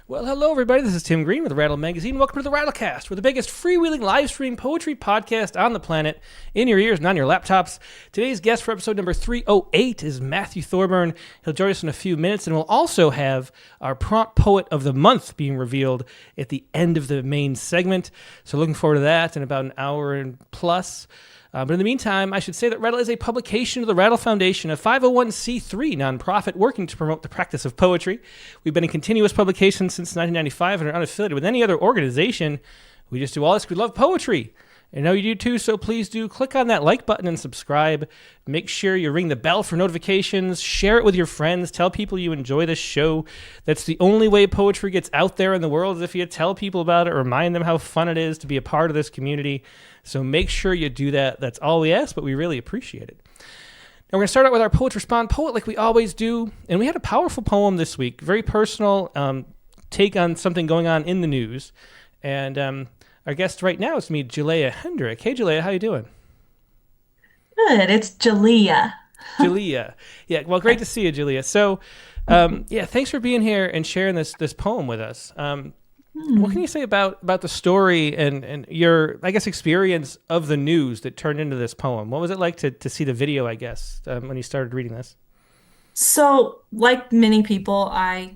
Well, hello, everybody. This is Tim Green with Rattle Magazine. Welcome to the Rattlecast. We're the biggest freewheeling live stream poetry podcast on the planet, in your ears and on your laptops. Today's guest for episode number 308 is Matthew Thorburn. He'll join us in a few minutes, and we'll also have our prompt poet of the month being revealed at the end of the main segment. So looking forward to that in about an hour and plus. But in the meantime, I should say that Rattle is a publication of the Rattle Foundation, a 501c3 nonprofit working to promote the practice of poetry. We've been in continuous publication since 1995 and are unaffiliated with any other organization. We just do all this. We love poetry. I know you do too, so please do click on that like button and subscribe. Make sure you ring the bell for notifications. Share it with your friends. Tell people you enjoy this show. That's the only way poetry gets out there in the world, is if you tell people about it, remind them how fun it is to be a part of this community. So make sure you do that. That's all we ask, but we really appreciate it. Now we're going to start out with our Poets Respond Poet like we always do. And we had a powerful poem this week, very personal take on something going on in the news. And our guest right now is me, JaLeah Hedrick. Hey, JaLeah, how you doing? Good. It's JaLeah. JaLeah. Yeah, well, great to see you, JaLeah. So, yeah, thanks for being here and sharing this poem with us. What can you say about the story and your, I guess, experience of the news that turned into this poem? What was it like to see the video, I guess, when you started reading this? So, like many people, I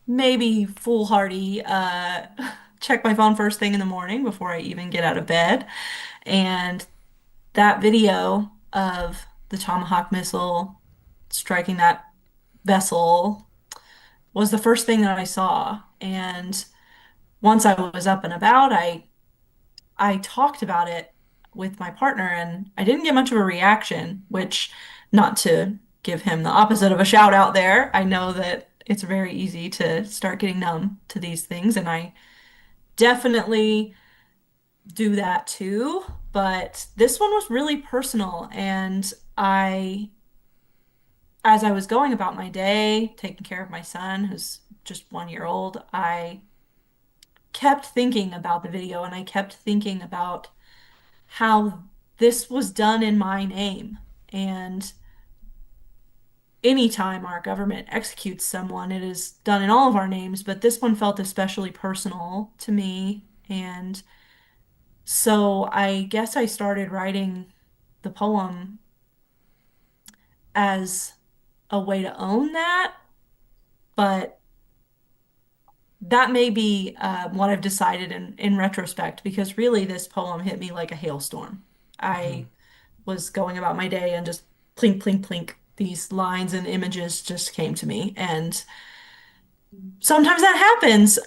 maybe foolhardy check my phone first thing in the morning before I even get out of bed. And that video of the Tomahawk missile striking that vessel was the first thing that I saw. And once I was up and about, I talked about it with my partner and I didn't get much of a reaction, which, not to give him the opposite of a shout out there, I know that it's very easy to start getting numb to these things, and I definitely do that too. But this one was really personal, and as I was going about my day, taking care of my son, who's just 1 year old, I kept thinking about the video and I kept thinking about how this was done in my name. And anytime our government executes someone, it is done in all of our names, but this one felt especially personal to me. And so I guess I started writing the poem as a way to own that, but that may be what I've decided in retrospect, because really this poem hit me like a hailstorm. Mhm. I was going about my day and just plink, plink, plink, these lines and images just came to me. And sometimes that happens.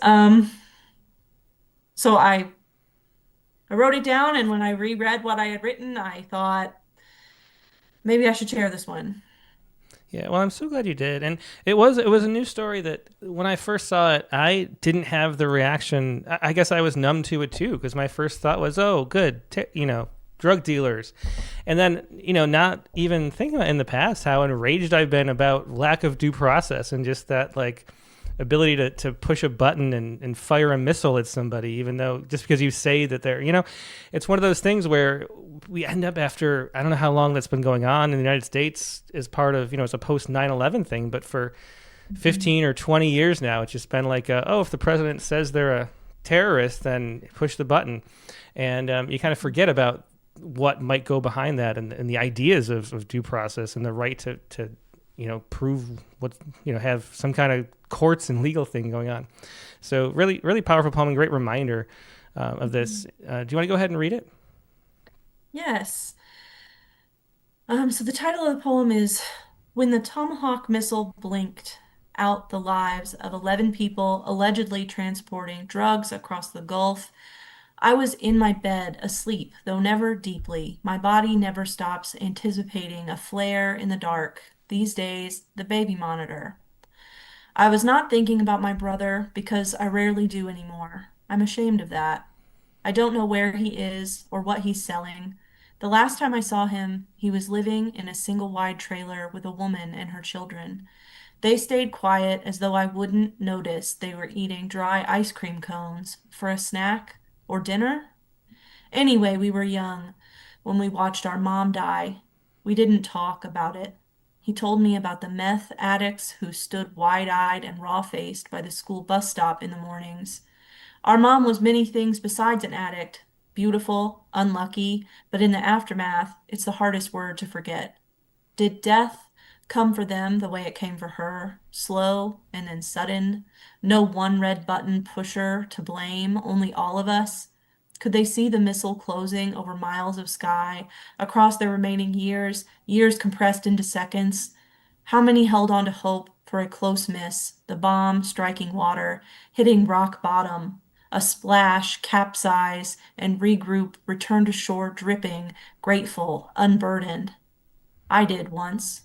So I wrote it down, and when I reread what I had written, I thought maybe I should share this one. Yeah, well, I'm so glad you did, and it was a new story that when I first saw it, I didn't have the reaction. I guess I was numb to it too, because my first thought was, "Oh, good, drug dealers," and then not even thinking about in the past how enraged I've been about lack of due process and just that like ability to push a button and fire a missile at somebody, even though just because you say that it's one of those things where we end up after, I don't know how long that's been going on in the United States as part of, it's a post 9/11 thing, but for 15 or 20 years now, it's just been like, if the president says they're a terrorist, then push the button. And you kind of forget about what might go behind that and the ideas of due process and the right to prove what, have some kind of courts and legal thing going on. So really, really powerful poem and great reminder of this. Do you want to go ahead and read it? Yes. So the title of the poem is When the Tomahawk Missile Blinked Out the Lives of 11 People Allegedly Transporting Drugs Across the Gulf. I was in my bed, asleep, though never deeply. My body never stops anticipating a flare in the dark. These days, the baby monitor. I was not thinking about my brother because I rarely do anymore. I'm ashamed of that. I don't know where he is or what he's selling. The last time I saw him, he was living in a single wide trailer with a woman and her children. They stayed quiet as though I wouldn't notice they were eating dry ice cream cones for a snack or dinner. Anyway, we were young when we watched our mom die. We didn't talk about it. He told me about the meth addicts who stood wide-eyed and raw-faced by the school bus stop in the mornings. Our mom was many things besides an addict. Beautiful, unlucky, but in the aftermath, it's the hardest word to forget. Did death come for them the way it came for her? Slow and then sudden? No one red button pusher to blame, only all of us? Could they see the missile closing over miles of sky, across their remaining years, years compressed into seconds? How many held on to hope for a close miss, the bomb striking water, hitting rock bottom, a splash, capsize, and regroup, return to shore dripping, grateful, unburdened? I did once.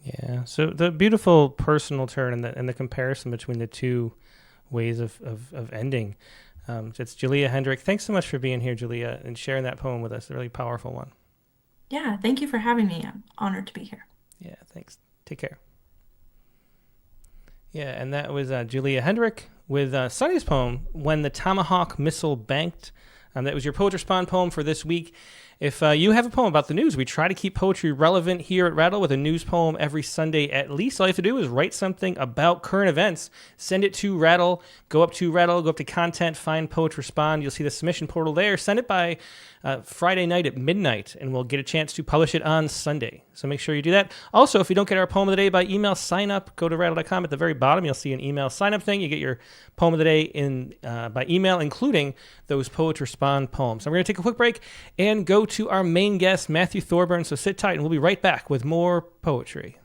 Yeah. So the beautiful personal turn and the comparison between the two ways of ending. It's JaLeah Hedrick. Thanks so much for being here, JaLeah, and sharing that poem with us. A really powerful one. Yeah, thank you for having me. I'm honored to be here. Yeah, thanks. Take care. Yeah, and that was JaLeah Hedrick with Sonny's poem, When the Tomahawk Missile Banked. That was your Poetry Spawn poem for this week. If you have a poem about the news, we try to keep poetry relevant here at Rattle with a news poem every Sunday at least. All you have to do is write something about current events, send it to Rattle, go up to content, find Poetry Respond. You'll see the submission portal there. Send it by Friday night at midnight, and we'll get a chance to publish it on Sunday. So make sure you do that. Also, if you don't get our poem of the day by email, sign up. Go to rattle.com. At the very bottom, you'll see an email sign-up thing. You get your poem of the day by email, including those Poetry Respond poems. So we're going to take a quick break and go to our main guest, Matthew Thorburn. So sit tight, and we'll be right back with more poetry.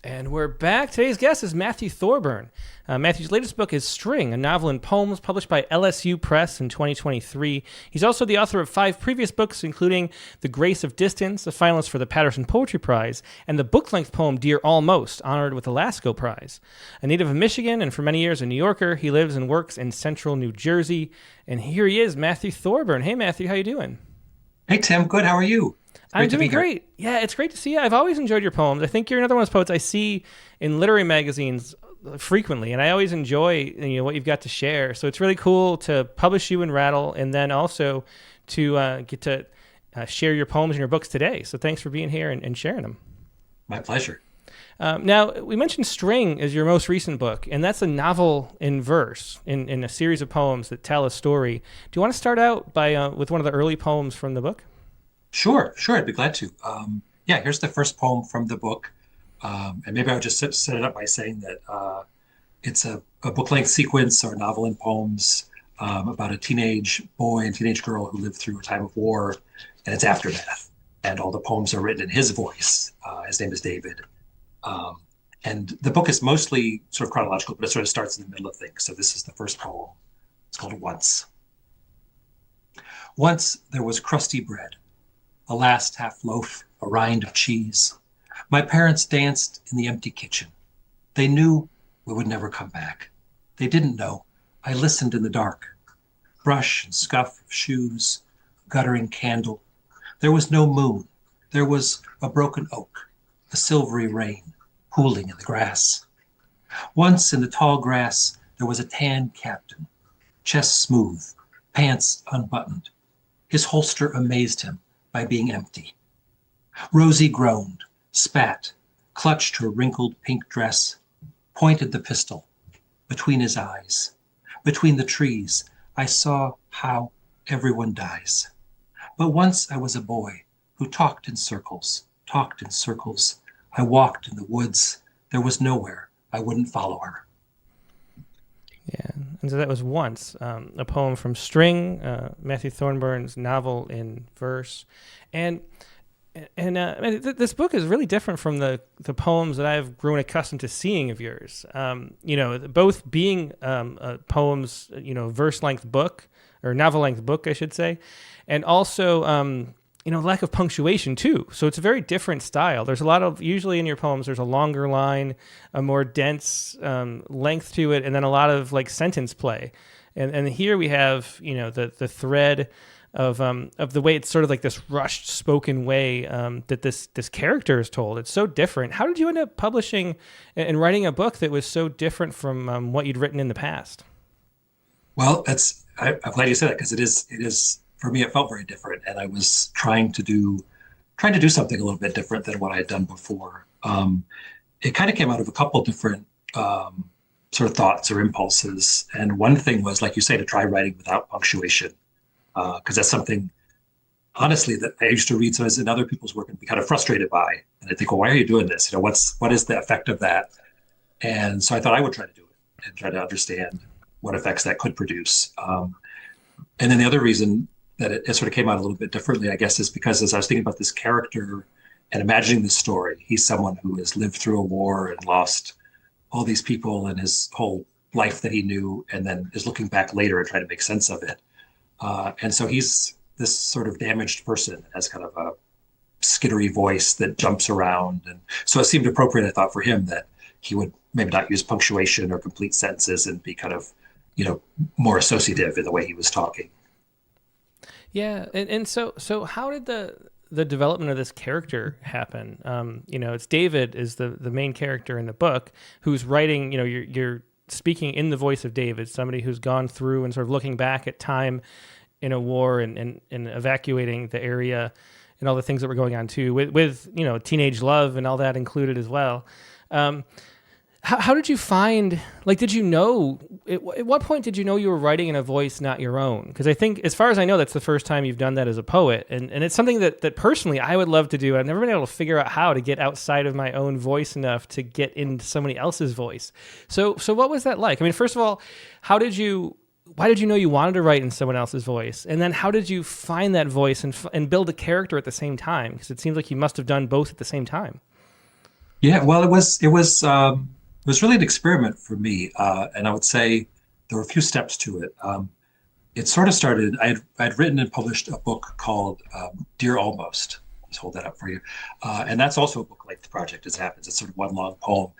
And we're back. Today's guest is Matthew Thorburn. Matthew's latest book is String, a novel and poems published by LSU Press in 2023. He's also the author of 5 previous books, including The Grace of Distance, a finalist for the Paterson Poetry Prize, and the book-length poem Dear Almost, honored with the Lascaux Prize. A native of Michigan and for many years a New Yorker, he lives and works in central New Jersey. And here he is, Matthew Thorburn. Hey, Matthew, how you doing? Hey, Tim. Good. How are you? I'm doing great. Yeah, it's great to see you. I've always enjoyed your poems. I think you're another one of those poets I see in literary magazines frequently, and I always enjoy what you've got to share. So it's really cool to publish you in Rattle, and then also to get to share your poems and your books today. So thanks for being here and sharing them. My pleasure. Now, we mentioned String as your most recent book, and that's a novel in verse, in a series of poems that tell a story. Do you want to start out by with one of the early poems from the book? Sure. I'd be glad to. Here's the first poem from the book. And maybe I would just set it up by saying that it's a book-length sequence or novel in poems about a teenage boy and teenage girl who lived through a time of war and its aftermath. And all the poems are written in his voice. His name is David. And the book is mostly sort of chronological, but it sort of starts in the middle of things. So this is the first poem. It's called Once. Once there was crusty bread, a last half loaf, a rind of cheese. My parents danced in the empty kitchen. They knew we would never come back. They didn't know. I listened in the dark. Brush and scuff of shoes, guttering candle. There was no moon. There was a broken oak, a silvery rain, pooling in the grass. Once in the tall grass, there was a tan captain, chest smooth, pants unbuttoned. His holster amazed him by being empty. Rosie groaned, spat, clutched her wrinkled pink dress, pointed the pistol. Between his eyes, between the trees, I saw how everyone dies. But once I was a boy who talked in circles, talked in circles. I walked in the woods. There was nowhere I wouldn't follow her. Yeah, and so that was Once, a poem from String, Matthew Thornburn's novel in verse. And this book is really different from the poems that I've grown accustomed to seeing of yours. Both being poems, verse-length book, or novel-length book, I should say, and also, lack of punctuation too. So it's a very different style. There's a lot of, usually in your poems, there's a longer line, a more dense length to it, and then a lot of like sentence play. And here we have, the thread of the way it's sort of like this rushed spoken way that this character is told. It's so different. How did you end up publishing and writing a book that was so different from what you'd written in the past? Well, I'm glad you said that, because it is for me, it felt very different, and I was trying to do something a little bit different than what I had done before. It kind of came out of a couple different sort of thoughts or impulses, and one thing was, like you say, to try writing without punctuation, because that's something, honestly, that I used to read sometimes in other people's work and be kind of frustrated by, and I think, well, why are you doing this? What is the effect of that? And so I thought I would try to do it and try to understand what effects that could produce. And then the other reason that it sort of came out a little bit differently, I guess, is because as I was thinking about this character and imagining this story, he's someone who has lived through a war and lost all these people and his whole life that he knew, and then is looking back later and trying to make sense of it. And so he's this sort of damaged person that has kind of a skittery voice that jumps around. And so it seemed appropriate, I thought, for him that he would maybe not use punctuation or complete sentences and be kind of, more associative in the way he was talking. Yeah, and so how did the development of this character happen? It's David is the main character in the book who's writing. You're speaking in the voice of David, somebody who's gone through and sort of looking back at time in a war and evacuating the area and all the things that were going on too, with teenage love and all that included as well. How did you find, did you know, at what point did you know you were writing in a voice not your own? Because I think, as far as I know, that's the first time you've done that as a poet. And it's something that personally I would love to do. I've never been able to figure out how to get outside of my own voice enough to get into somebody else's voice. So what was that like? I mean, first of all, why did you know you wanted to write in someone else's voice? And then how did you find that voice and build a character at the same time? Because it seems like you must have done both at the same time. Yeah, well, it was really an experiment for me, and I would say there were a few steps to it. It sort of started, I had written and published a book called Dear Almost. Let's hold that up for you. And that's also a book-length project, as happens. It's sort of one long poem.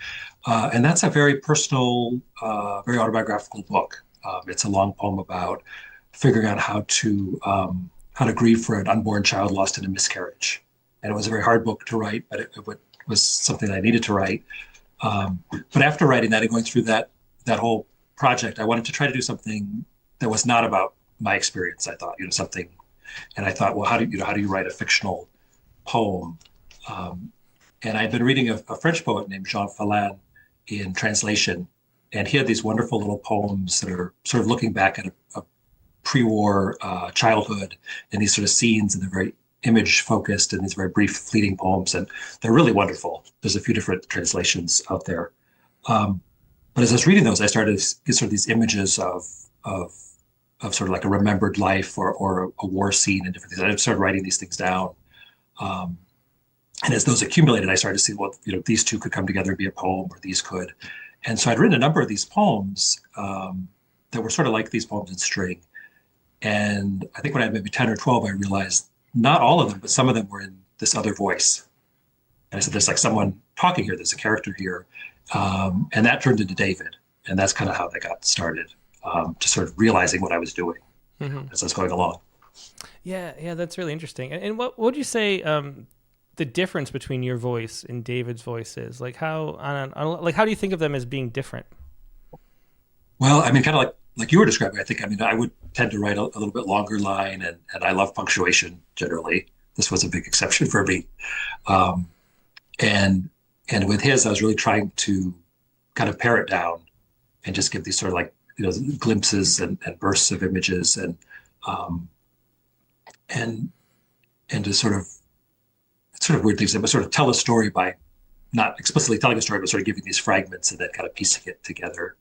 And that's a very personal, very autobiographical book. It's a long poem about figuring out how to grieve for an unborn child lost in a miscarriage. And it was a very hard book to write, but it was something I needed to write. But after writing that and going through that whole project, I wanted to try to do something that was not about my experience. I thought, something, and I thought, well, how do you write a fictional poem? And I had been reading a French poet named Jean Falin in translation, and he had these wonderful little poems that are sort of looking back at a pre-war childhood and these sort of scenes, and they're very image focused and these very brief fleeting poems, and they're really wonderful. There's a few different translations out there. But as I was reading those, I started to get sort of these images of sort of like a remembered life or a war scene and different things. I started writing these things down. And as those accumulated, I started to see, well, these two could come together and be a poem, or these could. And so I'd written a number of these poems that were sort of like these poems in string. And I think when I had maybe 10 or 12, I realized not all of them, but some of them were in this other voice. And I said, there's like someone talking here, there's a character here. And that turned into David. And that's kind of how that got started, just sort of realizing what I was doing as I was going along. Yeah, that's really interesting. And what would you say the difference between your voice and David's voice is? Like how do you think of them as being different? Well, I mean, kind of like you were describing, I would tend to write a little bit longer line, and I love punctuation generally. This was a big exception for me. And with his, I was really trying to kind of pare it down and just give these sort of like, glimpses and bursts of images um, and to sort of weird things that would sort of tell a story by not explicitly telling a story, but sort of giving these fragments and then kind of piecing it together.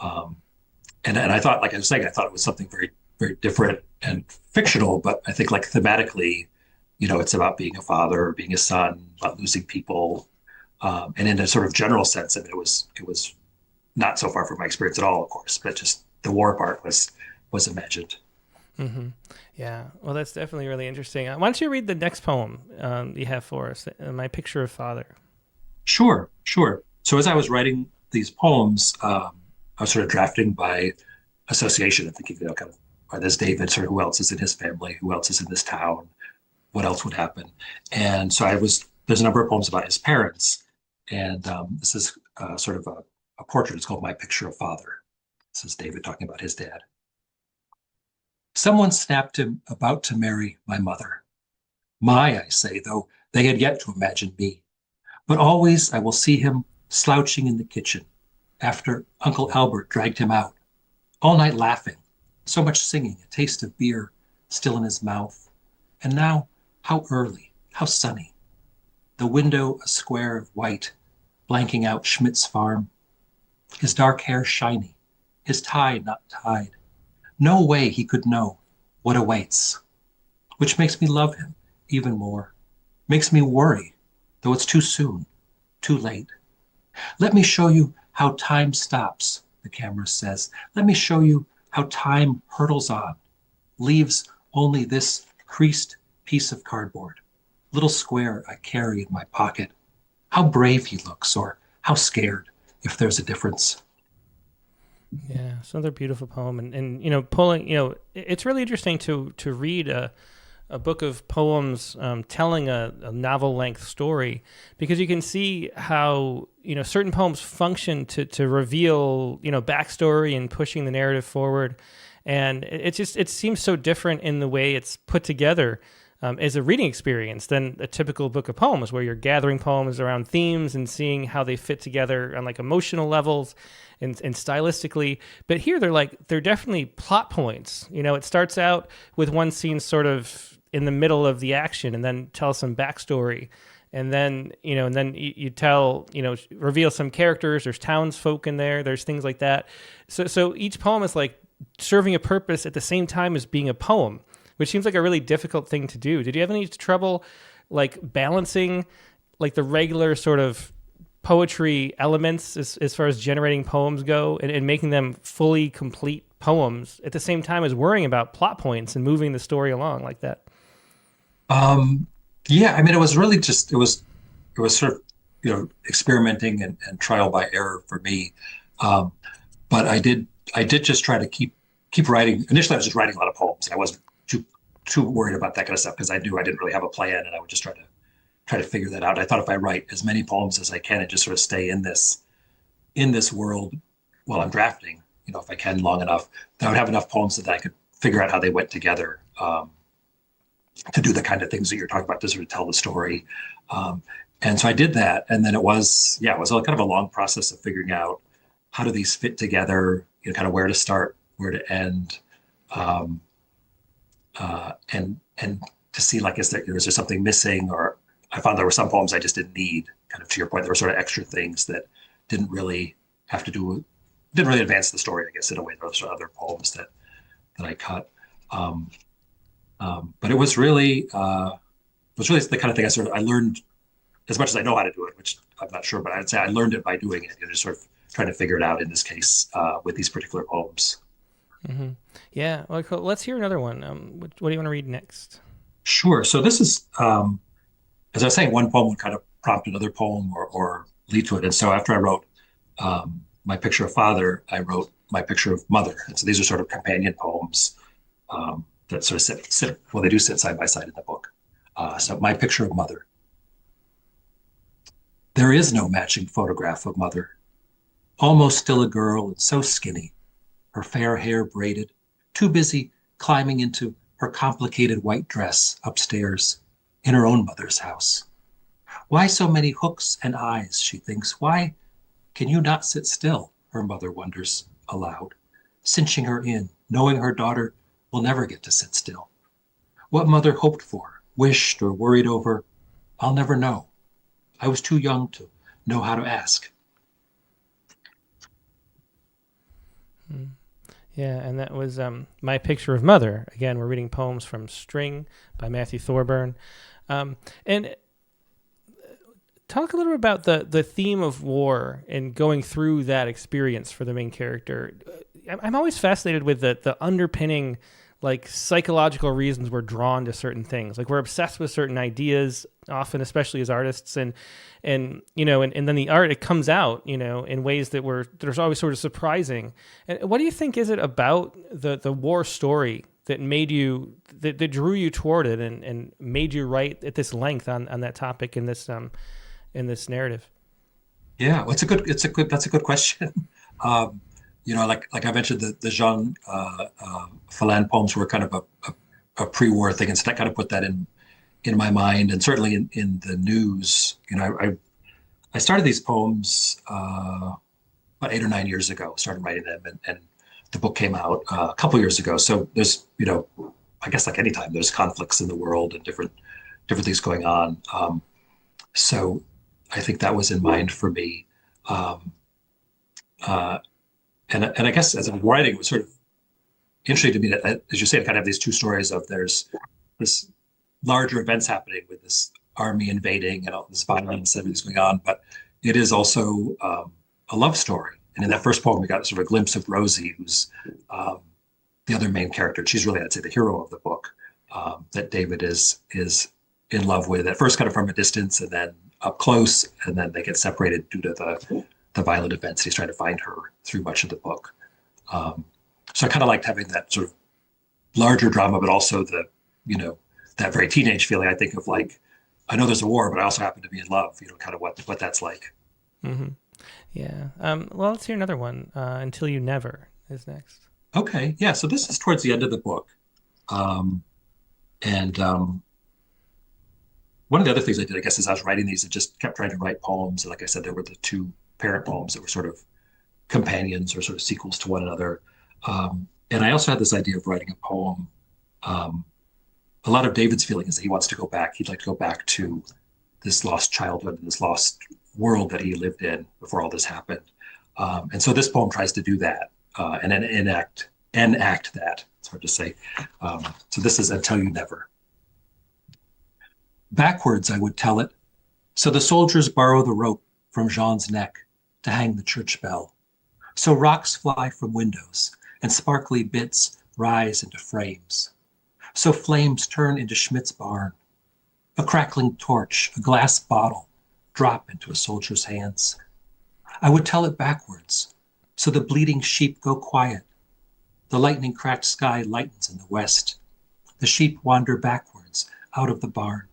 And I thought, like I was saying, I thought it was something very, very different and fictional, but I think like thematically, it's about being a father, being a son, about losing people. And in a sort of general sense, I mean, it was not so far from my experience at all, of course, but just the war part was imagined. Mm-hmm. Yeah, well, that's definitely really interesting. Why don't you read the next poem you have for us, My Picture of Father? Sure. So as I was writing these poems, I was sort of drafting by association and thinking, kind of, there's David, sort of who else is in his family, who else is in this town, what else would happen? And so there's a number of poems about his parents, and this is sort of a portrait. It's called My Picture of Father. This is David talking about his dad. Someone snapped him about to marry my mother. I say, though they had yet to imagine me. But always I will see him slouching in the kitchen after Uncle Albert dragged him out, all night laughing, so much singing, a taste of beer still in his mouth. And now, how early, how sunny. The window a square of white, blanking out Schmidt's farm. His dark hair shiny, his tie not tied. No way he could know what awaits, which makes me love him even more, makes me worry, though it's too soon, too late. Let me show you how time stops, the camera says. Let me show you how time hurtles on, leaves only this creased piece of cardboard, little square I carry in my pocket. How brave he looks, or how scared, if there's a difference. Yeah, it's another beautiful poem, and pulling, it's really interesting to read a book of poems telling a novel length story, because you can see how certain poems function to reveal backstory and pushing the narrative forward, and it seems so different in the way it's put together as a reading experience than a typical book of poems, where you're gathering poems around themes and seeing how they fit together on like emotional levels and stylistically. But here they're definitely plot points. It starts out with one scene sort of in the middle of the action and then tell some backstory. And then, you tell, reveal some characters. There's townsfolk in there. There's things like that. So each poem is like serving a purpose at the same time as being a poem, which seems like a really difficult thing to do. Did you have any trouble like balancing like the regular sort of poetry elements as far as generating poems go and making them fully complete poems at the same time as worrying about plot points and moving the story along like that? Yeah, I mean, it was really just, it was sort of, experimenting and trial by error for me. But I did just try to keep writing. Initially, I was just writing a lot of poems, and I wasn't too worried about that kind of stuff because I knew I didn't really have a plan, and I would just try to figure that out. I thought if I write as many poems as I can and just sort of stay in this world while I'm drafting, if I can long enough, then I would have enough poems that I could figure out how they went together to do the kind of things that you're talking about to sort of tell the story. And so I did that, and then it was kind of a long process of figuring out how do these fit together, kind of where to start, where to end, and to see like is there something missing, or I found there were some poems I just didn't need. Kind of to your point, there were sort of extra things that didn't really advance the story, I guess, in a way. There were sort of other poems that I cut. But it was really the kind of thing I learned as much as I know how to do it, which I'm not sure, but I'd say I learned it by doing it, just sort of trying to figure it out in this case with these particular poems. Mm-hmm. Yeah, well, cool. Let's hear another one. What do you want to read next? Sure. So this is, as I was saying, one poem would kind of prompt another poem or lead to it. And so after I wrote My Picture of Father, I wrote My Picture of Mother. And so these are sort of companion poems that sort of they do sit side by side in the book. So My Picture of Mother. There is no matching photograph of Mother. Almost still a girl and so skinny, her fair hair braided, too busy climbing into her complicated white dress upstairs in her own mother's house. Why so many hooks and eyes, she thinks. Why can you not sit still? Her mother wonders aloud, cinching her in, knowing her daughter will never get to sit still. What mother hoped for, wished, or worried over, I'll never know. I was too young to know how to ask. Yeah, and that was My Picture of Mother. Again, we're reading poems from String by Matthew Thorburn. And talk a little bit about the theme of war and going through that experience for the main character. I'm always fascinated with the underpinning, like, psychological reasons we're drawn to certain things. Like, we're obsessed with certain ideas, often, especially as artists, and then the art, it comes out, in ways that are always sort of surprising. And what do you think is it about the war story that made you, that drew you toward it and made you write at this length on that topic in this narrative? Yeah, well, that's a good question. Like I mentioned, the Jean Falin poems were kind of a pre-war thing, and so that kind of put that in my mind, and certainly in the news. I started these poems about 8 or 9 years ago. Started writing them, and the book came out a couple years ago. So there's, I guess like any time, there's conflicts in the world and different things going on. So I think that was in mind for me. And I guess as I'm writing, it was sort of interesting to me that, as you say, I kind of have these two stories of there's this larger events happening with this army invading and all this violence and everything's going on, but it is also a love story. And in that first poem, we got sort of a glimpse of Rosie, who's the other main character. She's really, I'd say, the hero of the book that David is in love with, at first kind of from a distance and then up close, and then they get separated due to the violent events. He's trying to find her through much of the book. So I kind of liked having that sort of larger drama, but also that very teenage feeling, I think, of like, I know there's a war, but I also happen to be in love, kind of what that's like. Mm-hmm. Yeah. Well, let's hear another one. Until You Never is next. Okay. Yeah. So this is towards the end of the book. One of the other things I did, I guess, as I was writing these, I just kept trying to write poems. And like I said, there were the two parent poems that were sort of companions or sort of sequels to one another. And I also had this idea of writing a poem. A lot of David's feeling is that he wants to go back. He'd like to go back to this lost childhood and this lost world that he lived in before all this happened. And so this poem tries to do that and then enact that. It's hard to say. So this is Until You Never. Backwards, I would tell it. So the soldiers borrow the rope from Jean's neck to hang the church bell. So rocks fly from windows and sparkly bits rise into frames. So flames turn into Schmidt's barn. A crackling torch, a glass bottle drop into a soldier's hands. I would tell it backwards, so the bleeding sheep go quiet. The lightning-cracked sky lightens in the west. The sheep wander backwards out of the barn.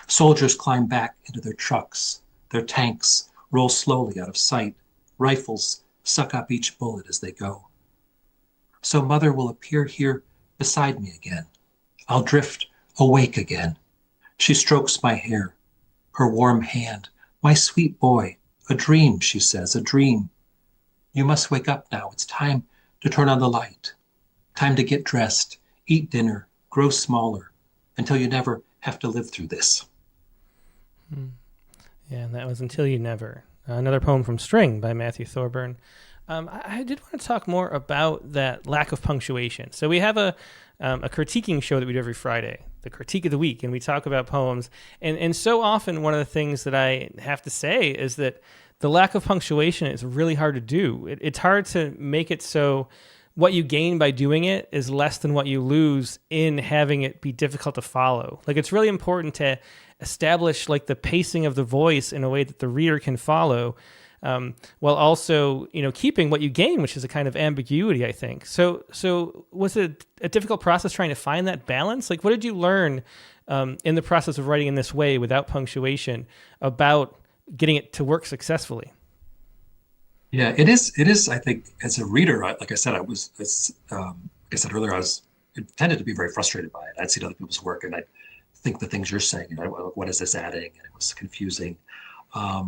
Soldiers climb back into their trucks. Their tanks roll slowly out of sight. Rifles suck up each bullet as they go. So Mother will appear here beside me again. I'll drift awake again. She strokes my hair, her warm hand. My sweet boy, a dream, she says, a dream. You must wake up now. It's time to turn on the light. Time to get dressed, eat dinner, grow smaller, until you never have to live through this. Yeah, and that was Until You Never. Another poem from String by Matthew Thorburn. I did want to talk more about that lack of punctuation. So we have a critiquing show that we do every Friday, the Critique of the Week, and we talk about poems. And so often one of the things that I have to say is that the lack of punctuation is really hard to do. It's hard to make it so what you gain by doing it is less than what you lose in having it be difficult to follow. Like, it's really important to establish like the pacing of the voice in a way that the reader can follow, while also, keeping what you gain, which is a kind of ambiguity, I think. So was it a difficult process trying to find that balance? Like, what did you learn in the process of writing in this way without punctuation about getting it to work successfully? Yeah, it is. I think as a reader, like I said, like I said earlier, I tended to be very frustrated by it. I'd seen other people's work and I'd think the things you're saying. What is this adding? And it was confusing. But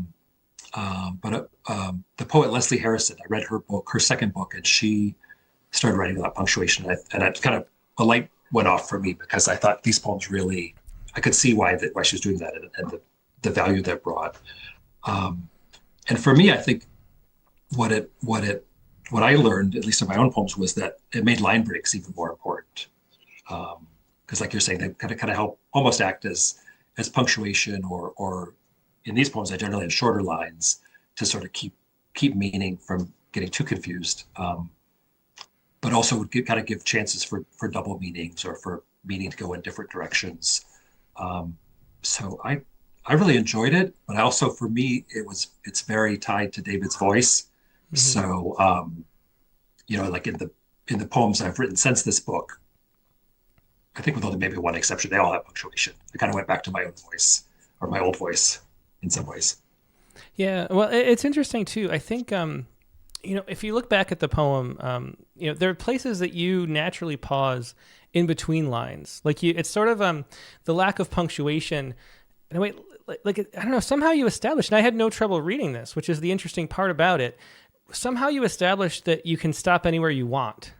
the poet Leslie Harrison, I read her book, her second book, and she started writing without punctuation. And I kind of, a light went off for me because I thought these poems really, I could see why she was doing that and the value that brought. And for me, I think what I learned, at least in my own poems, was that it made line breaks even more important. Because like you're saying, they kind of help almost act as punctuation or in these poems, I generally had shorter lines to sort of keep meaning from getting too confused, but also would kind of give chances for double meanings or for meaning to go in different directions. So I really enjoyed it, but also for me, it's very tied to David's voice. Mm-hmm. So, like in the poems I've written since this book, I think with only maybe one exception, they all have punctuation. I kind of went back to my own voice or my old voice in some ways. Yeah, well, it's interesting too. I think, if you look back at the poem, there are places that you naturally pause in between lines. Like it's sort of the lack of punctuation. In a way, like I don't know, somehow you established, and I had no trouble reading this, which is the interesting part about it. Somehow you established that you can stop anywhere you want,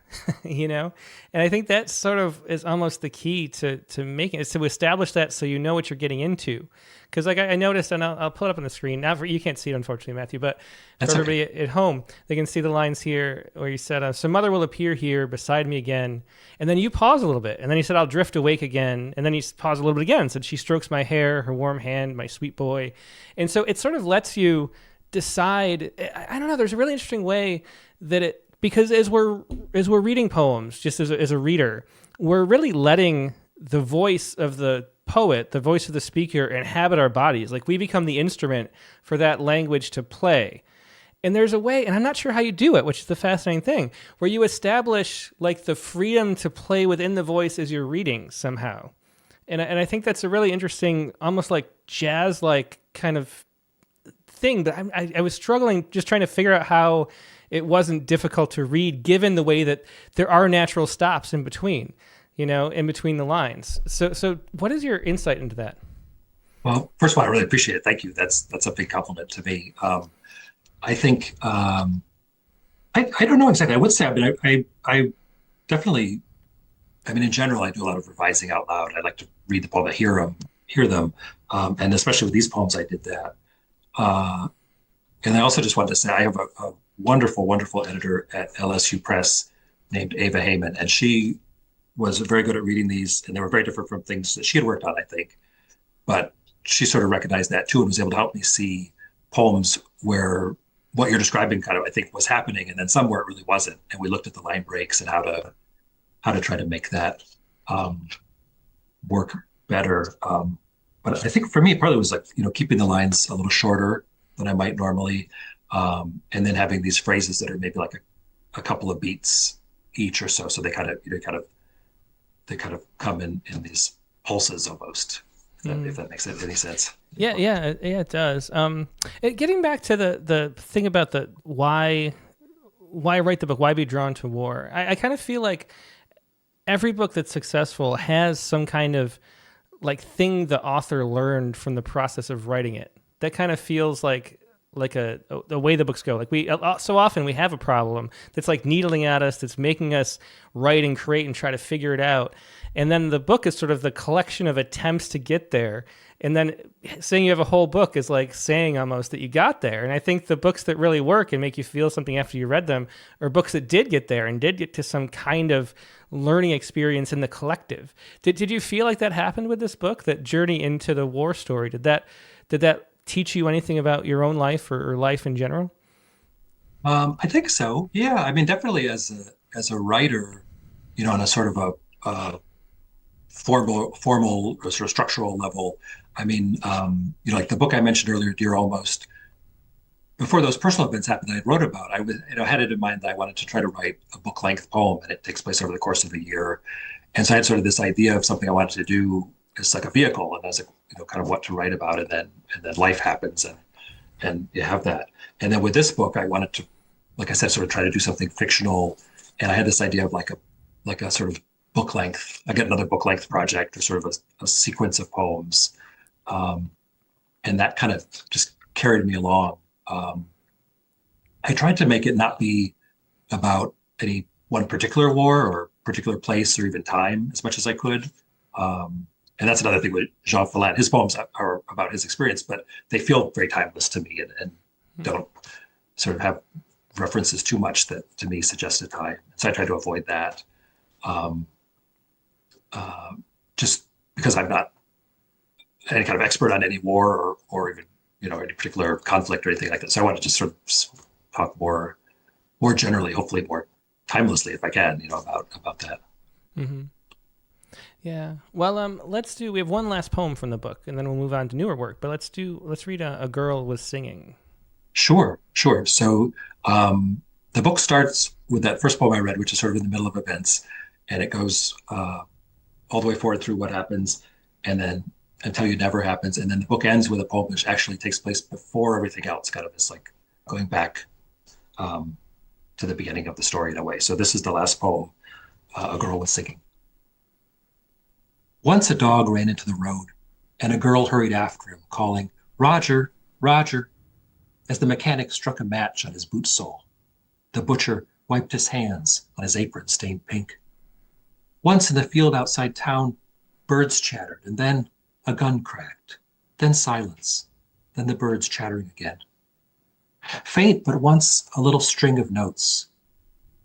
and I think that sort of is almost the key to making it, is to establish that so you know what you're getting into. Because like I noticed, and I'll pull it up on the screen. You can't see it, unfortunately, Matthew, but for everybody at home, they can see the lines here where you said, "So mother will appear here beside me again," and then you pause a little bit, and then you said, "I'll drift awake again," and then you pause a little bit again, and said, "She strokes my hair, her warm hand, my sweet boy," and so it sort of lets you decide. I don't know. There's a really interesting way that because as we're reading poems, just as a reader, we're really letting the voice of the poet, the voice of the speaker, inhabit our bodies. Like we become the instrument for that language to play. And there's a way, and I'm not sure how you do it, which is the fascinating thing, where you establish like the freedom to play within the voice as you're reading somehow. And I think that's a really interesting, almost like jazz-like kind of thing. But I was struggling just trying to figure out how it wasn't difficult to read, given the way that there are natural stops in between. In between the lines. So what is your insight into that? Well, first of all, I really appreciate it. Thank you. That's a big compliment to me. I think, I don't know exactly. I would say, I definitely, in general, I do a lot of revising out loud. I like to read the poem, hear them. And especially with these poems, I did that. And I also just wanted to say, I have a wonderful, wonderful editor at LSU Press named Ava Heyman, and she was very good at reading these, and they were very different from things that she had worked on, I think. But she sort of recognized that too and was able to help me see poems where what you're describing kind of, I think, was happening, and then some where it really wasn't. And we looked at the line breaks and how to try to make that work better. But I think for me, it probably was like, keeping the lines a little shorter than I might normally, and then having these phrases that are maybe like a couple of beats each or so. So they kind of, they kind of come in these pulses almost, if that makes any sense. Yeah, it does. Getting back to the thing about the why write the book, why be drawn to war? I kind of feel like every book that's successful has some kind of like thing the author learned from the process of writing it. That kind of feels like the way the books go. Like so often we have a problem that's like needling at us, that's making us write and create and try to figure it out. And then the book is sort of the collection of attempts to get there. And then saying you have a whole book is like saying almost that you got there. And I think the books that really work and make you feel something after you read them are books that did get there and did get to some kind of learning experience in the collective. Did you feel like that happened with this book, that journey into the war story? Did that teach you anything about your own life or life in general? I think so. Yeah. Definitely as a writer, on a sort of a formal or sort of structural level. Like the book I mentioned earlier, Dear Almost, before those personal events happened that I wrote about, I was, had it in mind that I wanted to try to write a book length poem, and it takes place over the course of a year. And so I had sort of this idea of something I wanted to do as like a vehicle, and I was like, kind of what to write about, and then life happens, and you have that. And then with this book, I wanted to, like I said, sort of try to do something fictional, and I had this idea of like a sort of book length. I get another book length project or sort of a sequence of poems. And that kind of just carried me along. I tried to make it not be about any one particular war or particular place or even time as much as I could. And that's another thing with Jean Follin. His poems are about his experience, but they feel very timeless to me and don't sort of have references too much that to me suggested time. So I try to avoid that. Just because I'm not any kind of expert on any war or even, any particular conflict or anything like that. So I want to just sort of talk more generally, hopefully more timelessly if I can, about that. Mm-hmm. Yeah. Well, we have one last poem from the book and then we'll move on to newer work, but let's read A Girl Was Singing. Sure. So the book starts with that first poem I read, which is sort of in the middle of events, and it goes all the way forward through what happens and then until it never happens. And then the book ends with a poem which actually takes place before everything else, kind of is like going back to the beginning of the story in a way. So this is the last poem, A Girl Was Singing. Once a dog ran into the road and a girl hurried after him, calling, "Roger, Roger," as the mechanic struck a match on his boot sole. The butcher wiped his hands on his apron stained pink. Once in the field outside town, birds chattered, and then a gun cracked, then silence, then the birds chattering again. Faint, but once a little string of notes.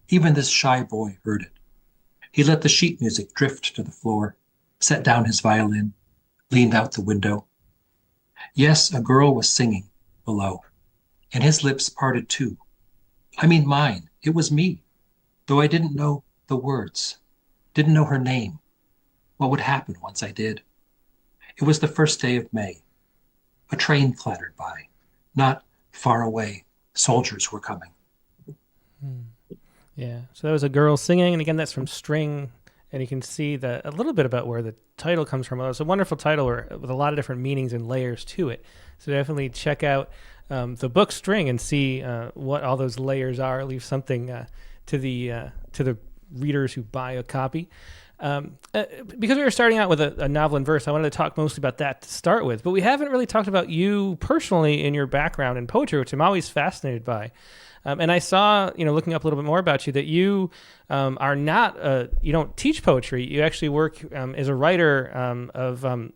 Even this shy boy heard it. He let the sheet music drift to the floor, set down his violin, leaned out the window. Yes, a girl was singing below, and his lips parted too. I mean mine, it was me, though I didn't know the words, didn't know her name, what would happen once I did. It was the first day of May. A train clattered by. Not far away, soldiers were coming. Yeah, so that was A Girl Singing, and again, that's from String, and you can see a little bit about where the title comes from. It's a wonderful title with a lot of different meanings and layers to it. So definitely check out the book String and see what all those layers are. Leave something to the readers who buy a copy. Because we were starting out with a novel in verse, I wanted to talk mostly about that to start with. But we haven't really talked about you personally in your background in poetry, which I'm always fascinated by. And I saw, looking up a little bit more about you, that you are not, you don't teach poetry. You actually work as a writer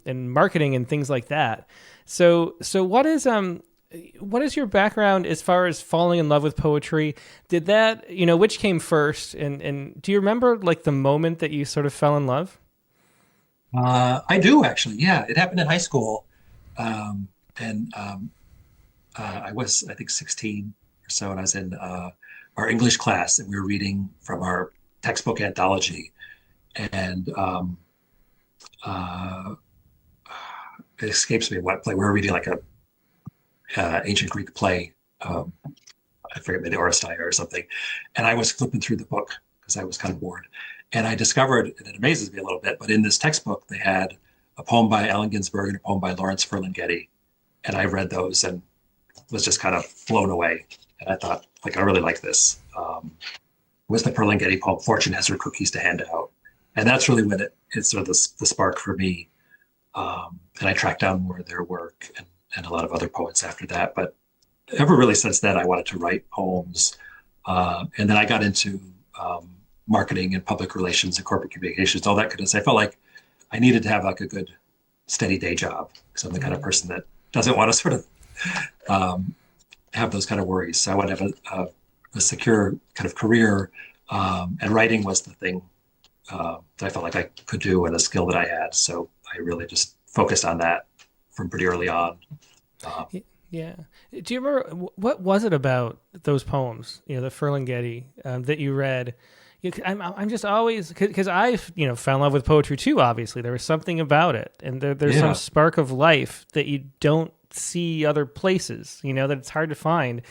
in marketing and things like that. So what is your background as far as falling in love with poetry? Did that, which came first? And do you remember like the moment that you sort of fell in love? I do actually. Yeah, it happened in high school. I was, I think 16 or so, and I was in our English class and we were reading from our textbook anthology. And it escapes me what play. We were reading like a ancient Greek play. I forget, maybe Oresteia or something. And I was flipping through the book because I was kind of bored. And I discovered, and it amazes me a little bit, but in this textbook, they had a poem by Allen Ginsberg and a poem by Lawrence Ferlinghetti. And I read those and was just kind of blown away. And I thought, I really like this. It was the Ferlinghetti poem, Fortune Has Her Cookies to Hand Out. And that's really when it's sort of the spark for me. And I tracked down more of their work and a lot of other poets after that. But ever really since then, I wanted to write poems. And then I got into marketing and public relations and corporate communications, all that kind of stuff. I felt like I needed to have like a good, steady day job because I'm the kind of person that doesn't want to sort of have those kind of worries. So I want to have a secure kind of career. And writing was the thing that I felt like I could do and a skill that I had. So I really just focused on that from pretty early on. Yeah. Do you remember, what was it about those poems, the Ferlinghetti, that you read? I'm just always, because I, fell in love with poetry too, obviously. There was something about it. And there's some spark of life that you don't see other places, that it's hard to find.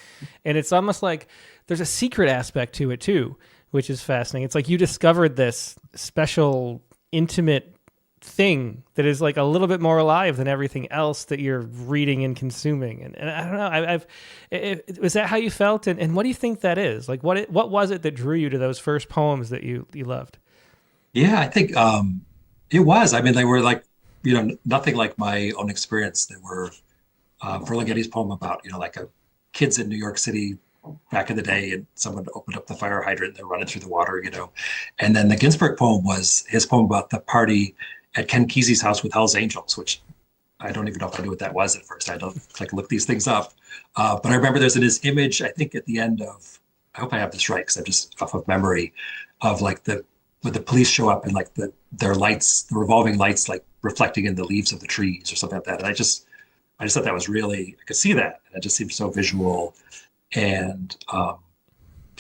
And it's almost like there's a secret aspect to it too, which is fascinating. It's like you discovered this special, intimate thing that is like a little bit more alive than everything else that you're reading and consuming. And I don't know, was that how you felt? And what do you think that is? Like, what was it that drew you to those first poems that you loved? Yeah, I think it was. I mean, they were like, nothing like my own experience. They were Ferlinghetti's poem about, like kids in New York City back in the day, and someone opened up the fire hydrant and they're running through the water. And then the Ginsberg poem was his poem about the party at Ken Kesey's house with Hell's Angels, which I don't even know if I knew what that was at first. I had to like look these things up. But I remember there's this image, I think at the end of, I hope I have this right because I'm just off of memory, of like when the police show up and like their lights, the revolving lights, like reflecting in the leaves of the trees or something like that. And I just thought that was really, I could see that. And it just seemed so visual. And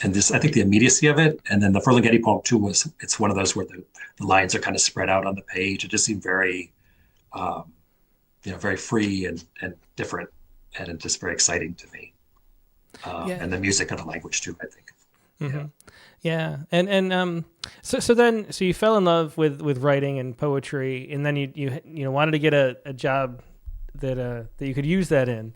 this, I think the immediacy of it. And then the Ferlinghetti poem too it's one of those where the lines are kind of spread out on the page. It just seemed very, very free and different and just very exciting to me. Yeah. And the music and the language too, I think. Mm-hmm. Yeah. So you fell in love with writing and poetry, and then you wanted to get a job that you could use that in.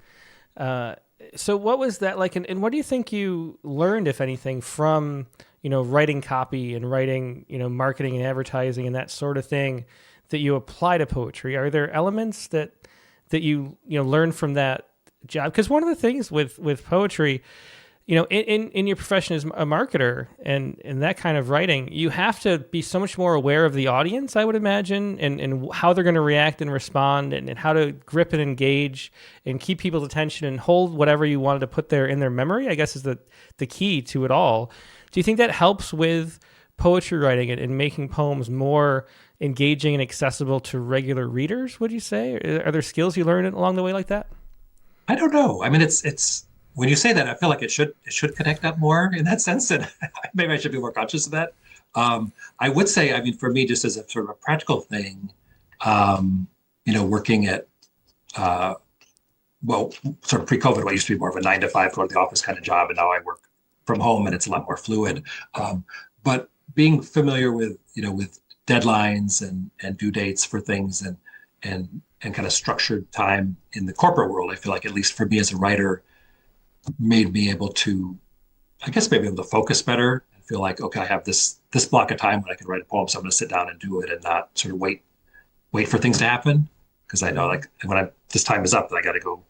So what was that like, and what do you think you learned, if anything, from, writing copy and writing, marketing and advertising and that sort of thing that you apply to poetry? Are there elements that you learn from that job? Because one of the things with poetry, in your profession as a marketer and that kind of writing, you have to be so much more aware of the audience, I would imagine, and how they're going to react and respond, and how to grip and engage and keep people's attention and hold whatever you wanted to put there in their memory, I guess is the key to it all. Do you think that helps with poetry writing and making poems more engaging and accessible to regular readers, would you say? Are there skills you learned along the way like that? I don't know. I mean, it's when you say that, I feel like it should connect up more in that sense, and maybe I should be more conscious of that. I would say, I mean, for me, just as a sort of a practical thing, working at sort of pre-COVID, what used to be more of a 9 to 5 go to the office kind of job, and now I work from home, and it's a lot more fluid. But being familiar with deadlines and due dates for things and kind of structured time in the corporate world, I feel like, at least for me as a writer, made me able to, I guess, maybe able to focus better and feel like, okay, I have this block of time when I can write a poem, so I'm going to sit down and do it and not sort of wait for things to happen, because I know like when this time is up, I got to go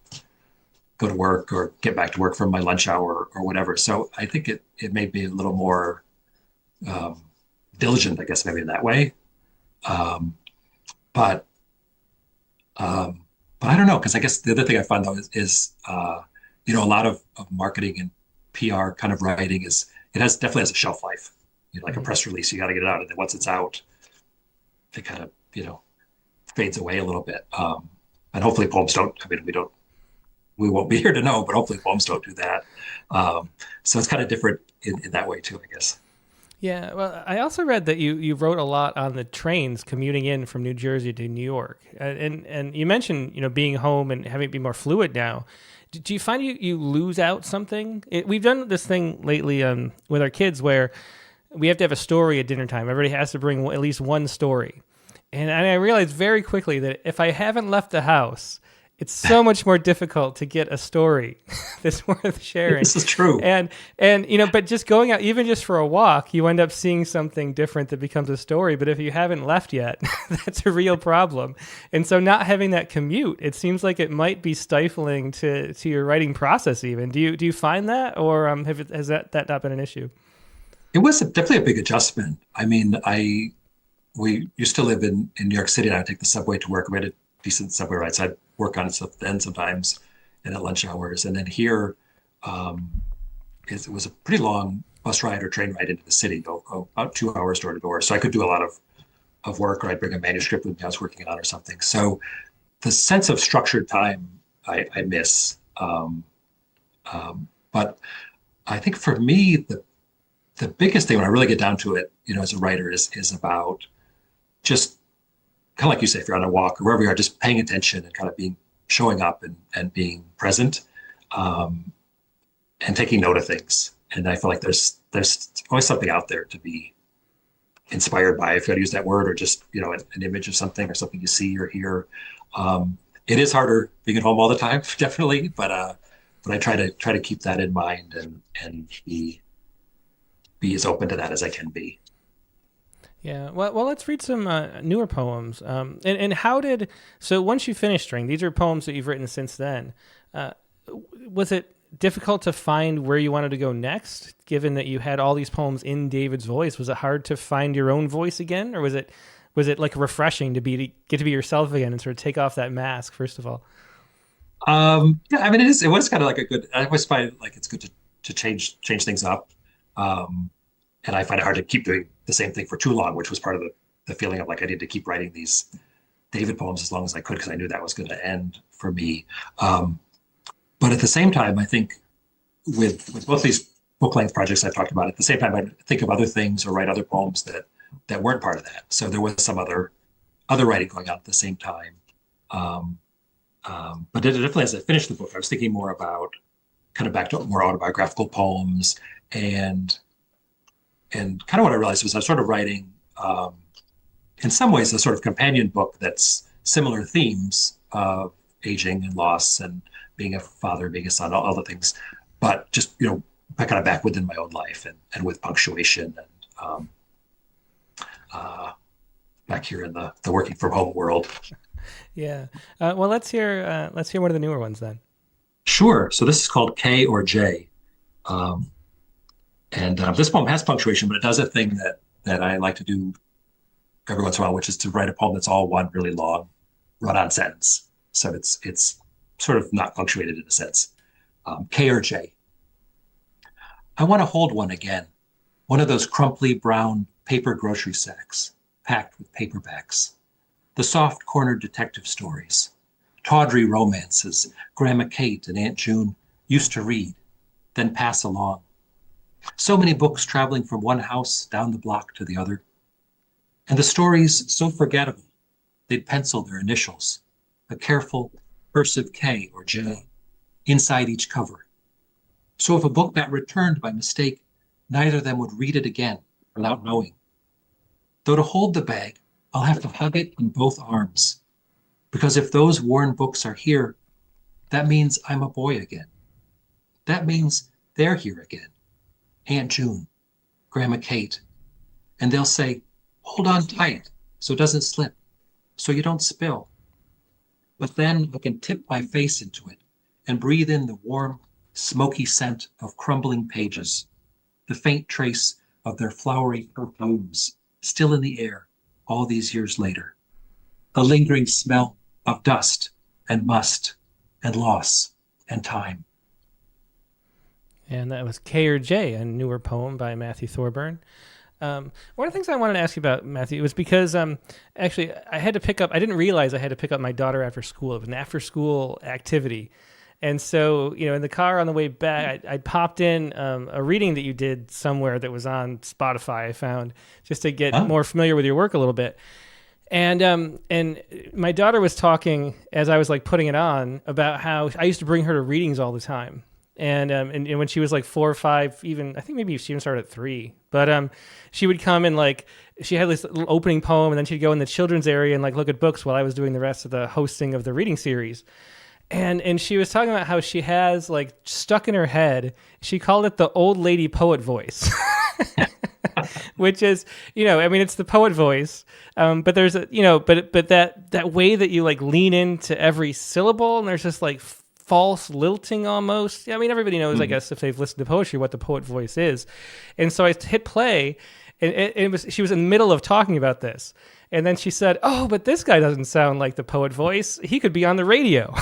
to work or get back to work from my lunch hour or whatever. So I think it made me a little more diligent, I guess, maybe in that way. But I don't know, because I guess the other thing I find though is a lot of marketing and PR kind of writing definitely has a shelf life. Like a press release, you got to get it out, and then once it's out, it kind of fades away a little bit. And hopefully poems don't. I mean, we won't be here to know, but hopefully poems don't do that. So it's kind of different in that way too, I guess. Yeah, well, I also read that you wrote a lot on the trains commuting in from New Jersey to New York, and you mentioned being home and having it be more fluid now. Do you find you lose out something? We've done this thing lately with our kids where we have to have a story at dinner time. Everybody has to bring at least one story, and I realized very quickly that if I haven't left the house, it's so much more difficult to get a story that's worth sharing. This is true. And but just going out, even just for a walk, you end up seeing something different that becomes a story. But if you haven't left yet, that's a real problem. And so not having that commute, it seems like it might be stifling to your writing process even. Do you find that, or has that not been an issue? It was definitely a big adjustment. I mean, we used to live in New York City, and I would take the subway to work. We had a decent subway ride, so I'd work on it then sometimes and at lunch hours. And then here, it was a pretty long bus ride or train ride into the city, about 2 hours door to door. So I could do a lot of work, or I'd bring a manuscript with me I was working on or something. So the sense of structured time I miss. But I think for me, the biggest thing when I really get down to it, as a writer is about just kind of like you say, if you're on a walk or wherever you are, just paying attention and kind of showing up and being present, and taking note of things. And I feel like there's always something out there to be inspired by, if you got to use that word, or just, an image of something or something you see or hear. It is harder being at home all the time, definitely, but I try to keep that in mind and be as open to that as I can be. Yeah. Well, let's read some newer poems. And how did, so once you finished String, these are poems that you've written since then. Uh, was it difficult to find where you wanted to go next, given that you had all these poems in David's voice? Was it hard to find your own voice again, or was it like refreshing to get to be yourself again and sort of take off that mask, first of all? Yeah, I mean, it was kind of like a good, I always find like it's good to change things up. And I find it hard to keep doing the same thing for too long, which was part of the feeling of like I needed to keep writing these David poems as long as I could because I knew that was going to end for me. But at the same time, I think with both these book length projects I talked about, at the same time, I'd think of other things or write other poems that weren't part of that. So there was some other writing going on at the same time. But definitely as I finished the book, I was thinking more about kind of back to more autobiographical poems and kind of what I realized was I was sort of writing, in some ways, a sort of companion book that's similar themes of aging and loss and being a father, being a son, all the things, but just, kind of back within my own life and with punctuation and back here in the working from home world. Yeah. Well, let's hear one of the newer ones then. Sure. So this is called K or J. And this poem has punctuation, but it does a thing that I like to do every once in a while, which is to write a poem that's all one really long run-on sentence. So it's sort of not punctuated in a sense. K or J. I want to hold one again. One of those crumply brown paper grocery sacks packed with paperbacks. The soft cornered detective stories, tawdry romances Grandma Kate and Aunt June used to read, then pass along. So many books traveling from one house down the block to the other. And the stories so forgettable, they'd pencil their initials, a careful cursive K or J, inside each cover. So if a book got returned by mistake, neither of them would read it again without knowing. Though to hold the bag, I'll have to hug it in both arms, because if those worn books are here, that means I'm a boy again. That means they're here again. Aunt June, Grandma Kate, and they'll say, hold on tight so it doesn't slip, so you don't spill. But then I can tip my face into it and breathe in the warm, smoky scent of crumbling pages, the faint trace of their flowery perfumes still in the air all these years later, the lingering smell of dust and must and loss and time. And that was K or J, a newer poem by Matthew Thorburn. One of the things I wanted to ask you about, Matthew, was because actually I didn't realize I had to pick up my daughter after school. It was an after-school activity. And so, in the car on the way back, I popped in a reading that you did somewhere that was on Spotify, I found, just to get more familiar with your work a little bit. And my daughter was talking, as I was like putting it on, about how I used to bring her to readings all the time. And when she was like 4 or 5, even I think maybe she even started at 3, but she would come and like she had this little opening poem, and then she'd go in the children's area and like look at books while I was doing the rest of the hosting of the reading series. And she was talking about how she has like stuck in her head, she called it the old lady poet voice. Which is, it's the poet voice, but there's but that way that you like lean into every syllable, and there's just like false lilting almost. I mean, everybody knows, I guess, if they've listened to poetry, what the poet voice is. And so I hit play, and she was in the middle of talking about this. And then she said, oh, but this guy doesn't sound like the poet voice. He could be on the radio.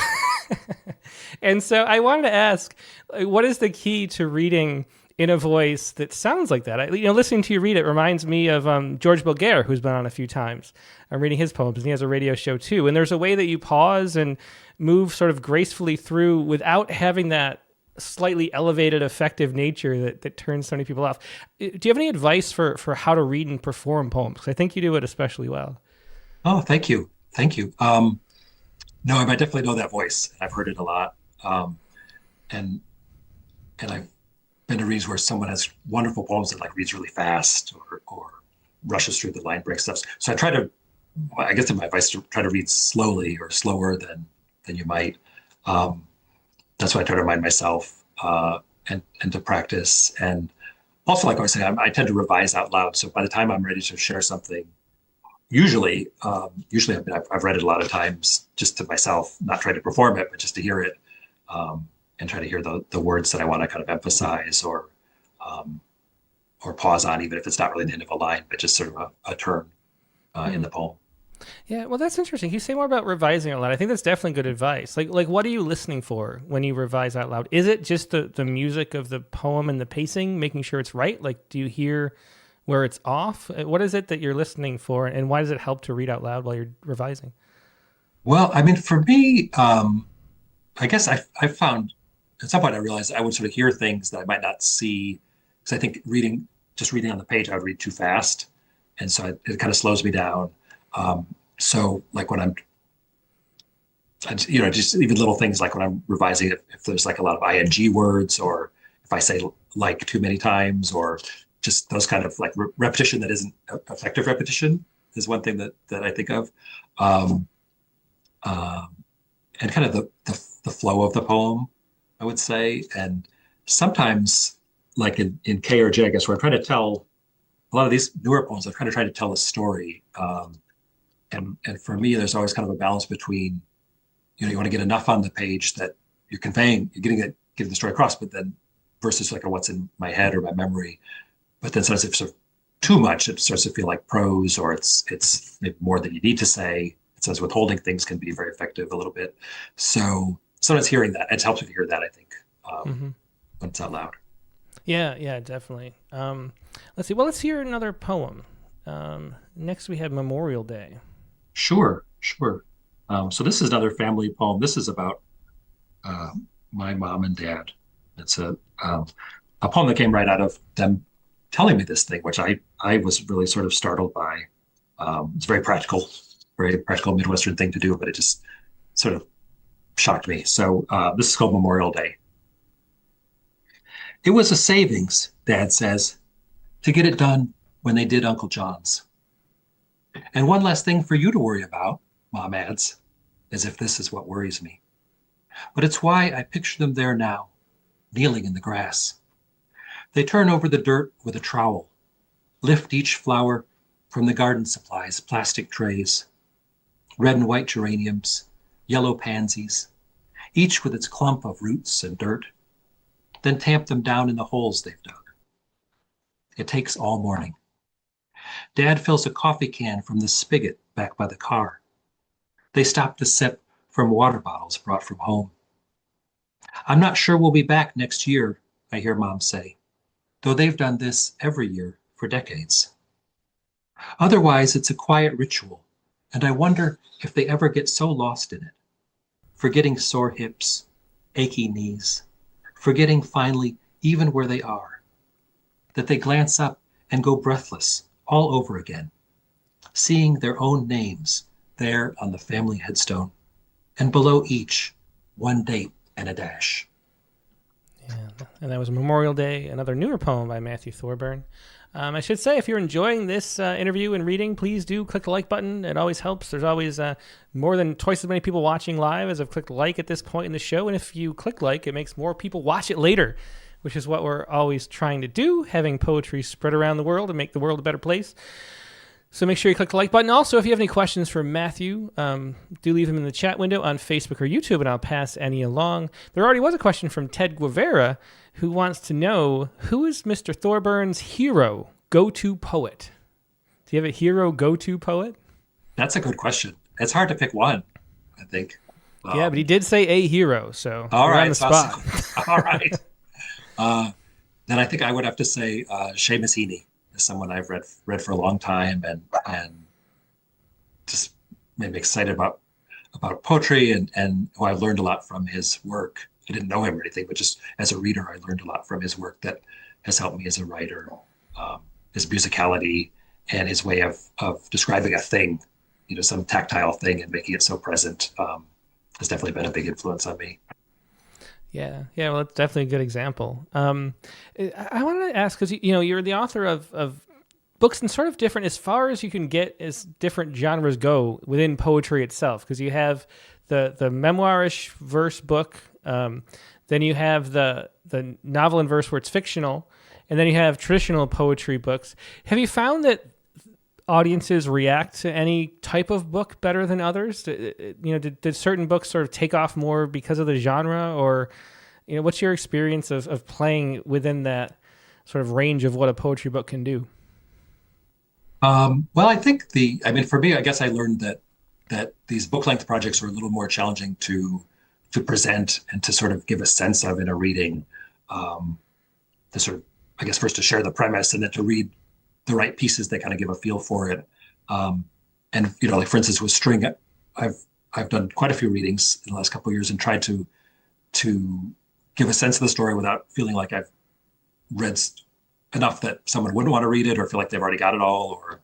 And so I wanted to ask, what is the key to reading in a voice that sounds like that? Listening to you read it reminds me of George Bulgare, who's been on a few times. I'm reading his poems, and he has a radio show too. And there's a way that you pause and move sort of gracefully through without having that slightly elevated, effective nature that turns so many people off. Do you have any advice for how to read and perform poems? Because I think you do it especially well. Oh, thank you. No, I definitely know that voice. I've heard it a lot. And I've been to reads where someone has wonderful poems that like reads really fast or rushes through the line break stuff. So I guess my advice is to try to read slowly or slower than you might. That's what I try to remind myself and to practice. And Also, like I was saying, I tend to revise out loud. So by the time I'm ready to share something, usually, I've read it a lot of times just to myself, not trying to perform it, but just to hear it, and try to hear the words that I want to kind of emphasize or pause on, even if it's not really the end of a line, but just sort of a turn in the poem. Yeah, well, that's interesting. Can you say more about revising out loud? I think that's definitely good advice. Like, what are you listening for when you revise out loud? Is it just the music of the poem and the pacing, making sure it's right? Like, do you hear where it's off? What is it that you're listening for, and why does it help to read out loud while you're revising? Well, I mean, for me, I guess I found at some point I realized I would sort of hear things that I might not see, because I think reading on the page, I would read too fast, and so it kind of slows me down. So like when just even little things like when I'm revising, if there's like a lot of ing words, or if I say like too many times, or just those kind of like repetition that isn't effective repetition is one thing that I think of. And kind of the flow of the poem, I would say. And sometimes like in K or J, I guess, where I'm trying to tell a lot of these newer poems, I'm trying to tell a story. And for me, there's always kind of a balance between, you want to get enough on the page that you're conveying, you're getting the story across, but then versus like what's in my head or my memory. But then sometimes if it's sort of too much, it starts to feel like prose, or it's maybe more than you need to say. It says withholding things can be very effective a little bit. So sometimes hearing that, it helps me to hear that, I think, when it's out loud. Yeah, definitely. Let's see. Well, let's hear another poem. Next, we have Memorial Day. Sure. So this is another family poem. This is about my mom and dad. It's a poem that came right out of them telling me this thing, which I was really sort of startled by. It's very practical Midwestern thing to do, but it just sort of shocked me. So this is called Memorial Day. It was a savings, Dad says, to get it done when they did Uncle John's. And one less thing for you to worry about, Mom adds, as if this is what worries me. But it's why I picture them there now, kneeling in the grass. They turn over the dirt with a trowel, lift each flower from the garden supplies plastic trays, red and white geraniums, yellow pansies, each with its clump of roots and dirt, then tamp them down in the holes they've dug. It takes all morning. Dad fills a coffee can from the spigot back by the car. They stop to sip from water bottles brought from home. I'm not sure we'll be back next year, I hear Mom say, though they've done this every year for decades. Otherwise, it's a quiet ritual, and I wonder if they ever get so lost in it, forgetting sore hips, achy knees, forgetting finally even where they are, that they glance up and go breathless all over again, seeing their own names there on the family headstone, and below each, one date and a dash. Yeah, and that was Memorial Day, another newer poem by Matthew Thorburn. I should say, if you're enjoying this interview and reading, please do click the like button. It always helps. There's always more than twice as many people watching live as have clicked like at this point in the show. And if you click like, it makes more people watch it later, which is what we're always trying to do, having poetry spread around the world and make the world a better place. So make sure you click the like button. Also, if you have any questions for Matthew, do leave them in the chat window on Facebook or YouTube, and I'll pass any along. There already was a question from Ted Guevara, who wants to know, who is Mr. Thorburn's hero, go-to poet? Do you have a hero go-to poet? That's a good question. It's hard to pick one, I think. Yeah, but he did say a hero, so all right, on the spot. Awesome. All right. Then I think I would have to say Seamus Heaney is someone I've read for a long time and just made me excited about poetry and who I've learned a lot from his work. I didn't know him or anything, but just as a reader, I learned a lot from his work that has helped me as a writer. His musicality and his way of describing a thing, some tactile thing and making it so present has definitely been a big influence on me. Yeah. Well, it's definitely a good example. I wanted to ask, because you're the author of books and sort of different, as far as you can get, as different genres go within poetry itself. Because you have the memoirish verse book, Then you have the novel and verse where it's fictional, and then you have traditional poetry books. Have you found that audiences react to any type of book better than others? Did certain books sort of take off more because of the genre, or what's your experience of playing within that sort of range of what a poetry book can do? Well, I think for me, I guess I learned that these book length projects are a little more challenging to present and to sort of give a sense of in a reading, to sort of, I guess, first to share the premise and then to read the right pieces that kind of give a feel for it. And, like for instance, with string, I've done quite a few readings in the last couple of years and tried to give a sense of the story without feeling like I've read enough that someone wouldn't want to read it or feel like they've already got it all, or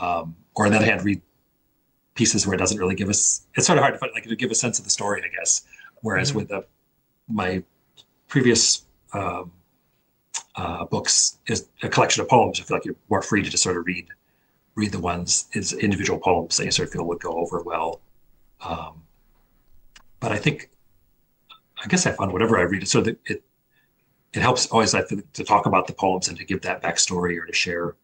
on the other hand, read pieces where it doesn't really give us, it's sort of hard to find, like, to give a sense of the story, I guess. Whereas with my previous books is a collection of poems, I feel like you're more free to just sort of read the ones as individual poems that you sort of feel would go over well. But I guess I found whatever I read, so that it helps always, I think, to talk about the poems and to give that backstory or to share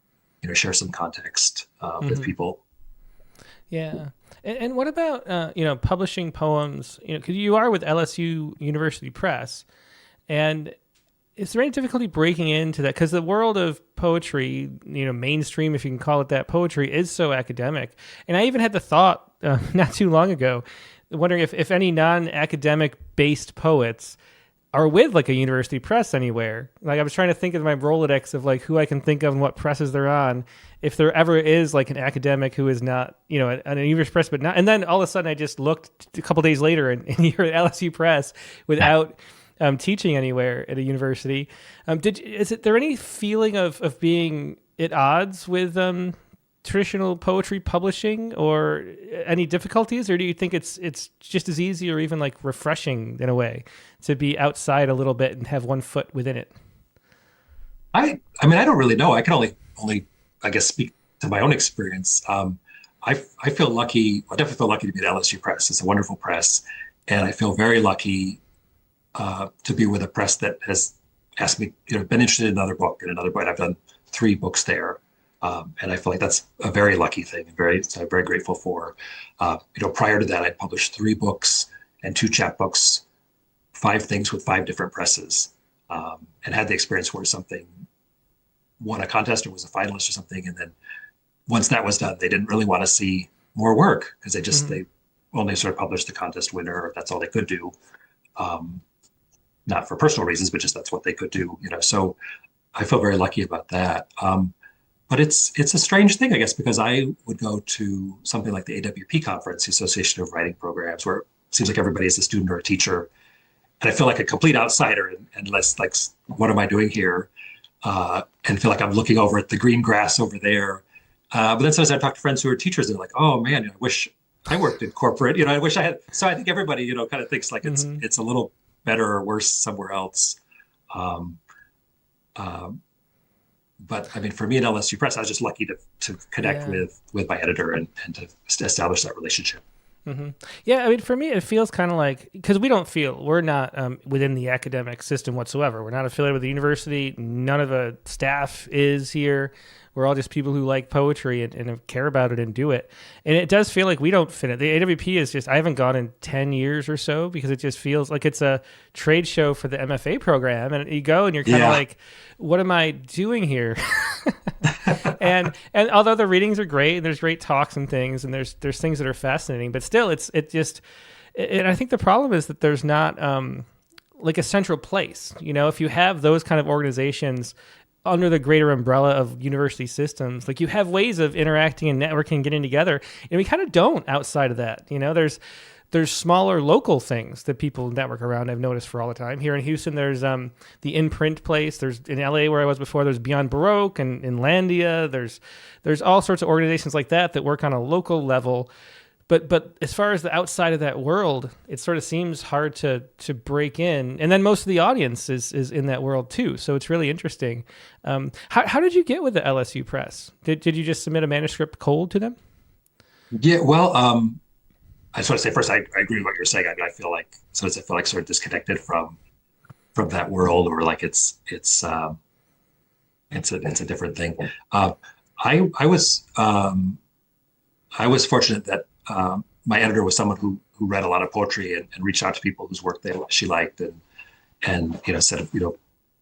some context with people. Yeah. And what about, publishing poems, because you are with LSU University Press, and is there any difficulty breaking into that? Because the world of poetry, mainstream, if you can call it that, poetry is so academic. And I even had the thought not too long ago, wondering if any non-academic based poets are with like a university press anywhere. Like I was trying to think of my Rolodex of like who I can think of and what presses they're on. If there ever is like an academic who is not, at a university press, but not, and then all of a sudden I just looked a couple days later and you're at LSU Press without teaching anywhere at a university. Is there any feeling of being at odds with traditional poetry publishing, or any difficulties, or do you think it's just as easy or even like refreshing in a way to be outside a little bit and have one foot within it? I don't really know. I can only I guess speak to my own experience. I feel lucky. I definitely feel lucky to be at LSU Press. It's a wonderful press, and I feel very lucky to be with a press that has asked me, been interested in another book and another book. I've done 3 books there. And I feel like that's a very lucky thing. So I'm very grateful for. Prior to that, I'd published 3 books and 2 chapbooks, 5 things with 5 different presses, and had the experience where something won a contest or was a finalist or something. And then once that was done, they didn't really want to see more work because they only sort of published the contest winner, or that's all they could do. Not for personal reasons, but just that's what they could do. So I feel very lucky about that. But it's a strange thing, I guess, because I would go to something like the AWP conference, the Association of Writing Programs, where it seems like everybody is a student or a teacher. And I feel like a complete outsider and less like, what am I doing here? And feel like I'm looking over at the green grass over there. But then sometimes I talk to friends who are teachers, they're like, oh man, I wish I worked in corporate, I wish I had. So I think everybody, kind of thinks like it's a little better or worse somewhere else. But for me at LSU Press, I was just lucky to connect with my editor and to establish that relationship. Mm-hmm. Yeah, for me, it feels kind of like, because we're not within the academic system whatsoever. We're not affiliated with the university. None of the staff is here. We're all just people who like poetry and care about it and do it. And it does feel like we don't fit it. The AWP is just, I haven't gone in 10 years or so because it just feels like it's a trade show for the MFA program. And you go and you're kind of like, what am I doing here? and although the readings are great, and there's great talks and things, and there's things that are fascinating, but still and I think the problem is that there's not like a central place. If you have those kind of organizations under the greater umbrella of university systems, like you have ways of interacting and networking and getting together, and we kind of don't outside of that. There's smaller local things that people network around. I've noticed for all the time. Here in Houston, there's the Imprint place. There's in LA where I was before. There's Beyond Baroque and in Landia. There's all sorts of organizations like that work on a local level. But as far as the outside of that world, it sort of seems hard to break in. And then most of the audience is in that world too. So it's really interesting. How did you get with the LSU Press? Did you just submit a manuscript cold to them? Yeah, well, I just want to say first, I agree with what you're saying. I mean, I feel like sometimes I feel like sort of disconnected from that world, or like it's a different thing. I was fortunate that my editor was someone who read a lot of poetry and reached out to people whose work she liked, and said,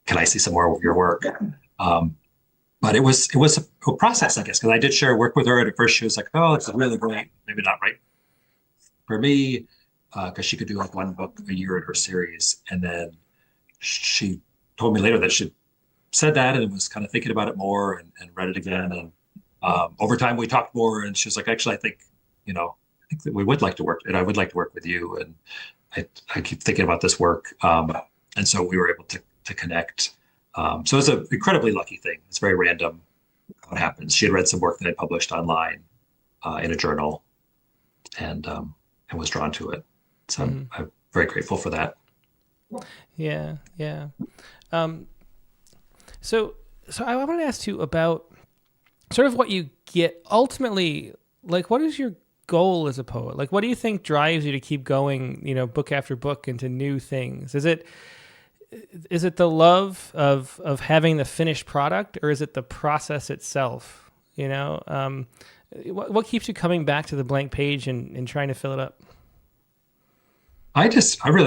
can I see some more of your work? But it was a process, I guess, because I did share work with her, and at first she was like, oh, it's really great, maybe not right for me, because she could do like one book a year in her series. And then she told me later that she said that and was kind of thinking about it more and read it again. And over time we talked more, and she was like, actually, I think that we would like to work, and I would like to work with you. And I keep thinking about this work. And so we were able to connect. So it was an incredibly lucky thing. It's very random how it happens. She had read some work that I published online in a journal, and was drawn to it. So I'm very grateful for that. Yeah. So I want to ask you about sort of what you get ultimately. Like, what is your goal as a poet? Like, what do you think drives you to keep going, book after book into new things? Is it the love of having the finished product, or is it the process itself? What keeps you coming back to the blank page and trying to fill it up? I do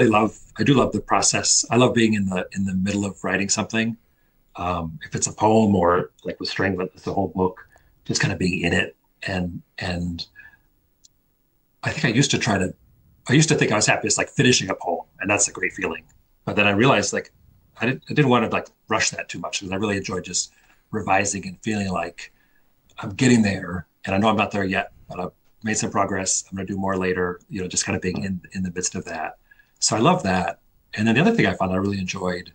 love the process. I love being in the middle of writing something. If it's a poem, or like with Stranglet, it's the whole book, just kind of being in it. And I think I used to think I was happiest like finishing a poem, and that's a great feeling. But then I realized like I didn't want to like rush that too much, because I really enjoyed just revising and feeling like I'm getting there, and I know I'm not there yet, but I've made some progress. I'm going to do more later, just kind of being in the midst of that. So I love that. And then the other thing I found I really enjoyed,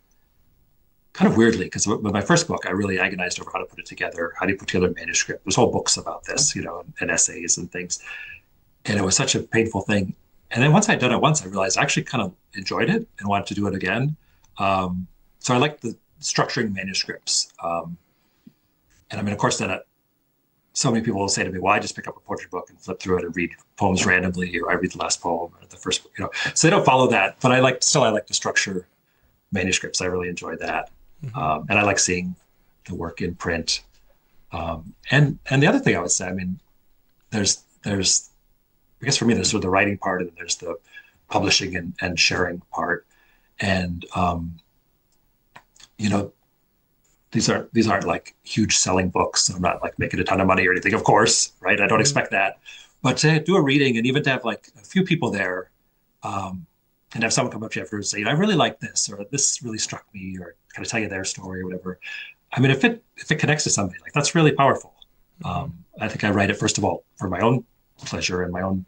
kind of weirdly, because with my first book, I really agonized over how to put it together. How do you put together a manuscript? There's whole books about this, and essays and things. And it was such a painful thing. And then once I'd done it once, I realized I actually kind of enjoyed it and wanted to do it again. So I like the structuring manuscripts. And I mean, of course, then so many people will say to me, well, I just pick up a poetry book and flip through it and read poems randomly, or I read the last poem or the first, so they don't follow that. But I like to structure manuscripts. I really enjoy that. And I like seeing the work in print. And the other thing I would say, I mean, there's I guess for me, there's sort of the writing part, and then there's the publishing and sharing part. And these aren't like huge selling books. I'm not like making a ton of money or anything, of course, right? I don't expect that. But to do a reading, and even to have like a few people there, and have someone come up to you after and say, I really like this, or this really struck me, or kind of tell you their story or whatever. I mean, if it connects to somebody, like that's really powerful. I think I write it, first of all, for my own pleasure and my own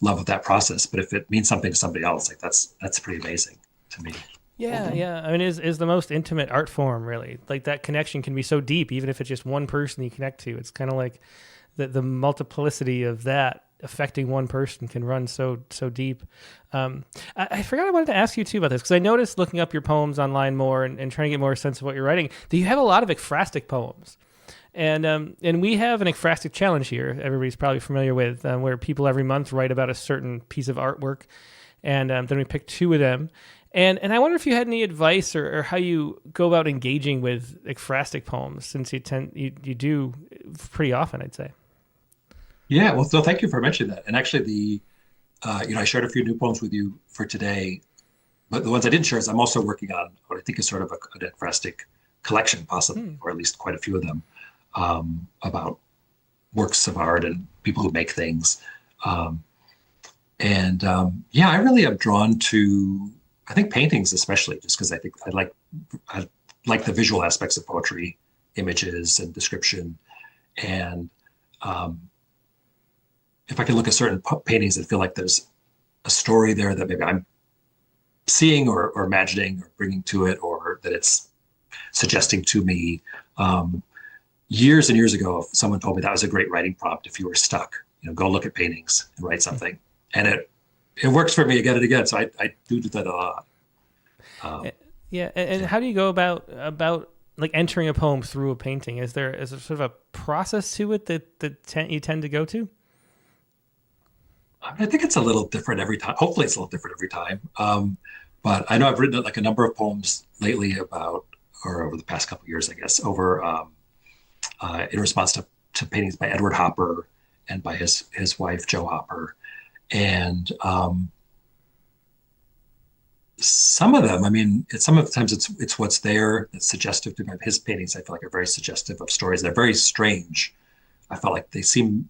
love of that process. But if it means something to somebody else, like that's pretty amazing to me. Yeah. I mean, is the most intimate art form, really. Like that connection can be so deep, even if it's just one person you connect to. It's kind of like the multiplicity of that affecting one person can run so deep. I forgot I wanted to ask you too about this, because I noticed looking up your poems online more and trying to get more sense of what you're writing, that you have a lot of ekphrastic poems. And we have an ekphrastic challenge here, everybody's probably familiar with, where people every month write about a certain piece of artwork, and then we pick two of them. And I wonder if you had any advice or how you go about engaging with ekphrastic poems, since you do pretty often, I'd say. Yeah, well, so thank you for mentioning that. And actually, I shared a few new poems with you for today, but the ones I didn't share is I'm also working on what I think is sort of an ekphrastic collection, possibly, or at least quite a few of them, about works of art and people who make things. I really am drawn to, I think, paintings especially, just because I think I like the visual aspects of poetry, images and description. And if I can look at certain paintings and feel like there's a story there that maybe I'm seeing or imagining or bringing to it, or that it's suggesting to me. Years and years ago, someone told me that was a great writing prompt. If you were stuck, go look at paintings and write something. And it works for me again and again. So I do that a lot. And how do you go about like entering a poem through a painting? Is there sort of a process to it that you tend to go to? I think it's a little different every time. Hopefully, it's a little different every time. But I know I've written like a number of poems lately or over the past couple of years, I guess, in response to paintings by Edward Hopper and by his wife Jo Hopper, and some of them, I mean, sometimes it's what's there that's suggestive to me. His paintings, I feel like, are very suggestive of stories. They're very strange. I felt like they seem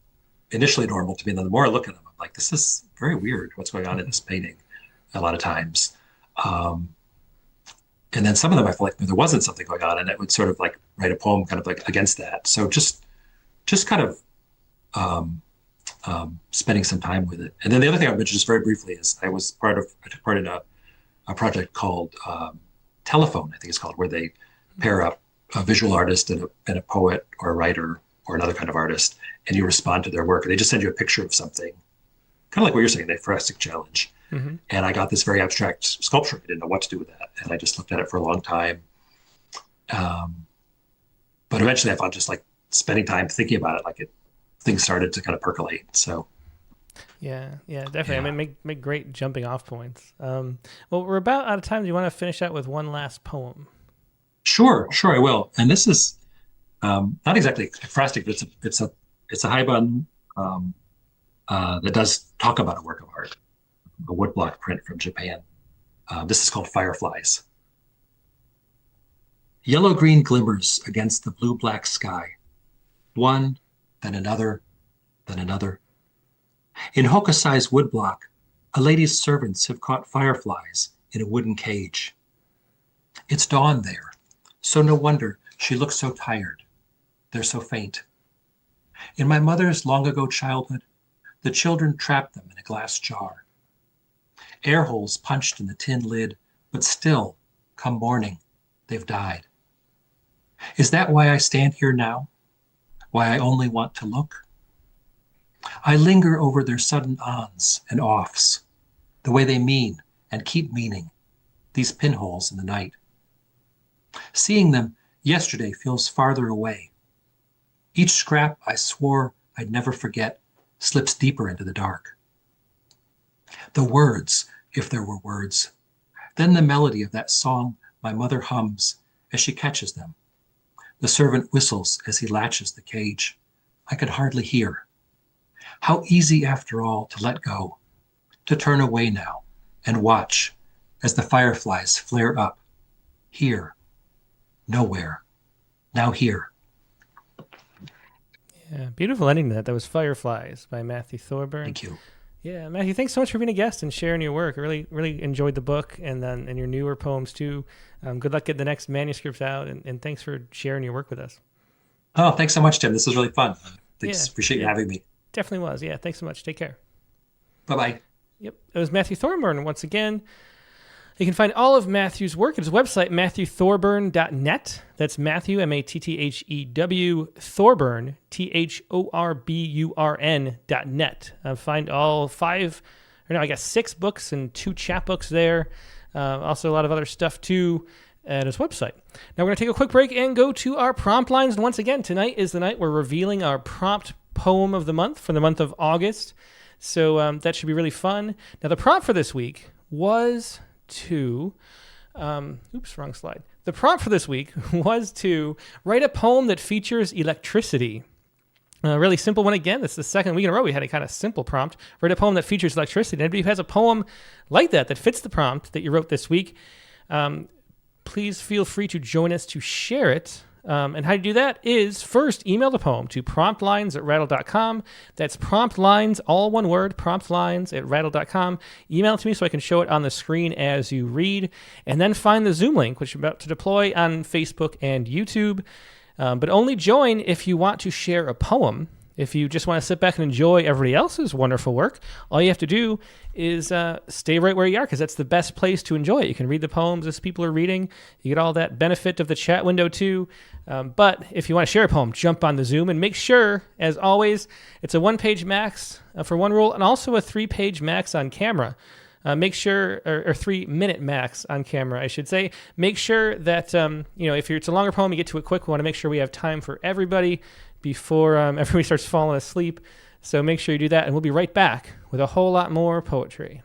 initially normal to me, and then the more I look at them, I'm like, this is very weird. What's going on in this painting? A lot of times, and then some of them, I feel like there wasn't something going on, and it would sort of like write a poem kind of like against that. So just kind of spending some time with it. And then the other thing I would mention just very briefly is I took part in a project called Telephone, I think it's called, where they pair up a visual artist and a poet or a writer or another kind of artist, and you respond to their work. And they just send you a picture of something, kind of like what you're saying, the aphoristic challenge. Mm-hmm. And I got this very abstract sculpture. I didn't know what to do with that. And I just looked at it for a long time. But eventually I found just like spending time thinking about it, things started to kind of percolate. So yeah, definitely. Yeah. I mean, make great jumping off points. Well, we're about out of time. Do you want to finish out with one last poem? Sure, I will. And this is not exactly ekphrastic, but it's a haibun that does talk about a work of art, a woodblock print from Japan. This is called Fireflies. Yellow-green glimmers against the blue-black sky. One, then another, then another. In Hokusai's woodblock, a lady's servants have caught fireflies in a wooden cage. It's dawn there, so no wonder she looks so tired. They're so faint. In my mother's long-ago childhood, the children trapped them in a glass jar. Air holes punched in the tin lid, but still, come morning, they've died. Is that why I stand here now? Why I only want to look? I linger over their sudden ons and offs, the way they mean and keep meaning, these pinholes in the night. Seeing them yesterday feels farther away. Each scrap I swore I'd never forget slips deeper into the dark. The words, if there were words, then the melody of that song my mother hums as she catches them. The servant whistles as he latches the cage. I could hardly hear. How easy, after all, to let go, to turn away now and watch as the fireflies flare up. Here, nowhere, now here. Yeah, beautiful ending to that. That was Fireflies by Matthew Thorburn. Thank you. Yeah, Matthew, thanks so much for being a guest and sharing your work. I really enjoyed the book and your newer poems too. Good luck getting the next manuscripts out, and thanks for sharing your work with us. Oh, thanks so much, Tim. This was really fun. Thanks. Appreciate you having me. Definitely was. Yeah, thanks so much. Take care. Bye-bye. Yep, it was Matthew Thorburn once again. You can find all of Matthew's work at his website, matthewthorburn.net. That's Matthew, Matthew, Thorburn, Thorburn.net. Find all 6 books and 2 chapbooks there. Also a lot of other stuff too at his website. Now we're going to take a quick break and go to our prompt lines. And once again, tonight is the night we're revealing our prompt poem of the month for the month of August. So that should be really fun. Now the prompt for this week was to, wrong slide. The prompt for this week was to write a poem that features electricity. A really simple one again. It's the second week in a row we had a kind of simple prompt. Write a poem that features electricity. Anybody who has a poem like that fits the prompt that you wrote this week, please feel free to join us to share it. And how to do that is first email the poem to promptlines@rattle.com. That's promptlines, all one word, promptlines@rattle.com. Email it to me so I can show it on the screen as you read. And then find the Zoom link, which I'm about to deploy on Facebook and YouTube. But only join if you want to share a poem. If you just want to sit back and enjoy everybody else's wonderful work, all you have to do is stay right where you are, because that's the best place to enjoy it. You can read the poems as people are reading. You get all that benefit of the chat window too. But if you want to share a poem, jump on the Zoom and make sure, as always, it's a 1-page max for one rule and also a 3-page max on camera. Make sure, or 3-minute max on camera, I should say. Make sure that, if it's a longer poem, you get to it quick. We want to make sure we have time for everybody before everybody starts falling asleep. So make sure you do that, and we'll be right back with a whole lot more poetry.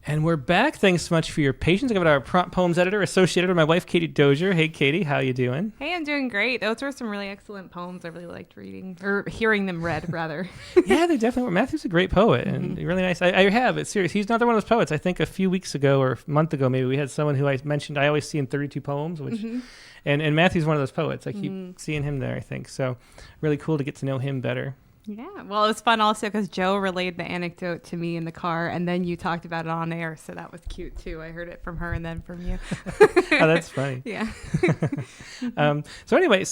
And we're back. Thanks so much for your patience. I got our prompt poems editor, associate editor, my wife, Katie Dozier. Hey, Katie, how you doing? Hey, I'm doing great. Those were some really excellent poems. I really liked reading, or hearing them read, rather. Yeah, they definitely were. Matthew's a great poet and really nice. I have. It's serious. He's another one of those poets. I think a few weeks ago or a month ago, maybe, we had someone who I mentioned I always see in 32 poems, which, and Matthew's one of those poets. I keep seeing him there, I think. So really cool to get to know him better. Yeah, well, it was fun also because Joe relayed the anecdote to me in the car, and then you talked about it on air, so that was cute too. I heard it from her and then from you. Oh, that's funny. Yeah. So anyway,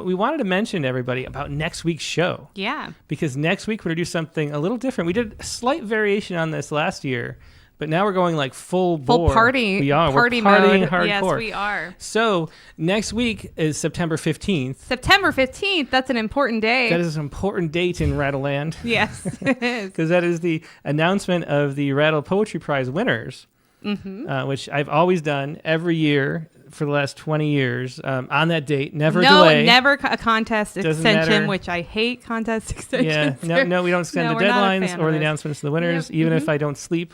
we wanted to mention to everybody about next week's show. Yeah. Because next week we're going to do something a little different. We did a slight variation on this last year, but now we're going like full bore. Party. We are. Party we're partying mode. hardcore. Yes, we are. So next week is September 15th. September 15th. That's an important day. That is an important date in Rattleland. Yes, it is. Because that is the announcement of the Rattle Poetry Prize winners, which I've always done every year for the last 20 years on that date. Never delay. Never a contest Doesn't extension, matter. which I hate contest extensions. Yeah, no, we don't send the we're not a deadlines fan or of the it. announcements of the winners, Yep. even if I don't sleep.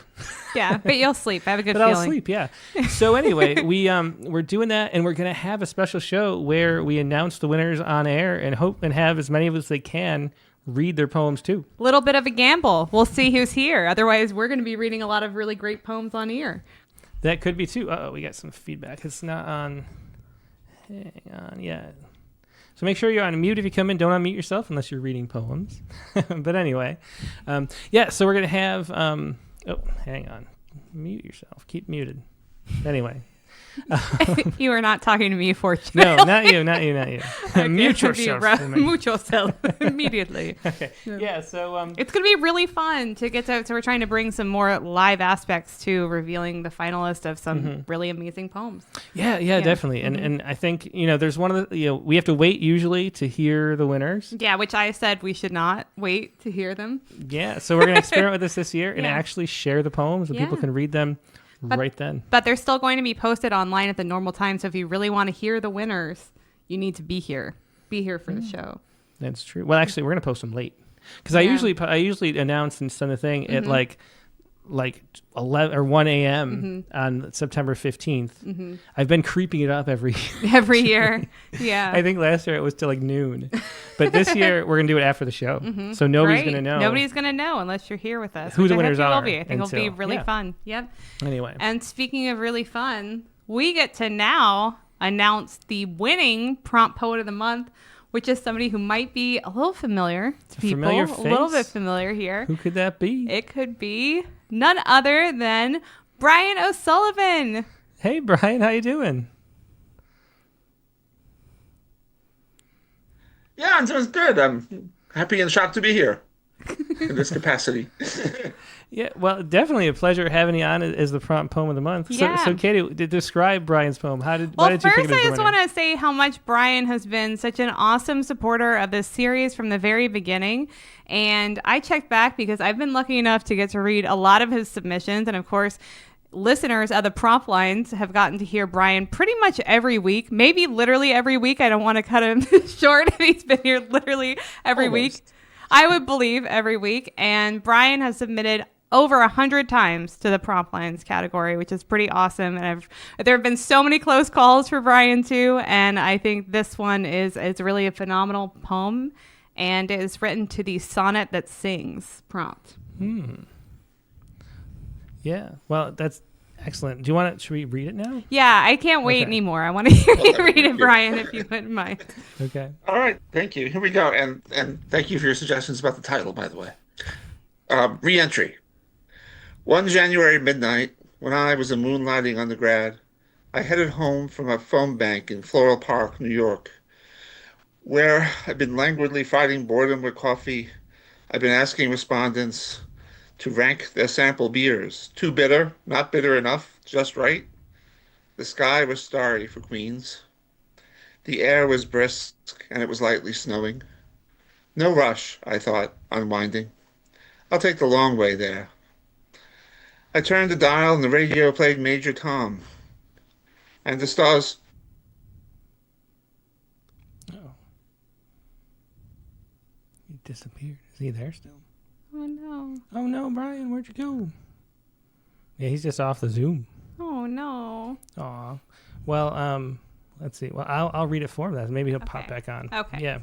Yeah, but you'll sleep. I have a good But feeling. I'll sleep, yeah. So anyway, we're doing that, and we're going to have a special show where we announce the winners on air and hope and have as many of us as they can read their poems too. Little bit of a gamble. We'll see who's here. Otherwise, we're going to be reading a lot of really great poems on air. That could be too. Uh-oh, we got some feedback. It's not on. Hang on, yeah. So make sure you're on mute if you come in. Don't unmute yourself unless you're reading poems. But anyway, so we're going to have, hang on. Mute yourself. Keep muted. Anyway. You are not talking to me, fortunately. No, not you. Okay, Mute yourself. Mute yourself immediately. Okay. Yeah, so... It's going to be really fun to get to... So we're trying to bring some more live aspects to revealing the finalist of some really amazing poems. Yeah, definitely. And I think, there's one of the... we have to wait usually to hear the winners. Yeah, which I said we should not wait to hear them. Yeah, so we're going to experiment with this year and Yeah. actually share the poems and people can read them right then. But they're still going to be posted online at the normal time. So if you really want to hear the winners, you need to be here. Be here for the show. That's true. Well, actually, we're going to post them late because I usually announce and send the thing at like 11 or 1 a.m. on September 15th. I've been creeping it up every year. Yeah. I think last year it was till like noon, but this year we're going to do it after the show. So nobody's going to know. Nobody's going to know unless you're here with us. Who which the I winners hope you are will be. I think it'll be until- really fun. Yep. Anyway. And speaking of really fun, we get to now announce the winning prompt poet of the month, which is somebody who might be a little familiar to people. Familiar A little face? bit familiar here. Who could that be? It could be none other than Brian O'Sullivan. Hey, Brian, how you doing? Yeah, I'm doing good. I'm happy and shocked to be here in this capacity. Yeah, well, definitely a pleasure having you on as the prompt poem of the month. Yeah. So Katie, describe Brian's poem. Why did Well, you pick first, it as I the just winner? want to say how much Brian has been such an awesome supporter of this series from the very beginning. And I checked back because I've been lucky enough to get to read a lot of his submissions. And of course, listeners of the prompt lines have gotten to hear Brian pretty much every week, maybe literally every week. I don't want to cut him short if he's been here literally every week. I would believe every week. And Brian has submitted over 100 times to the prompt lines category, which is pretty awesome. And there have been so many close calls for Brian too. And I think this one is really a phenomenal poem, and it is written to the sonnet that sings prompt. Yeah, well, that's excellent. Do you want to? Should we read it now? Yeah, I can't wait anymore. I want to hear you read it, Brian, if you wouldn't mind. Okay. All right, thank you. Here we go. And thank you for your suggestions about the title, by the way. Re-entry. One January midnight, when I was a moonlighting undergrad, I headed home from a phone bank in Floral Park, New York, where I've been languidly fighting boredom with coffee. I've been asking respondents to rank their sample beers. Too bitter, not bitter enough, just right. The sky was starry for Queens. The air was brisk, and it was lightly snowing. No rush, I thought, unwinding. I'll take the long way there. I turned the dial and the radio played Major Tom. And the stars... Oh. He disappeared. Is he there still? Oh, no. Oh, no, Brian, where'd you go? Yeah, he's just off the Zoom. Oh, no. Aw. Well, let's see. Well, I'll read it for him. That maybe he'll pop back on. Okay. Yeah.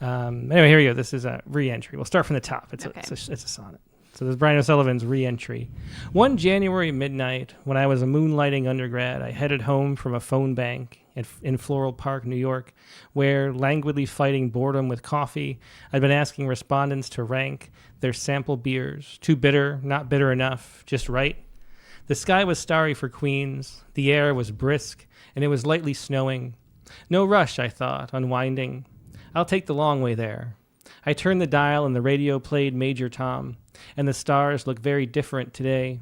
Anyway, here we go. This is a re-entry. We'll start from the top. It's a sonnet. So this is Brian O'Sullivan's re-entry. One January midnight, when I was a moonlighting undergrad, I headed home from a phone bank in Floral Park, New York, where, languidly fighting boredom with coffee, I'd been asking respondents to rank their sample beers. Too bitter, not bitter enough, just right. The sky was starry for Queens. The air was brisk, and it was lightly snowing. No rush, I thought, unwinding. I'll take the long way there. I turned the dial and the radio played Major Tom, and the stars look very different today.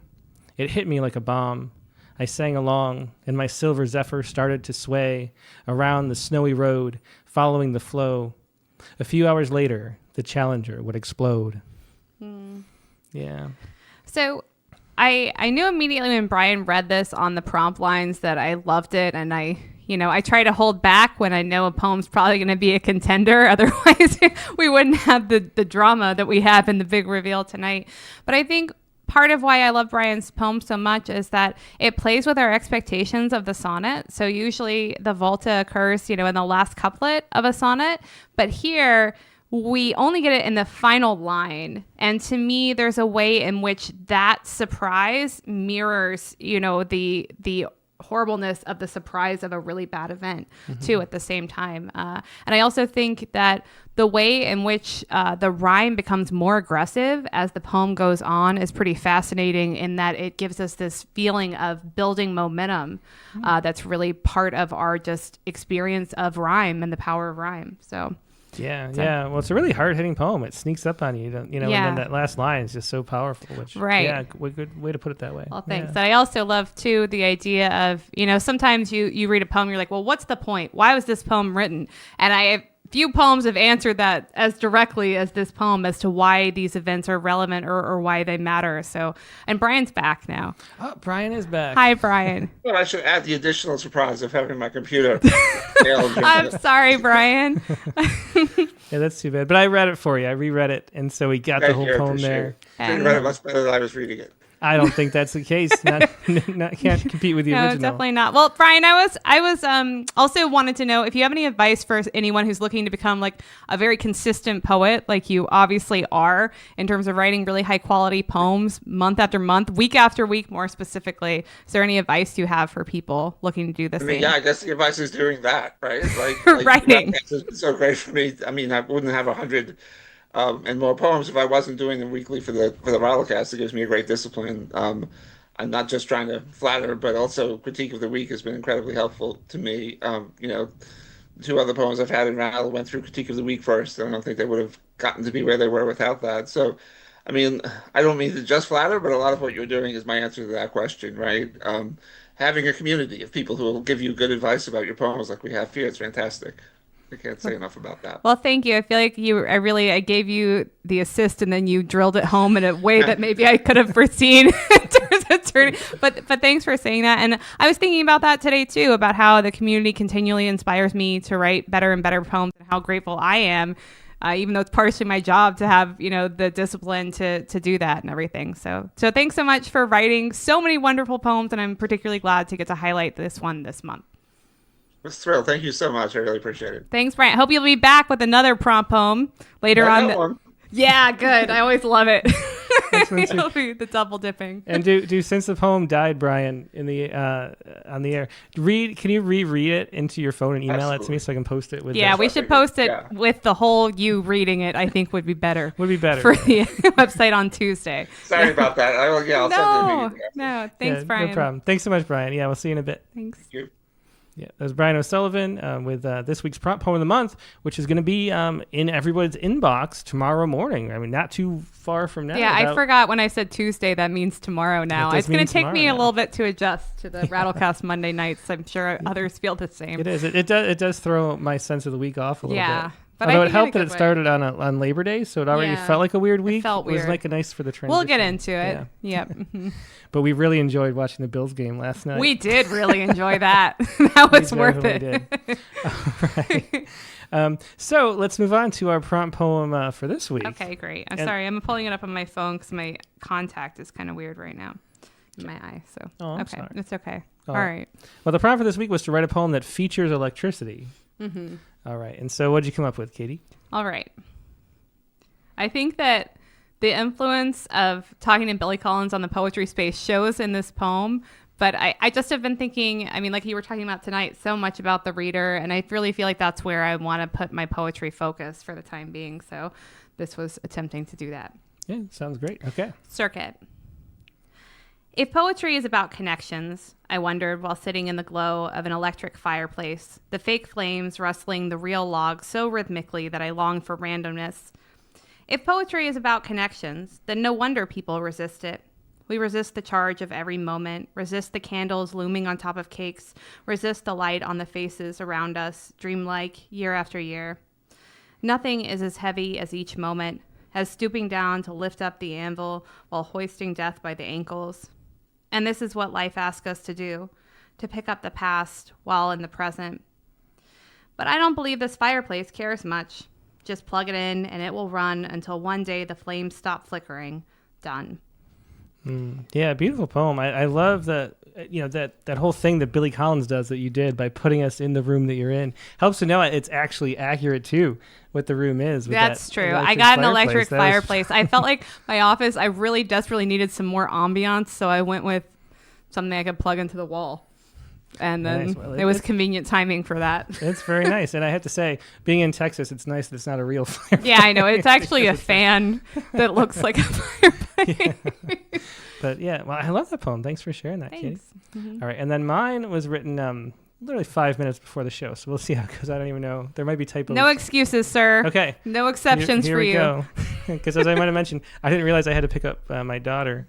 It hit me like a bomb. I sang along, and my silver zephyr started to sway around the snowy road, following the flow. A few hours later, the Challenger would explode. Yeah. So I knew immediately when Brian read this on the prompt lines that I loved it, and I try to hold back when I know a poem's probably going to be a contender. Otherwise, we wouldn't have the drama that we have in the big reveal tonight. But I think part of why I love Brian's poem so much is that it plays with our expectations of the sonnet. So usually the volta occurs, in the last couplet of a sonnet. But here, we only get it in the final line. And to me, there's a way in which that surprise mirrors, the horribleness of the surprise of a really bad event too at the same time. And I also think that the way in which the rhyme becomes more aggressive as the poem goes on is pretty fascinating, in that it gives us this feeling of building momentum that's really part of our just experience of rhyme and the power of rhyme. So Yeah. Well, it's a really hard-hitting poem. It sneaks up on you, and then that last line is just so powerful. Which, right. Yeah, good way to put it that way. Well, thanks. Yeah. And I also love, too, the idea of, sometimes you read a poem, you're like, well, what's the point? Why was this poem written? And few poems have answered that as directly as this poem as to why these events are relevant or why they matter. So, and Brian's back now. Oh, Brian is back. Hi, Brian. Well, I should add the additional surprise of having my computer. I'm sorry, Brian. Yeah, that's too bad. But I read it for you. I reread it, and so we got the whole poem there. You read it much better than I was reading it. I don't think that's the case. Can't compete with the No, original. definitely not. Well, Brian, I was also wanted to know if you have any advice for anyone who's looking to become like a very consistent poet, like you obviously are, in terms of writing really high quality poems month after month, week after week, more specifically. Is there any advice you have for people looking to do the same? Yeah, I guess the advice is doing that, right? Writing. It's so great for me. I mean, I wouldn't have 100 and more poems if I wasn't doing them weekly for the Rattlecast. It gives me a great discipline. I'm not just trying to flatter, but also critique of the week has been incredibly helpful to me. Two other poems I've had in Rattle went through critique of the week first, and I don't think they would have gotten to be where they were without that. So, I mean, I don't mean to just flatter, but a lot of what you're doing is my answer to that question, right? Having a community of people who will give you good advice about your poems like we have here, it's fantastic. I can't say enough about that. Well, thank you. I feel like I gave you the assist and then you drilled it home in a way that maybe I could have foreseen in terms of turning. But thanks for saying that. And I was thinking about that today too, about how the community continually inspires me to write better and better poems and how grateful I am, even though it's partially my job to have, the discipline to do that and everything. So thanks so much for writing so many wonderful poems. And I'm particularly glad to get to highlight this one this month. I was thrilled. Thank you so much. I really appreciate it. Thanks, Brian. Hope you'll be back with another prompt poem later on. Yeah, good. I always love it. It'll be the double dipping. And do since the poem died, Brian, in the on the air, can you reread it into your phone and email it to me so I can post it with? Yeah, we should post it with the whole you reading it. I think would be better. For the website on Tuesday. Sorry about that. I'll send it immediately. No, thanks, Brian. No problem. Thanks so much, Brian. Yeah, we'll see you in a bit. Thanks. Thank you. Yeah, that was Brian O'Sullivan with this week's prompt poem of the month, which is going to be in everybody's inbox tomorrow morning. I mean, not too far from now. Yeah, I forgot when I said Tuesday, that means tomorrow now. It's going to take me a little bit to adjust to the Rattlecast Monday nights. I'm sure others feel the same. It is. It does throw my sense of the week off a little bit. But although it helped that it started on Labor Day, so it already felt like a weird week. It felt weird. It was like a nice for the transition. We'll get into it. Yeah. Yep. But we really enjoyed watching the Bills game last night. We did really enjoy that. That was worth it. Did. All right. So let's move on to our prompt poem for this week. Okay, great. I'm sorry. I'm pulling it up on my phone because my contact is kind of weird right now in my eye. So I'm sorry. It's okay. All right. Well, the prompt for this week was to write a poem that features electricity. Mm-hmm. All right. And so what did you come up with, Katie? All right. I think that the influence of talking to Billy Collins on the poetry space shows in this poem, but I just have been thinking, I mean, like you were talking about tonight, so much about the reader, and I really feel like that's where I want to put my poetry focus for the time being. So this was attempting to do that. Yeah, sounds great. Okay. Circuit. If poetry is about connections, I wondered while sitting in the glow of an electric fireplace, the fake flames rustling the real log so rhythmically that I longed for randomness. If poetry is about connections, then no wonder people resist it. We resist the charge of every moment, resist the candles looming on top of cakes, resist the light on the faces around us, dreamlike, year after year. Nothing is as heavy as each moment, as stooping down to lift up the anvil while hoisting death by the ankles. And this is what life asks us to do, to pick up the past while in the present. But I don't believe this fireplace cares much. Just plug it in and it will run until one day the flames stop flickering. Done. Yeah, beautiful poem. I love that, that whole thing that Billy Collins does that you did by putting us in the room that you're in. Helps to know it's actually accurate too, what the room is. That's true. I got an electric fireplace. I felt like my office, I really desperately needed some more ambiance, so I went with something I could plug into the wall. And then nice. Well, it was convenient timing for that. It's very nice. And I have to say, being in Texas, it's nice that it's not a real fireplace. Yeah, I know. It's actually a fan that looks like a fireplace. Yeah. But yeah, well, I love that poem. Thanks for sharing that, Katie. Mm-hmm. All right. And then mine was written literally 5 minutes before the show. So we'll see how it goes. I don't even know. There might be typos. No excuses, sir. Okay. No exceptions here for we you. Go. Because as I might have mentioned, I didn't realize I had to pick up my daughter.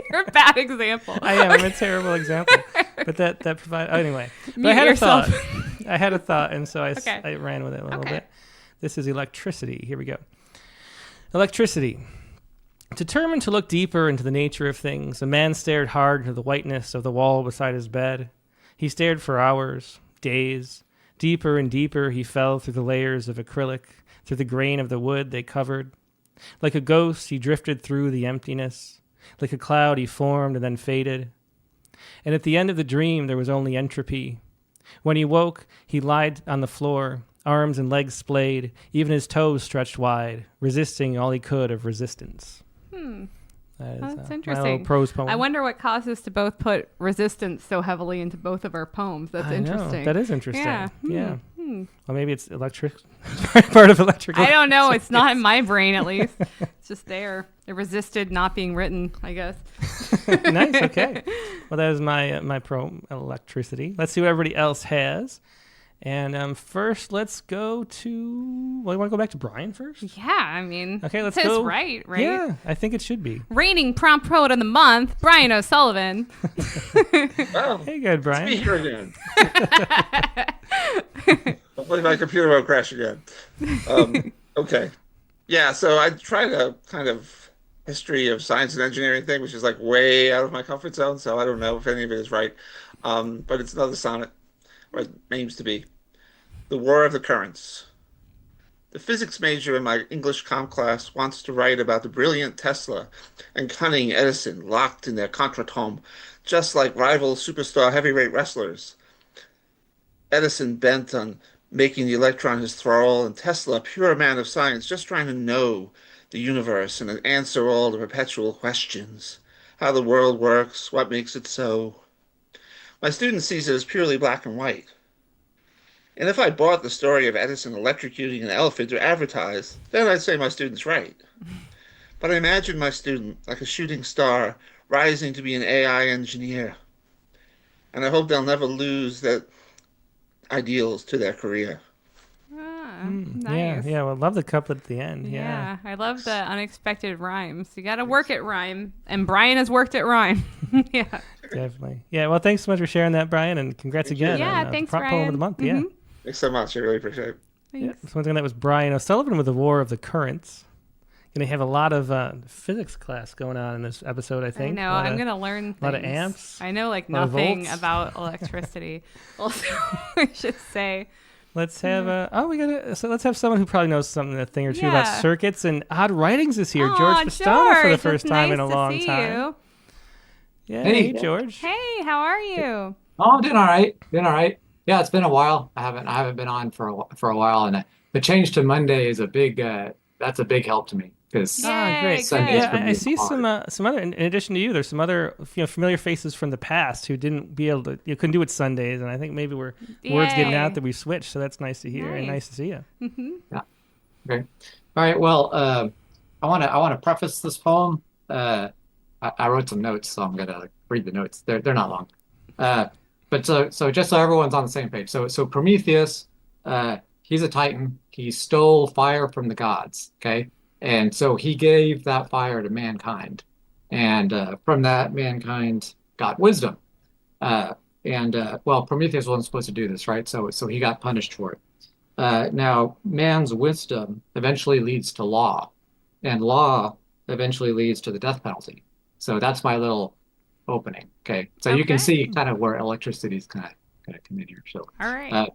You're a bad example. I am. I'm a terrible example. But that provides... anyway. But I had yourself. a thought. I had a thought, and so I ran with it a little bit. This is electricity. Here we go. Electricity. Determined to look deeper into the nature of things, a man stared hard into the whiteness of the wall beside his bed. He stared for hours, days. Deeper and deeper he fell through the layers of acrylic, through the grain of the wood they covered. Like a ghost, he drifted through the emptiness. Like a cloud, he formed and then faded. And at the end of the dream, there was only entropy. When he woke, he lied on the floor, arms and legs splayed, even his toes stretched wide, resisting all he could of resistance. That is, That's my interesting. little prose poem. I wonder what caused us to both put resistance so heavily into both of our poems. That's interesting. That is interesting. Yeah. Yeah. Well, maybe it's electric. Part of electrical. I don't know. It's not in my brain, at least. It's just there. It resisted not being written, I guess. Nice. Okay. Well, that was my pro electricity. Let's see what everybody else has. And first, let's go to. Well, you want to go back to Brian first? Yeah, I mean, Okay, let's it's his go. right? Yeah, I think it should be. Reigning prompt poet of the month, Brian O'Sullivan. Oh, Hey, good, Brian. me here again. Hopefully my computer won't crash again. Okay. Yeah, so I tried a kind of history of science and engineering thing, which is like way out of my comfort zone, so I don't know if any of it is right. But it's another sonnet, or it aims to be. The War of the Currents. The physics major in my English comp class wants to write about the brilliant Tesla and cunning Edison locked in their contretemps, just like rival superstar heavyweight wrestlers. Edison bent on making the electron his thrall, and Tesla, pure man of science, just trying to know the universe and answer all the perpetual questions. How the world works, what makes it so. My student sees it as purely black and white. And if I bought the story of Edison electrocuting an elephant to advertise, then I'd say my student's right. But I imagine my student like a shooting star rising to be an AI engineer. And I hope they'll never lose their ideals to their career. Nice. Yeah. Well, love the couplet at the end. Yeah. I love the unexpected rhymes. You got to work at rhyme, and Brian has worked at rhyme. Yeah. Definitely. Yeah. Well, thanks so much for sharing that, Brian, and congrats Thank you. again. Yeah, on, thanks, Prompt Poem of the Brian. month. Yeah. Thanks so much. I really appreciate it. Yeah. So once again, that was Brian O'Sullivan with The War of the Currents. Going to have a lot of physics class going on in this episode, I I think. know. I'm going to learn things. A lot of amps. I know like a lot of nothing volts. about electricity. Also, I should say. Let's have let's have someone who probably knows something, a thing or two Yeah. about circuits and odd writings this year. Aw, George Pastana for the George, first it's time nice in a to long see time. you. Yeah, Hey. hey George. Hey, how are you? Oh, I'm doing all right. Yeah, it's been a while. I haven't been on for a while, and the change to Monday is a big. That's a big help to me because Ah, great. Yay, Sundays good. Yeah, for me I is see hard. some other. In addition to you, there's some other familiar faces from the past who didn't be able to. You couldn't do it Sundays, and I think maybe word's getting Yay. out that we switched. So that's nice to hear and Nice. nice to see you. Okay. All right. Well, I want to preface this poem. I wrote some notes, so I'm gonna read the notes. They're not long. But so just so everyone's on the same page. So Prometheus, he's a Titan. He stole fire from the gods. Okay. And so he gave that fire to mankind, and from that mankind got wisdom. Well, Prometheus wasn't supposed to do this, right? So he got punished for it. Now, man's wisdom eventually leads to law, and law eventually leads to the death penalty. So that's my little opening. Okay, so you can Okay. see kind of where electricity is kind of come in here. So All right.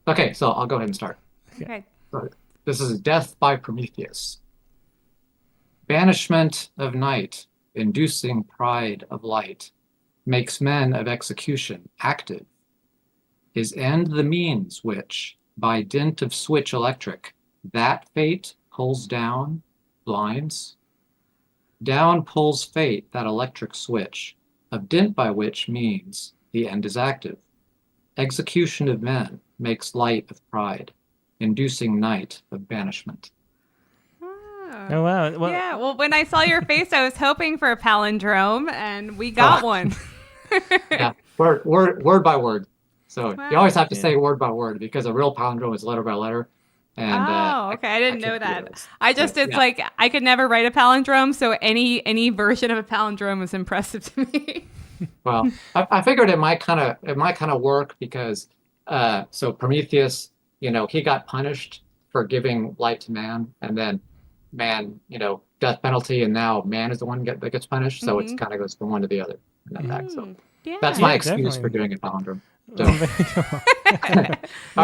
okay, so I'll go ahead and start. Okay. This is Death by Prometheus. Banishment of night, inducing pride of light, makes men of execution active. His end the means which, by dint of switch electric, that fate pulls down, blinds. Down pulls fate that electric switch, of dint by which means the end is active. Execution of men makes light of pride, inducing night of banishment. Oh wow! Well, Yeah, well, when I saw your face, I was hoping for a palindrome, and we got one. Yeah, word by word. So you always have to Yeah. say word by word because a real palindrome is letter by letter. And Oh, okay. I didn't know can't do that. those. I just, So, it's yeah. like, I could never write a palindrome, so any version of a palindrome is impressive to me. Well, I figured it might kind of work because so Prometheus, he got punished for giving light to man, and then man, death penalty, and now man is the one that gets punished. So it's kind of goes from one to the other in that fact. So Yeah. that's my Yeah, excuse definitely. for doing a palindrome. Well, there you go. All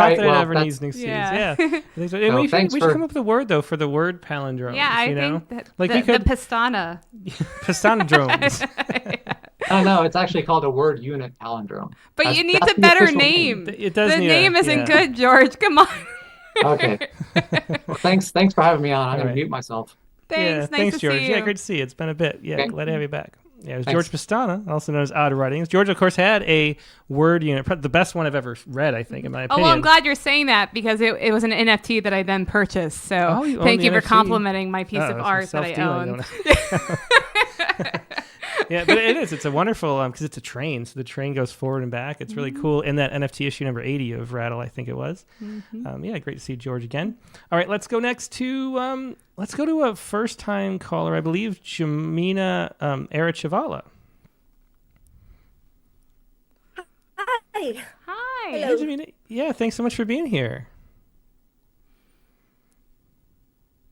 right, that it well, ever needs an excuse. Yeah. I think so. And No, we thanks should for- come up with a word though for the word palindromes. Yeah, I you know? think that Like the, we could the pastana. pastanodromes. Oh no, it's actually called a word unit palindrome. But you need That's a the better official name. It does The need name isn't yeah. good, George. Come on. Okay. Well, thanks for having me on. I'm All gonna right. mute myself. Thanks. Yeah, Nice thanks, to George. see you. Yeah, great to see you. It's been a bit. Yeah, Okay. glad to have you back. Yeah, it was Thanks. George Pastana, also known as Odd Writings. George, of course, had a word unit, the best one I've ever read, I think, in my Oh, opinion. well, I'm glad you're saying that because it was an NFT that I then purchased. So Oh, you own thank the you for NFT? complimenting my piece Oh, of it's art that I self-dealing, own. don't I? Yeah, but it is. It's a wonderful, because it's a train, so the train goes forward and back. It's really cool. In that NFT issue number 80 of Rattle, I think it was. Yeah, great to see George again. All right, let's go next to a first-time caller, I believe, Jamina Arachivala. Hi. Hi. Hey, Hello. Jamina. Yeah, thanks so much for being here.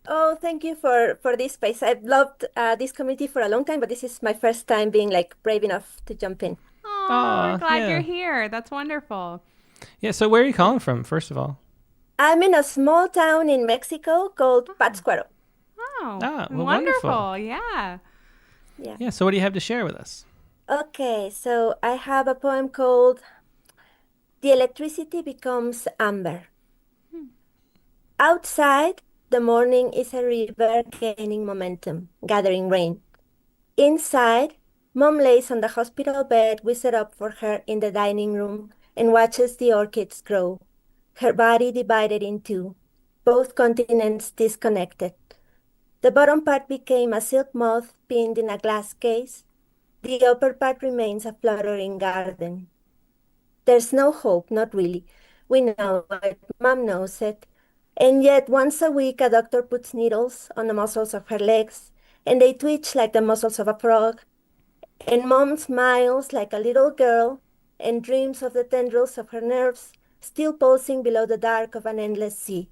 Oh, thank you for this space. I've loved this community for a long time, but this is my first time being like brave enough to jump in. Oh, Aw, we're glad yeah. you're here. That's wonderful. Yeah, so where are you calling from, first of all? I'm in a small town in Mexico called Pátzcuaro. Oh, Well, wonderful. wonderful. Yeah. Yeah. Yeah, so what do you have to share with us? Okay, so I have a poem called The Electricity Becomes Amber. Outside, the morning is a river gaining momentum, gathering rain. Inside, Mom lays on the hospital bed we set up for her in the dining room and watches the orchids grow, her body divided in two, both continents disconnected. The bottom part became a silk moth pinned in a glass case. The upper part remains a fluttering garden. There's no hope, not really. We know it, Mom knows it. And yet, once a week, a doctor puts needles on the muscles of her legs, and they twitch like the muscles of a frog. And Mom smiles like a little girl and dreams of the tendrils of her nerves still pulsing below the dark of an endless sea.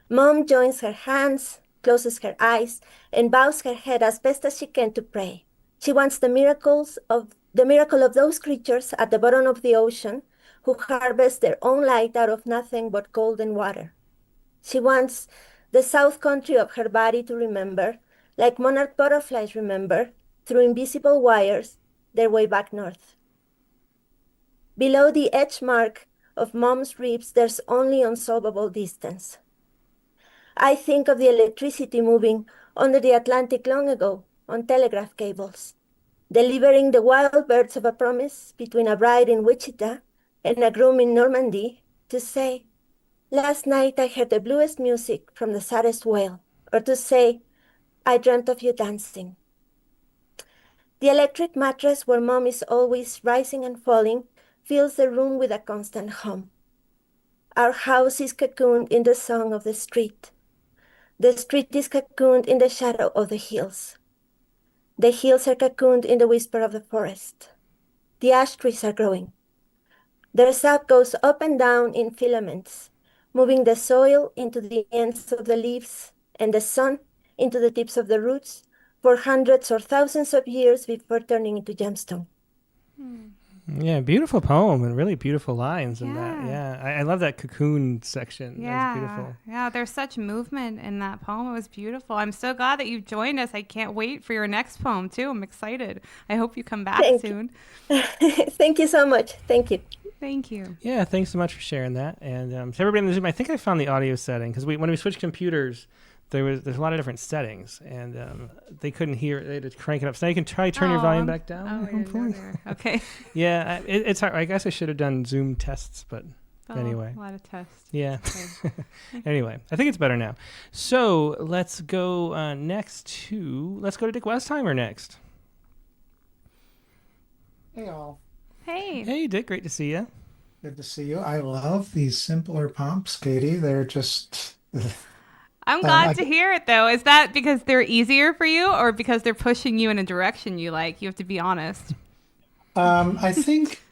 Mom joins her hands, closes her eyes, and bows her head as best as she can to pray. She wants the miracle of those creatures at the bottom of the ocean who harvest their own light out of nothing but golden water. She wants the south country of her body to remember, like monarch butterflies remember, through invisible wires, their way back north. Below the edge mark of Mom's ribs, there's only unsolvable distance. I think of the electricity moving under the Atlantic long ago on telegraph cables, delivering the wild birds of a promise between a bride in Wichita and a groom in Normandy to say, last night I heard the bluest music from the saddest whale, or to say, I dreamt of you dancing. The electric mattress where Mom is always rising and falling fills the room with a constant hum. Our house is cocooned in the song of the street. The street is cocooned in the shadow of the hills. The hills are cocooned in the whisper of the forest. The ash trees are growing. Their sap goes up and down in filaments, moving the soil into the ends of the leaves and the sun into the tips of the roots for hundreds or thousands of years before turning into gemstone. Yeah, beautiful poem and really beautiful lines in that. Yeah. Yeah, I love that cocoon section. That's beautiful. Yeah, there's such movement in that poem. It was beautiful. I'm so glad that you've joined us. I can't wait for your next poem, too. I'm excited. I hope you come back Thank soon. Thank you so much. Thank you. Thank you. Yeah, thanks so much for sharing that. And to everybody in the Zoom, I think I found the audio setting because when we switched computers, there's a lot of different settings, and they couldn't hear it. They had to crank it up. So now you can try turn your volume back down. Oh, I didn't know there. Okay. Yeah, it's hard. I guess I should have done Zoom tests, but anyway. A lot of tests. Yeah. Okay. Anyway, I think it's better now. So let's go let's go to Dick Westheimer next. Hey all, Hey. Hey, Dick, great to see you. good to see you. I love these simpler prompts, Katie. They're just I'm glad I- to hear it, though. Is that because they're easier for you or because they're pushing you in a direction you like? You have to be honest. I think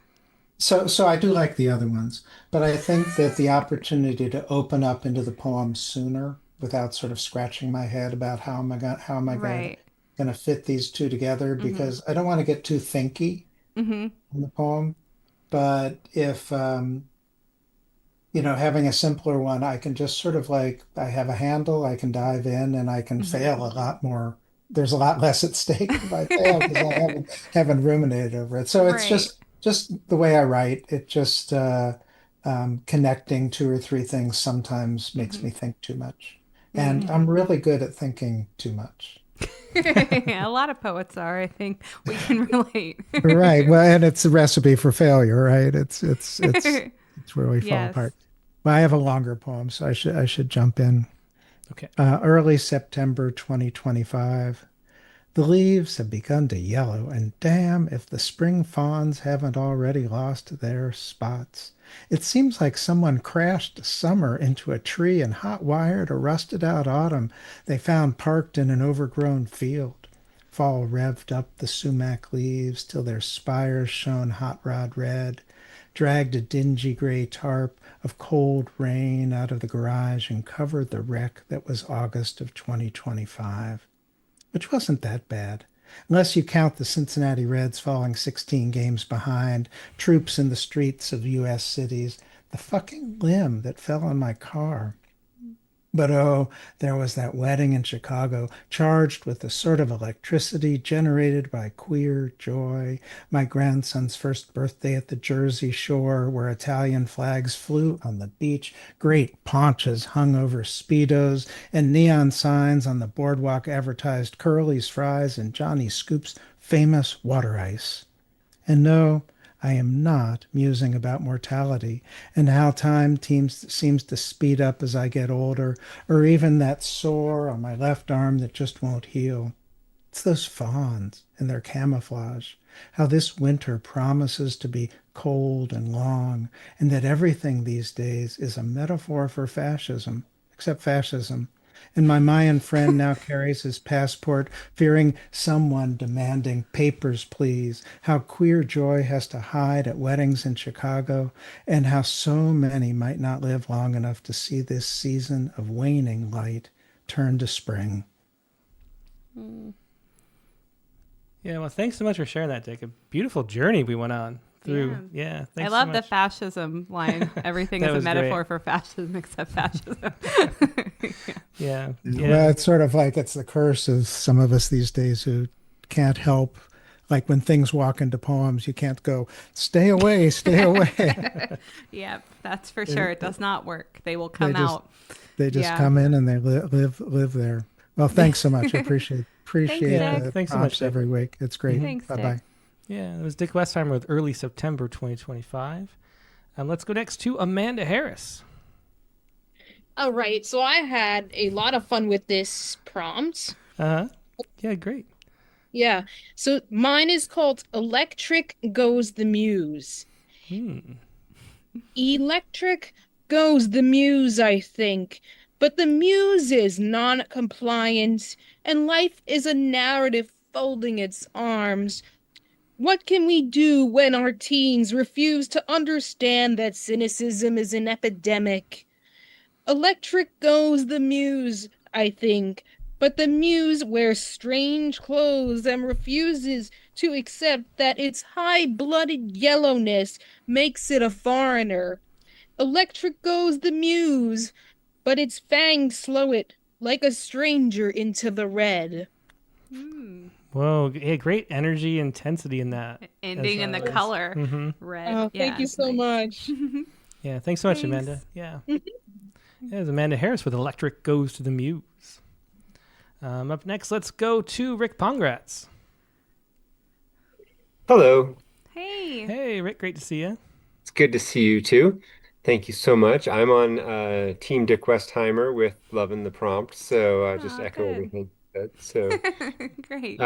so. So I do like the other ones, but I think that the opportunity to open up into the poem sooner without sort of scratching my head about how am I Right. going to fit these two together, because I don't want to get too thinky Mm-hmm. in the poem. But if having a simpler one, I can just sort of like, I have a handle, I can dive in and I can fail a lot more. There's a lot less at stake if I fail because I haven't ruminated over it. So it's Right. just the way I write. It just connecting two or three things sometimes makes me think too much. And I'm really good at thinking too much. A lot of poets are, I think. We can relate. Right. Well, and it's a recipe for failure, right? It's where we fall Yes. apart. Well, I have a longer poem, so I should jump in. Okay. Early September 2025. The leaves have begun to yellow, and damn if the spring fawns haven't already lost their spots. It seems like someone crashed summer into a tree and hot-wired a rusted-out autumn they found parked in an overgrown field. Fall revved up the sumac leaves till their spires shone hot rod red, dragged a dingy gray tarp of cold rain out of the garage and covered the wreck that was August of 2025. Which wasn't that bad, unless you count the Cincinnati Reds falling 16 games behind, troops in the streets of U.S. cities, the fucking limb that fell on my car. But oh, there was that wedding in Chicago, charged with the sort of electricity generated by queer joy, my grandson's first birthday at the Jersey Shore, where Italian flags flew on the beach, great ponchas hung over Speedos, and neon signs on the boardwalk advertised Curly's Fries and Johnny Scoop's famous water ice. And no, I am not musing about mortality and how seems to speed up as I get older, or even that sore on my left arm that just won't heal. It's those fawns and their camouflage, how this winter promises to be cold and long, and that everything these days is a metaphor for fascism, except fascism. And my Mayan friend now carries his passport, fearing someone demanding papers, please. How queer joy has to hide at weddings in Chicago, and how so many might not live long enough to see this season of waning light turn to spring. Yeah, well, thanks so much for sharing that, Dick. A beautiful journey we went on through. Yeah, I thanks love so the much. fascism line. Everything That is a was metaphor great. for fascism except fascism. Yeah, Well, yeah, it's sort of like it's the curse of some of us these days who can't help, like when things walk into poems, you can't go, stay away, stay away. Yep, that's for sure. It does not work. They will They come just out. they just Yeah. come in and they live there. Well, thanks so much. I appreciate Yeah, the thanks so much, prompts Dick. every week. It's great. Thanks, Bye Dick. bye. yeah. It was Dick Westheimer with early September 2025. Let's go next to Amanda Harris. All right, so I had a lot of fun with this prompt. Uh huh. Yeah, great. Yeah, so mine is called Electric Goes the Muse. Electric goes the muse, I think, but the muse is non-compliant, and life is a narrative folding its arms. What can we do when our teens refuse to understand that cynicism is an epidemic? Electric goes the muse, I think, but the muse wears strange clothes and refuses to accept that its high-blooded yellowness makes it a foreigner. Electric goes the muse, but its fangs slow it like a stranger into the red. Whoa, yeah, great energy, intensity in that. Ending in the always. color Mhm. red. Oh, Yeah, thank you it's so nice. much. Yeah, thanks so much, Thanks. Amanda. Yeah. Yeah, it's Amanda Harris with Electric Goes to the Muse. Up next, let's go to Rick Pongratz. Hello. Hey. Hey, Rick, great to see you. It's good to see you too. Thank you so much. I'm on Team Dick Westheimer with Loving the Prompt, so I just Aw, echo good. everything you said. So, Great.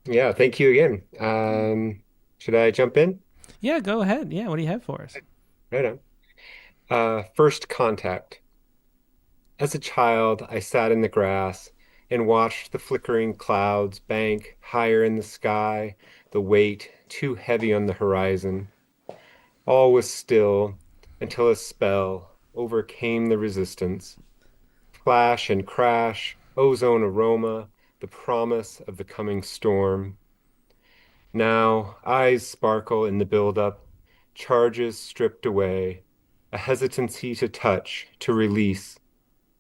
yeah, thank you again. Should I jump in? Yeah, go ahead. Yeah, what do you have for us? Right on. First contact. As a child, I sat in the grass and watched the flickering clouds bank higher in the sky, the weight too heavy on the horizon. All was still until a spell overcame the resistance. Flash and crash, ozone aroma, the promise of the coming storm. Now, eyes sparkle in the buildup, charges stripped away, a hesitancy to touch, to release.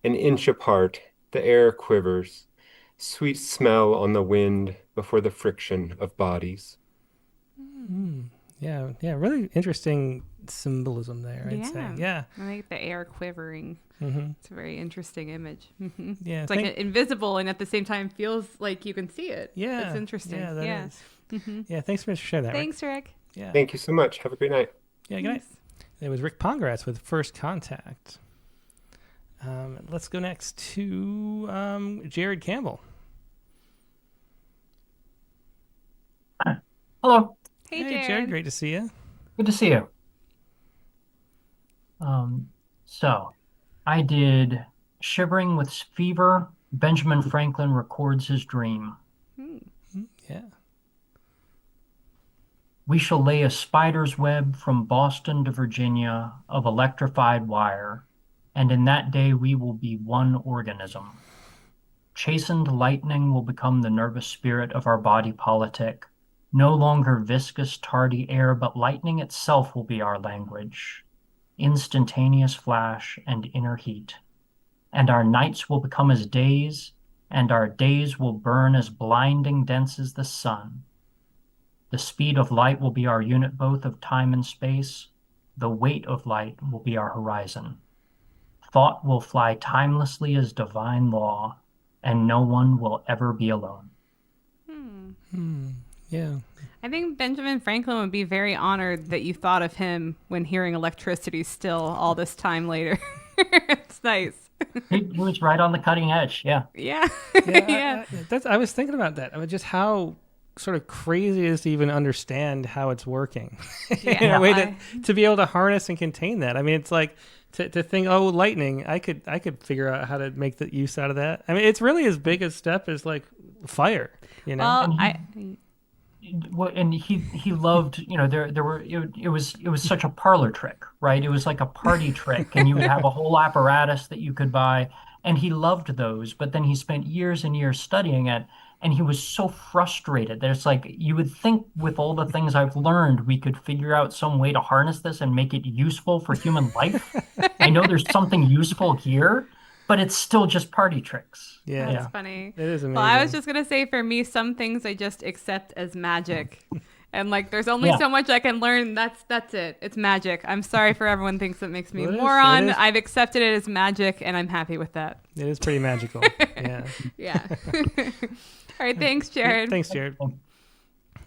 An inch apart, the air quivers, sweet smell on the wind before the friction of bodies. Yeah, really interesting symbolism there, I'd say. Yeah. I like the air quivering. It's a very interesting image. Yeah, it's like invisible and at the same time feels like you can see it. Yeah. It's interesting. Yeah, that is. Yeah, thanks so much for sharing that, Thanks, Rick. Yeah. Thank you so much. Have a great night. Yeah, good night. It was Rick Pongratz with First Contact. Let's go next to Jared Campbell. Hello. Hey, Jared. Great to see you. Good to see you. So I did Shivering with Fever. Benjamin Franklin records his dream. Yeah. We shall lay a spider's web from Boston to Virginia of electrified wire, and in that day we will be one organism. Chastened lightning will become the nervous spirit of our body politic. No longer viscous, tardy air, but lightning itself will be our language. Instantaneous flash and inner heat. And our nights will become as days, and our days will burn as blinding dense as the sun. The speed of light will be our unit both of time and space. The weight of light will be our horizon. Thought will fly timelessly as divine law, and no one will ever be alone. Yeah. I think Benjamin Franklin would be very honored that you thought of him when hearing electricity still all this time later. It's nice. He was right on the cutting edge. Yeah. Yeah. I was thinking about that. I mean, just how sort of crazy it is to even understand how it's working in a way that to be able to harness and contain that. I mean, it's like to think, oh, lightning, I could figure out how to make the use out of that. I mean, it's really as big a step as like fire, you know? Well, and he loved, you know, there were, it was such a parlor trick, right? It was like a party trick, and you would have a whole apparatus that you could buy, and he loved those. But then he spent years and years studying it, and he was so frustrated that it's like, you would think with all the things I've learned, we could figure out some way to harness this and make it useful for human life. I know there's something useful here, but it's still just party tricks. Yeah. That's funny. It is amazing. Well, I was just going to say, for me, some things I just accept as magic. And like, there's only so much I can learn. That's it. It's magic. I'm sorry for everyone thinks it makes me a moron. I've accepted it as magic, and I'm happy with that. It is pretty magical. Yeah. Yeah. All right. Thanks, Jared. Thanks, Jared.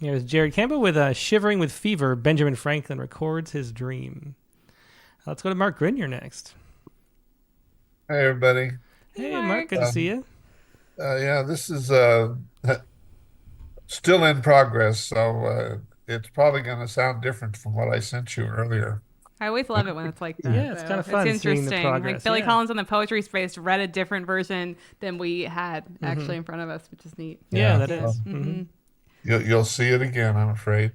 Here's Jared Campbell with Shivering with Fever. Benjamin Franklin records his dream. Let's go to Mark Grenier next. Hey, everybody. Hey, Mark. Good to see you. Yeah, this is still in progress, so it's probably going to sound different from what I sent you earlier. I always love it when it's like that. Yeah, it's kind of fun. It's seeing the interesting. progress. Like Billy Collins on the Poetry Prize read a different version than we had actually in front of us, which is neat. Yeah, that is. You'll see it again, I'm afraid.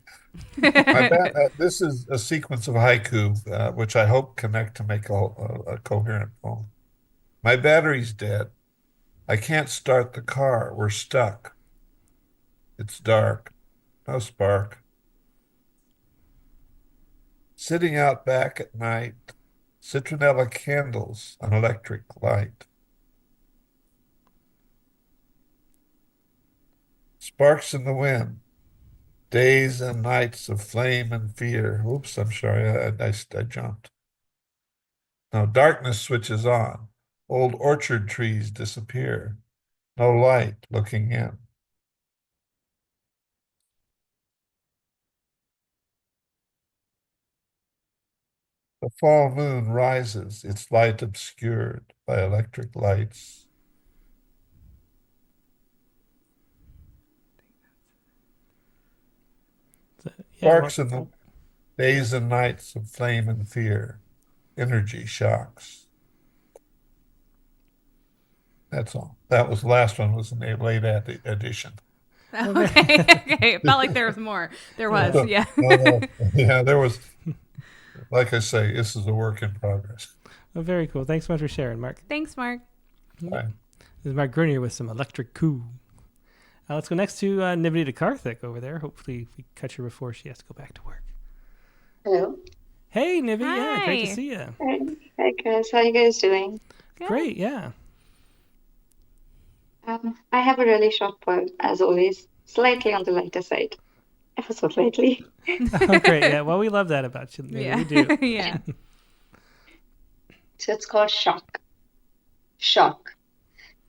This is a sequence of haiku, which I hope connect to make a coherent poem. My battery's dead. I can't start the car. We're stuck. It's dark. No spark. Sitting out back at night, citronella candles, an electric light. Sparks in the wind, days and nights of flame and fear. Oops, I'm sorry, I jumped. Now darkness switches on. Old orchard trees disappear. No light looking in. The fall moon rises, its light obscured by electric lights. Sparks in the days and nights of flame and fear. Energy shocks. That's all. That was the last one. Was a late edition. Okay. It felt like there was more. There was, yeah. Yeah, there was. Like I say, this is a work in progress. Oh, very cool. Thanks so much for sharing, Mark. Thanks, Mark. Bye. This is Mark Grenier with some electric coo. Let's go next to Nivedita Karthik over there. Hopefully we catch her before she has to go back to work. Hello. Hey, Nivi. Yeah, great to Hi. see you. Hi, guys. How you guys doing? Good. Great, yeah. I have a really short poem, as always, slightly on the lighter side. Ever so slightly. Oh, great. Yeah. Well, we love that about you, Nivi. Yeah. We do. Yeah. So it's called Shock. Shock.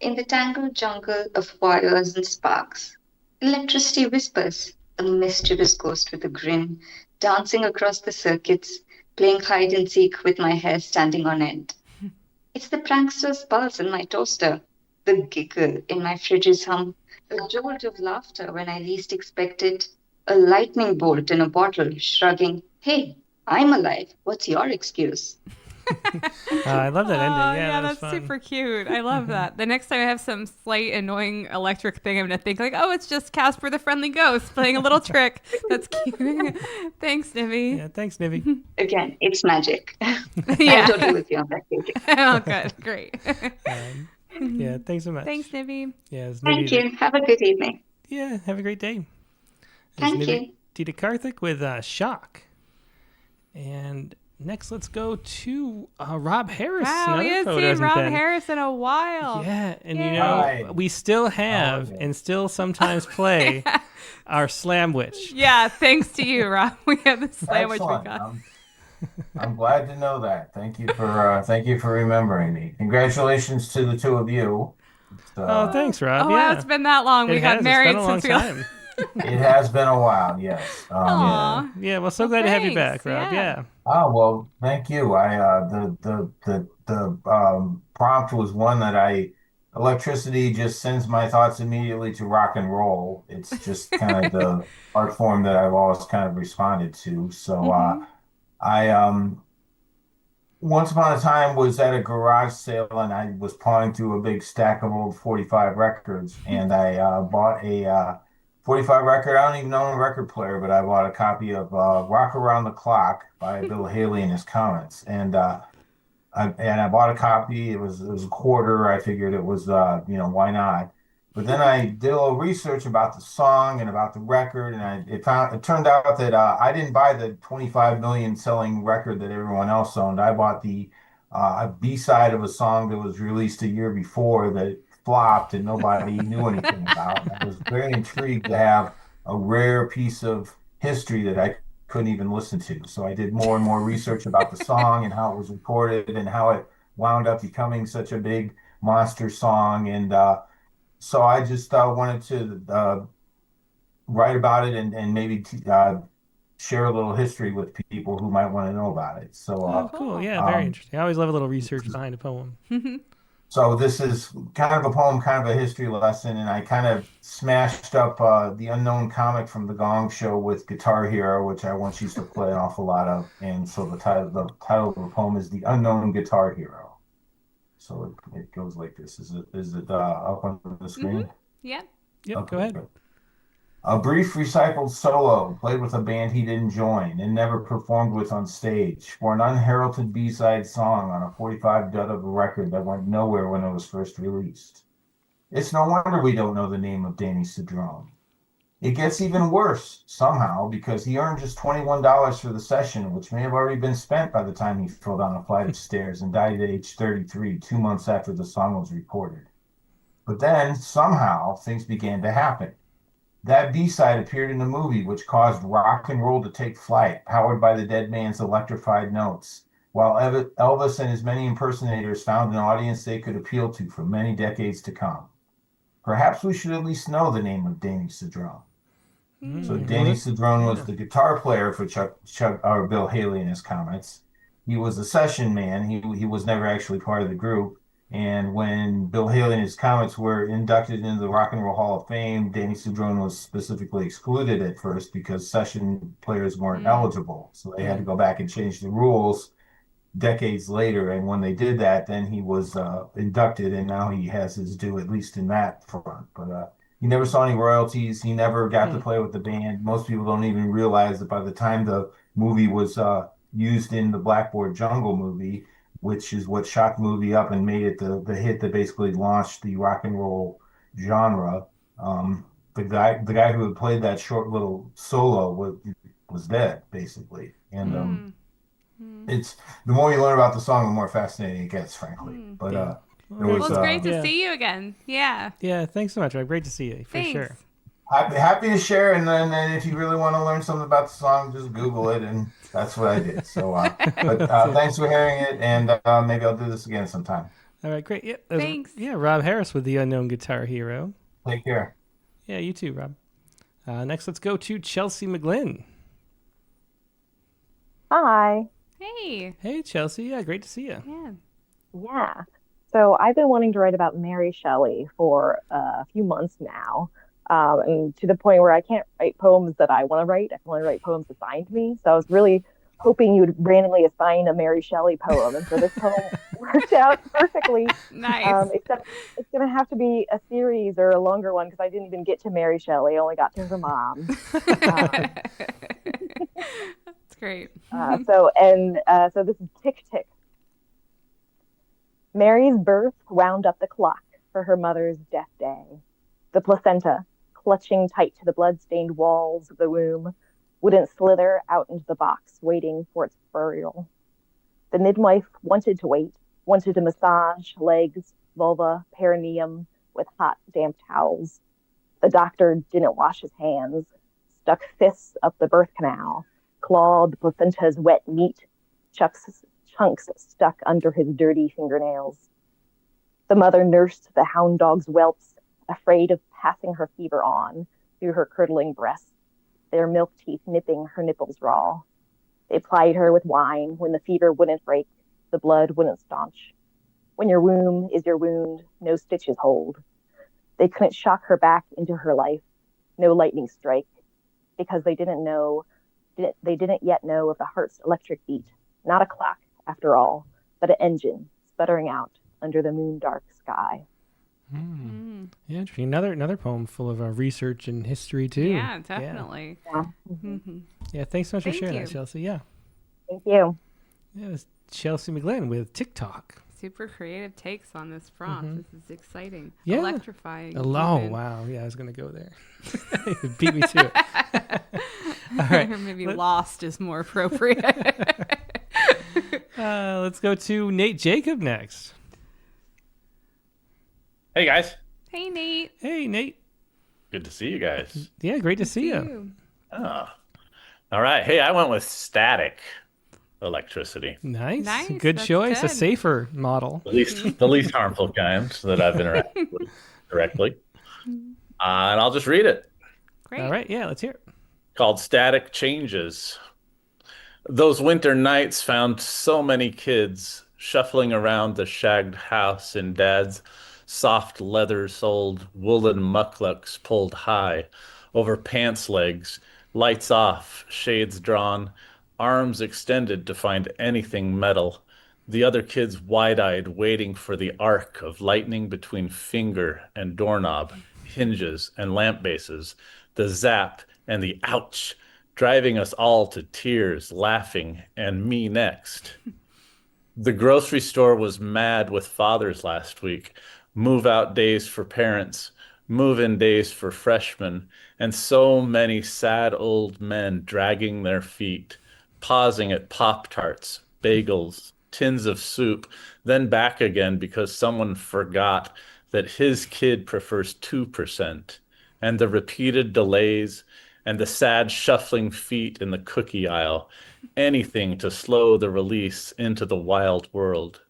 In the tangled jungle of wires and sparks, electricity whispers, a mischievous ghost with a grin, dancing across the circuits, playing hide and seek with my hair standing on end. It's the prankster's pulse in my toaster, the giggle in my fridge's hum, a jolt of laughter when I least expect it, a lightning bolt in a bottle shrugging, hey, I'm alive, what's your excuse? I love that ending. Oh, Yeah, yeah, that was that's fun. super cute. I love that. The next time I have some slight annoying electric thing, I'm gonna think like, oh, it's just Casper the Friendly Ghost playing a little trick. That's cute. Thanks, Nivi. Yeah, thanks, Nivi. Again, it's magic. Yeah. I'm totally with you on that, Katie. Oh, good. Great. Yeah, thanks so much. Thanks, Nivi. Yeah, it's Thank Nivi. you. Have a good evening. Yeah, have a great day. Thank It's you. Dita Karthik with Shock. And next, let's go to Rob Harris. Wow, we another haven't poet who seen hasn't Rob been. Harris in a while. Yeah, and Yay. you know, Hi. we still have and still sometimes play our Slamwich. Yeah, thanks to you, Rob. We have the sandwich we Excellent. got. I'm glad to know that. Thank you for remembering me. Congratulations to the two of you. Oh, thanks, Rob. Oh, yeah. wow, it's been that long. We got married It's been a long since we time. It has been a while, yes. Aw. Yeah, well, so glad to have you thanks, back, Rob. yeah. Yeah. Oh, well, thank you. The prompt was one that electricity just sends my thoughts immediately to rock and roll. It's just kind of the art form that I've always kind of responded to. So I once upon a time was at a garage sale and I was pawing through a big stack of old 45 records and I bought a 45 record. I don't even own a record player, but I bought a copy of Rock Around the Clock by Bill Haley and his Comets. And I bought a copy. It was a quarter. I figured it was why not? But then I did a little research about the song and about the record, and it turned out that I didn't buy the 25 million selling record that everyone else owned. I bought the B-side of a song that was released a year before that flopped and nobody knew anything about. And I was very intrigued to have a rare piece of history that I couldn't even listen to. So I did more and more research about the song and how it was recorded and how it wound up becoming such a big monster song. And so I just wanted to write about it and maybe share a little history with people who might want to know about it. So Oh, cool. Yeah, very interesting. I always love a little research behind a poem. So this is kind of a poem, kind of a history lesson, and I kind of smashed up the Unknown comic from the Gong Show with Guitar Hero, which I once used to play an awful lot of. And so the title of the poem is The Unknown Guitar Hero. So it goes like this. Is it up on the screen? Yep. Yep, Okay, go ahead. good. A brief recycled solo, played with a band he didn't join and never performed with on stage, for an unheralded B-side song on a 45 dud of a record that went nowhere when it was first released. It's no wonder we don't know the name of Danny Cedrone. It gets even worse, somehow, because he earned just $21 for the session, which may have already been spent by the time he fell down a flight of stairs and died at age 33, 2 months after the song was recorded. But then, somehow, things began to happen. That B-side appeared in a movie which caused rock and roll to take flight, powered by the dead man's electrified notes, while Elvis and his many impersonators found an audience they could appeal to for many decades to come. Perhaps we should at least know the name of Danny Cedrone. So Danny Cedrone was the guitar player for Bill Haley and his Comets. He was a session man. He was never actually part of the group. And when Bill Haley and his Comets were inducted into the Rock and Roll Hall of Fame, Danny Cedrone was specifically excluded at first because session players weren't eligible. So they had to go back and change the rules decades later. And when they did that, then he was inducted, and now he has his due, at least in that front. But he never saw any royalties. He never got to play with the band. Most people don't even realize that by the time the movie was used in the Blackboard Jungle movie, which is what shot the movie up and made it the hit that basically launched the rock and roll genre. The guy who had played that short little solo was dead, basically. And it's the more you learn about the song, the more fascinating it gets, frankly. But it Well, was it's great to see you again. Yeah. Yeah, thanks so much, Rob. Great to see you, for Thanks. sure. happy to share. And then if you really want to learn something about the song, just Google it, and that's what I did. So, but thanks for hearing it, and maybe I'll do this again sometime. All right, great. Yeah, Thanks. Yeah, Rob Harris with the Unknown Guitar Hero. Take care. Yeah, you too, Rob. Next, let's go to Chelsea McGlynn. Hi. Hey. Hey, Chelsea. Yeah, great to see you. Yeah. Yeah. So I've been wanting to write about Mary Shelley for a few months now, and to the point where I can't write poems that I want to write. I can only write poems assigned to me. So I was really hoping you would randomly assign a Mary Shelley poem, and so this poem worked out perfectly. Nice. Except it's going to have to be a series or a longer one because I didn't even get to Mary Shelley. I only got to her mom. That's great. So this is Tick Tick. Mary's birth wound up the clock for her mother's death day. The placenta, clutching tight to the blood-stained walls of the womb, wouldn't slither out into the box, waiting for its burial. The midwife wanted to wait, wanted to massage legs, vulva, perineum with hot, damp towels. The doctor didn't wash his hands, stuck fists up the birth canal, clawed the placenta's wet meat, chunks stuck under his dirty fingernails. The mother nursed the hound dog's whelps, afraid of passing her fever on through her curdling breasts, their milk teeth nipping her nipples raw. They plied her with wine when the fever wouldn't break, the blood wouldn't staunch. When your womb is your wound, no stitches hold. They couldn't shock her back into her life, no lightning strike, because they didn't yet know of the heart's electric beat, not a clock, after all, but an engine sputtering out under the moon-dark sky. Yeah, interesting. Another poem full of research and history, too. Yeah, definitely. Yeah, Yeah, thanks so much for Thank sharing you. that, Chelsea. Yeah. Thank you. Yeah, it was Chelsea McGlynn with TikTok. Super creative takes on this prompt. This is exciting. Yeah. Electrifying. Oh, even. wow. Yeah, I was going to go there. It beat me to it. All right. Maybe lost is more appropriate. Let's go to Nate Jacob next. Hey, guys. Hey, Nate. Hey, Nate. Good to see you guys. Yeah, great to see you. Oh. All right. Hey, I went with static electricity. Nice. Nice, Good that's choice. A good. safer model. The least harmful kind that I've interacted with directly. And I'll just read it. Great. All right. Yeah, let's hear it. Called Static Changes. Those winter nights found so many kids shuffling around the shagged house in Dad's soft leather-soled woolen mucklucks pulled high over pants legs, lights off, shades drawn, arms extended to find anything metal. The other kids wide-eyed waiting for the arc of lightning between finger and doorknob, hinges and lamp bases, the zap and the ouch, driving us all to tears, laughing, and me next. The grocery store was mad with fathers last week. Move-out days for parents, move-in days for freshmen, and so many sad old men dragging their feet, pausing at Pop-Tarts, bagels, tins of soup, then back again because someone forgot that his kid prefers 2%, and the repeated delays, and the sad shuffling feet in the cookie aisle, anything to slow the release into the wild world.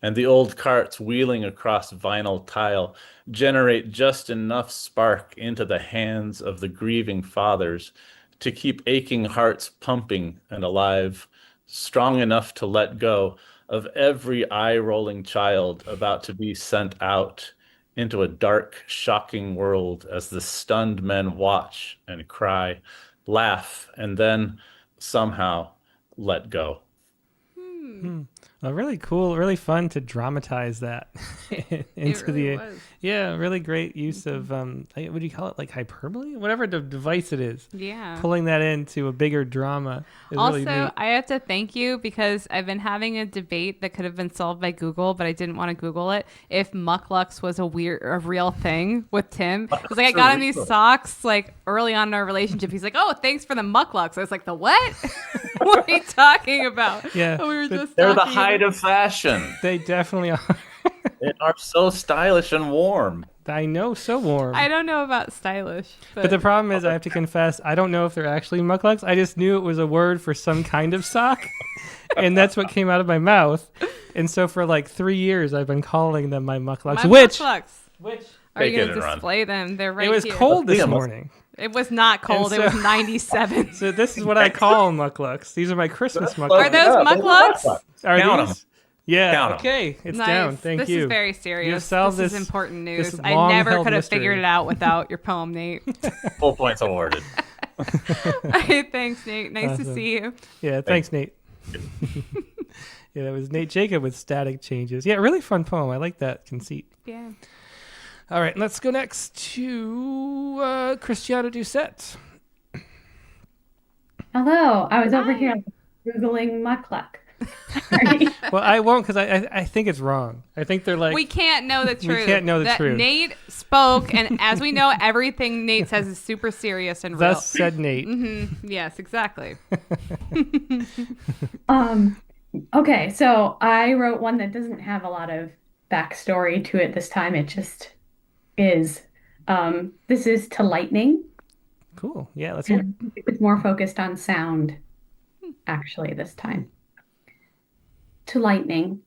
And the old carts wheeling across vinyl tile generate just enough spark into the hands of the grieving fathers to keep aching hearts pumping and alive, strong enough to let go of every eye-rolling child about to be sent out into a dark, shocking world as the stunned men watch and cry, laugh, and then somehow let go. Really cool, really fun to dramatize that into really was. really great use of what do you call it, like hyperbole, whatever device it is. Yeah. Pulling that into a bigger drama is Also, really neat. I have to thank you because I've been having a debate that could have been solved by Google, but I didn't want to Google it. If mucklucks was a real thing with Tim, because like I got him these socks like early on in our relationship. He's like, "Oh, thanks for the mucklucks." I was like, "The what? What are you talking about?" Yeah, we were just They're the talking height of fashion. They definitely are. They are so stylish and warm. I know, so warm. I don't know about stylish, But the problem is, I have to confess, I don't know if they're actually mucklucks. I just knew it was a word for some kind of sock, and that's what came out of my mouth. And so for like 3 years, I've been calling them my mucklucks. Which are you going to display them? They're right It was here. cold this morning. It was not cold. And It was 97. So this is what I call mucklucks. These are my Christmas mucklucks. Are those mucklucks? Are Count these? 'em. Yeah. Count 'em. Okay. It's Nice. down. Thank this you. This is very You have serious. solved This is important news. this I never long-held could have mystery. figured it out without your poem, Nate. Full points awarded. Hey, thanks, Nate. Nice to Awesome. see you. Yeah, thanks, Nate. Yeah, that was Nate Jacob with Static Changes. Yeah, really fun poem. I like that conceit. Yeah. All right, let's go next to Christiana Doucette. Hello, I was over here Googling muckluck. Well, I won't because I think it's wrong. I think they're like... We can't know the truth. We can't know the that truth. Nate spoke, and as we know, everything Nate says is super serious and real. Thus said Nate. Mm-hmm. Yes, exactly. Okay, so I wrote one that doesn't have a lot of backstory to it this time. It just is. This is To Lightning. Cool. Yeah, let's hear it. It's more focused on sound, actually, this time. To lightning.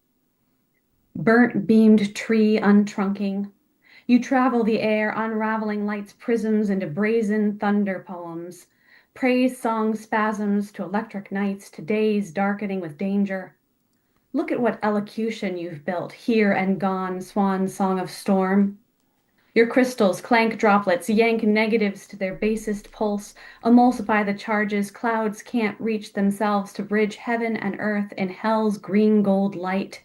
Burnt beamed tree untrunking. You travel the air, unraveling light's prisms into brazen thunder poems. Praise song spasms to electric nights, to days darkening with danger. Look at what elocution you've built, here and gone, swan song of storm. Your crystals clank droplets, yank negatives to their basest pulse, emulsify the charges clouds can't reach themselves to bridge heaven and earth in hell's green gold light.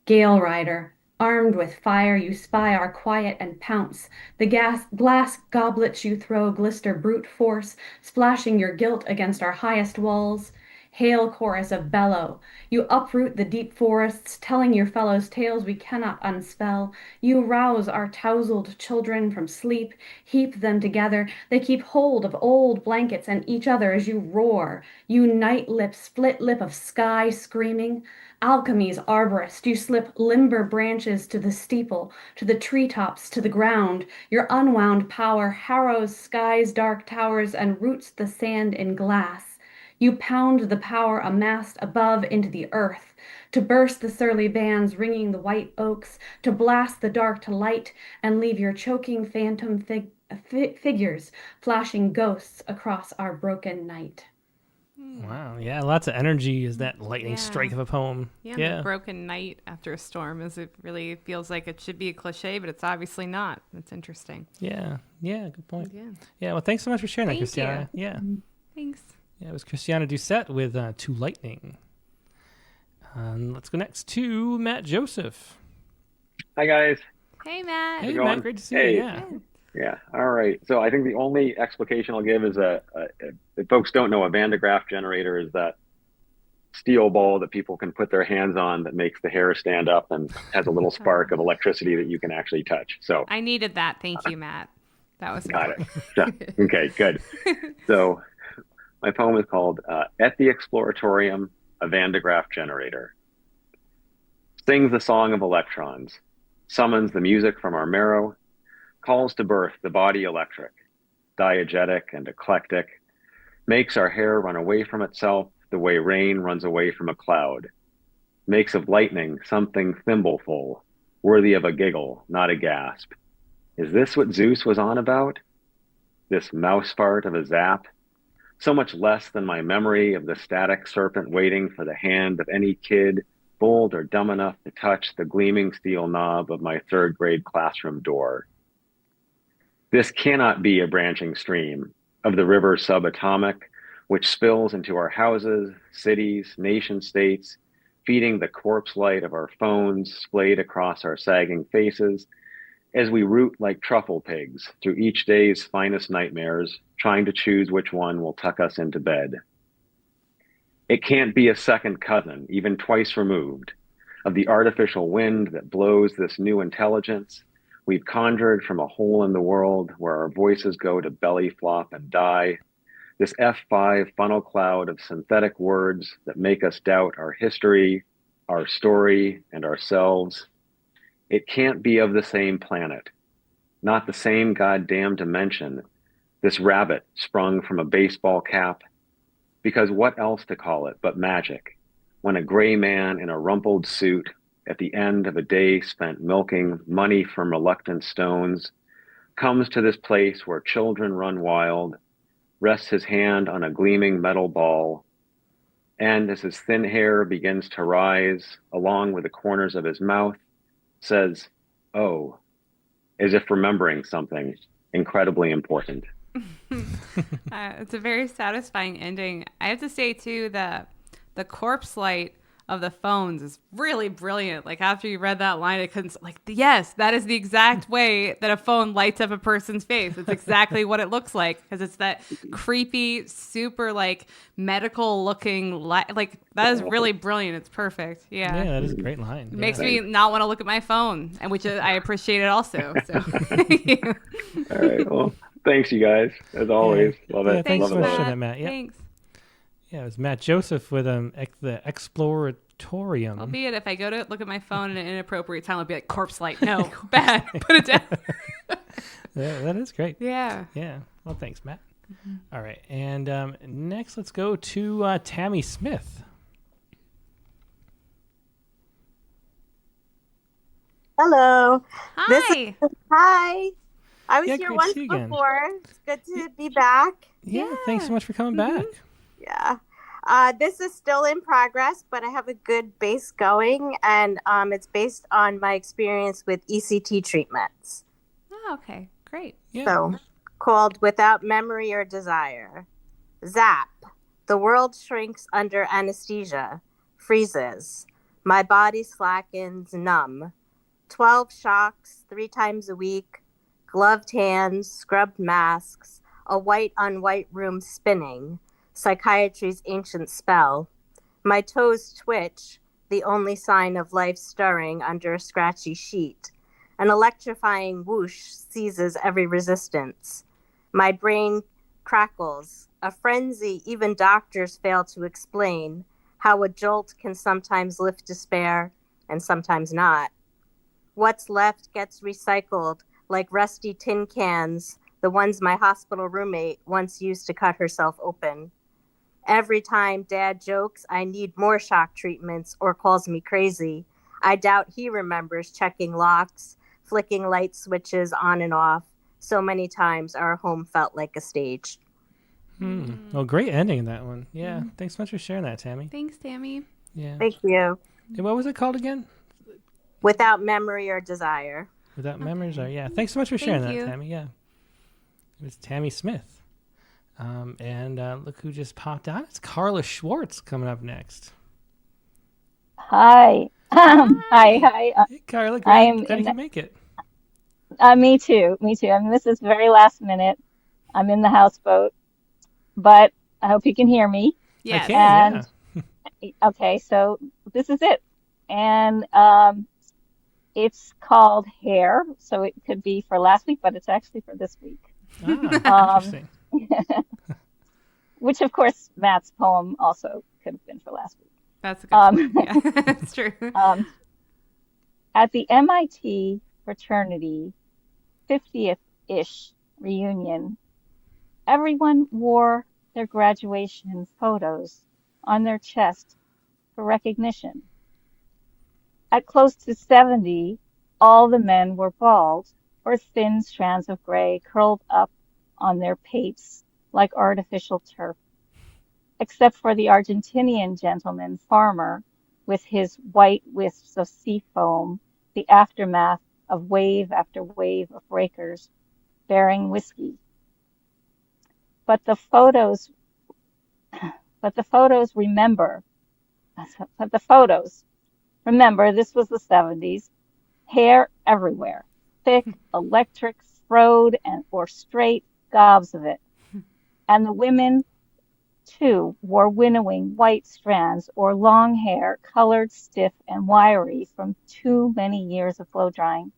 Gale rider, armed with fire you spy our quiet and pounce. The glass goblets you throw glister brute force, splashing your guilt against our highest walls. Hail chorus of bellow. You uproot the deep forests, telling your fellows tales we cannot unspell. You rouse our tousled children from sleep, heap them together. They keep hold of old blankets and each other as you roar. You night lip, split lip of sky screaming. Alchemy's arborist, you slip limber branches to the steeple, to the treetops, to the ground. Your unwound power harrows sky's dark towers and roots the sand in glass. You pound the power amassed above into the earth, to burst the surly bands ringing the white oaks, to blast the dark to light and leave your choking phantom figures flashing ghosts across our broken night. Wow. Yeah, lots of energy is that lightning strike of a poem. Yeah, the broken night after a storm is it really feels like it should be a cliche, but it's obviously not. That's interesting. Yeah. Yeah, good point. Yeah. Yeah, well, thanks so much for sharing that, Thank Christiana. you. Yeah. Thanks. Yeah, it was Christiana Doucette with To Lightning. Let's go next to Matt Joseph. Hi, guys. Hey, Matt. Hey, How's it Matt. going? Great to see Hey. you. Yeah. Yeah. All right. So I think the only explication I'll give is if folks don't know, a Van de Graaff generator is that steel ball that people can put their hands on that makes the hair stand up and has a little spark of electricity that you can actually touch. So I needed that. Thank you, Matt. That was got important. it. So, okay, good. So my poem is called At the Exploratorium, a Van de Graaff Generator. Sings the song of electrons, summons the music from our marrow, calls to birth the body electric, diegetic and eclectic, makes our hair run away from itself the way rain runs away from a cloud, makes of lightning something thimbleful, worthy of a giggle, not a gasp. Is this what Zeus was on about? This mouse fart of a zap? So much less than my memory of the static serpent waiting for the hand of any kid, bold or dumb enough to touch the gleaming steel knob of my third grade classroom door. This cannot be a branching stream of the river subatomic, which spills into our houses, cities, nation states, feeding the corpse light of our phones splayed across our sagging faces as we root like truffle pigs through each day's finest nightmares, trying to choose which one will tuck us into bed. It can't be a second cousin, even twice removed, of the artificial wind that blows this new intelligence we've conjured from a hole in the world where our voices go to belly flop and die, this F5 funnel cloud of synthetic words that make us doubt our history, our story, and ourselves. It can't be of the same planet, not the same goddamn dimension, this rabbit sprung from a baseball cap, because what else to call it but magic, when a gray man in a rumpled suit at the end of a day spent milking money from reluctant stones comes to this place where children run wild, rests his hand on a gleaming metal ball, and as his thin hair begins to rise along with the corners of his mouth, says, "Oh," as if remembering something incredibly important. It's a very satisfying ending. I have to say too that the corpse light of the phones is really brilliant. Like after you read that line, it couldn't yes, that is the exact way that a phone lights up a person's face. It's exactly what it looks like because it's that creepy, super like medical looking light. Like that is really brilliant. It's perfect. Yeah, Yeah, that is a great line. It makes me not want to look at my phone, and which I appreciate it also. So thank you. All right. Well, thanks, you guys. As always, love it. Thanks love so it much all. for that, Matt. Yeah. Thanks. Yeah, it was Matt Joseph with the Exploratorium. Albeit if I go to look at my phone at an inappropriate time, I'll be like, corpse light. No, bad. Put it down. That is great. Yeah. Yeah. Well, thanks, Matt. All right. And next, let's go to Tammy Smith. Hello. Hi. Hi. I was Yeah, here great to once see you again. before. It's good to be back. Yeah, thanks so much for coming back. Yeah. This is still in progress, but I have a good base going, and it's based on my experience with ECT treatments. Oh, okay. Great. So, called Without Memory or Desire. Zap. The world shrinks under anesthesia. Freezes. My body slackens, numb. 12 shocks, 3 times a week. Gloved hands, scrubbed masks. A white on white room spinning. Psychiatry's ancient spell. My toes twitch, the only sign of life stirring under a scratchy sheet. An electrifying whoosh seizes every resistance. My brain crackles, a frenzy even doctors fail to explain, how a jolt can sometimes lift despair and sometimes not. What's left gets recycled like rusty tin cans, the ones my hospital roommate once used to cut herself open. Every time Dad jokes I need more shock treatments or calls me crazy, I doubt he remembers checking locks, flicking light switches on and off. So many times our home felt like a stage. Well, great ending in that one. Yeah, thanks so much for sharing that, Tammy. Thanks, Tammy. Yeah. Thank you. And what was it called again? Without Memory or Desire. Without Memories or yeah. Thanks so much for sharing Thank that, you. Tammy. Yeah. It was Tammy Smith. And look who just popped on. It's Carla Schwartz coming up next. Hi. Hi. Hey, Carla, I am glad you in can make it. Me too. Me too. I mean, this is very last minute. I'm in the houseboat, but I hope you can hear me. Yes. I can, And okay, so this is it. And it's called Hair, so it could be for last week, but it's actually for this week. Interesting. Which, of course, Matt's poem also could have been for last week. That's a good point. Yeah, that's true. At the MIT fraternity 50th-ish reunion, everyone wore their graduation photos on their chest for recognition. At close to 70, all the men were bald or thin strands of gray curled up on their pates like artificial turf, except for the Argentinian gentleman farmer with his white wisps of sea foam, the aftermath of wave after wave of breakers bearing whiskey. But the photos remember the photos. Remember, this was the 70s. Hair everywhere. Thick, electric, frowed, or straight, gobs of it. And the women, too, wore winnowing white strands or long hair, colored, stiff, and wiry from too many years of blow drying.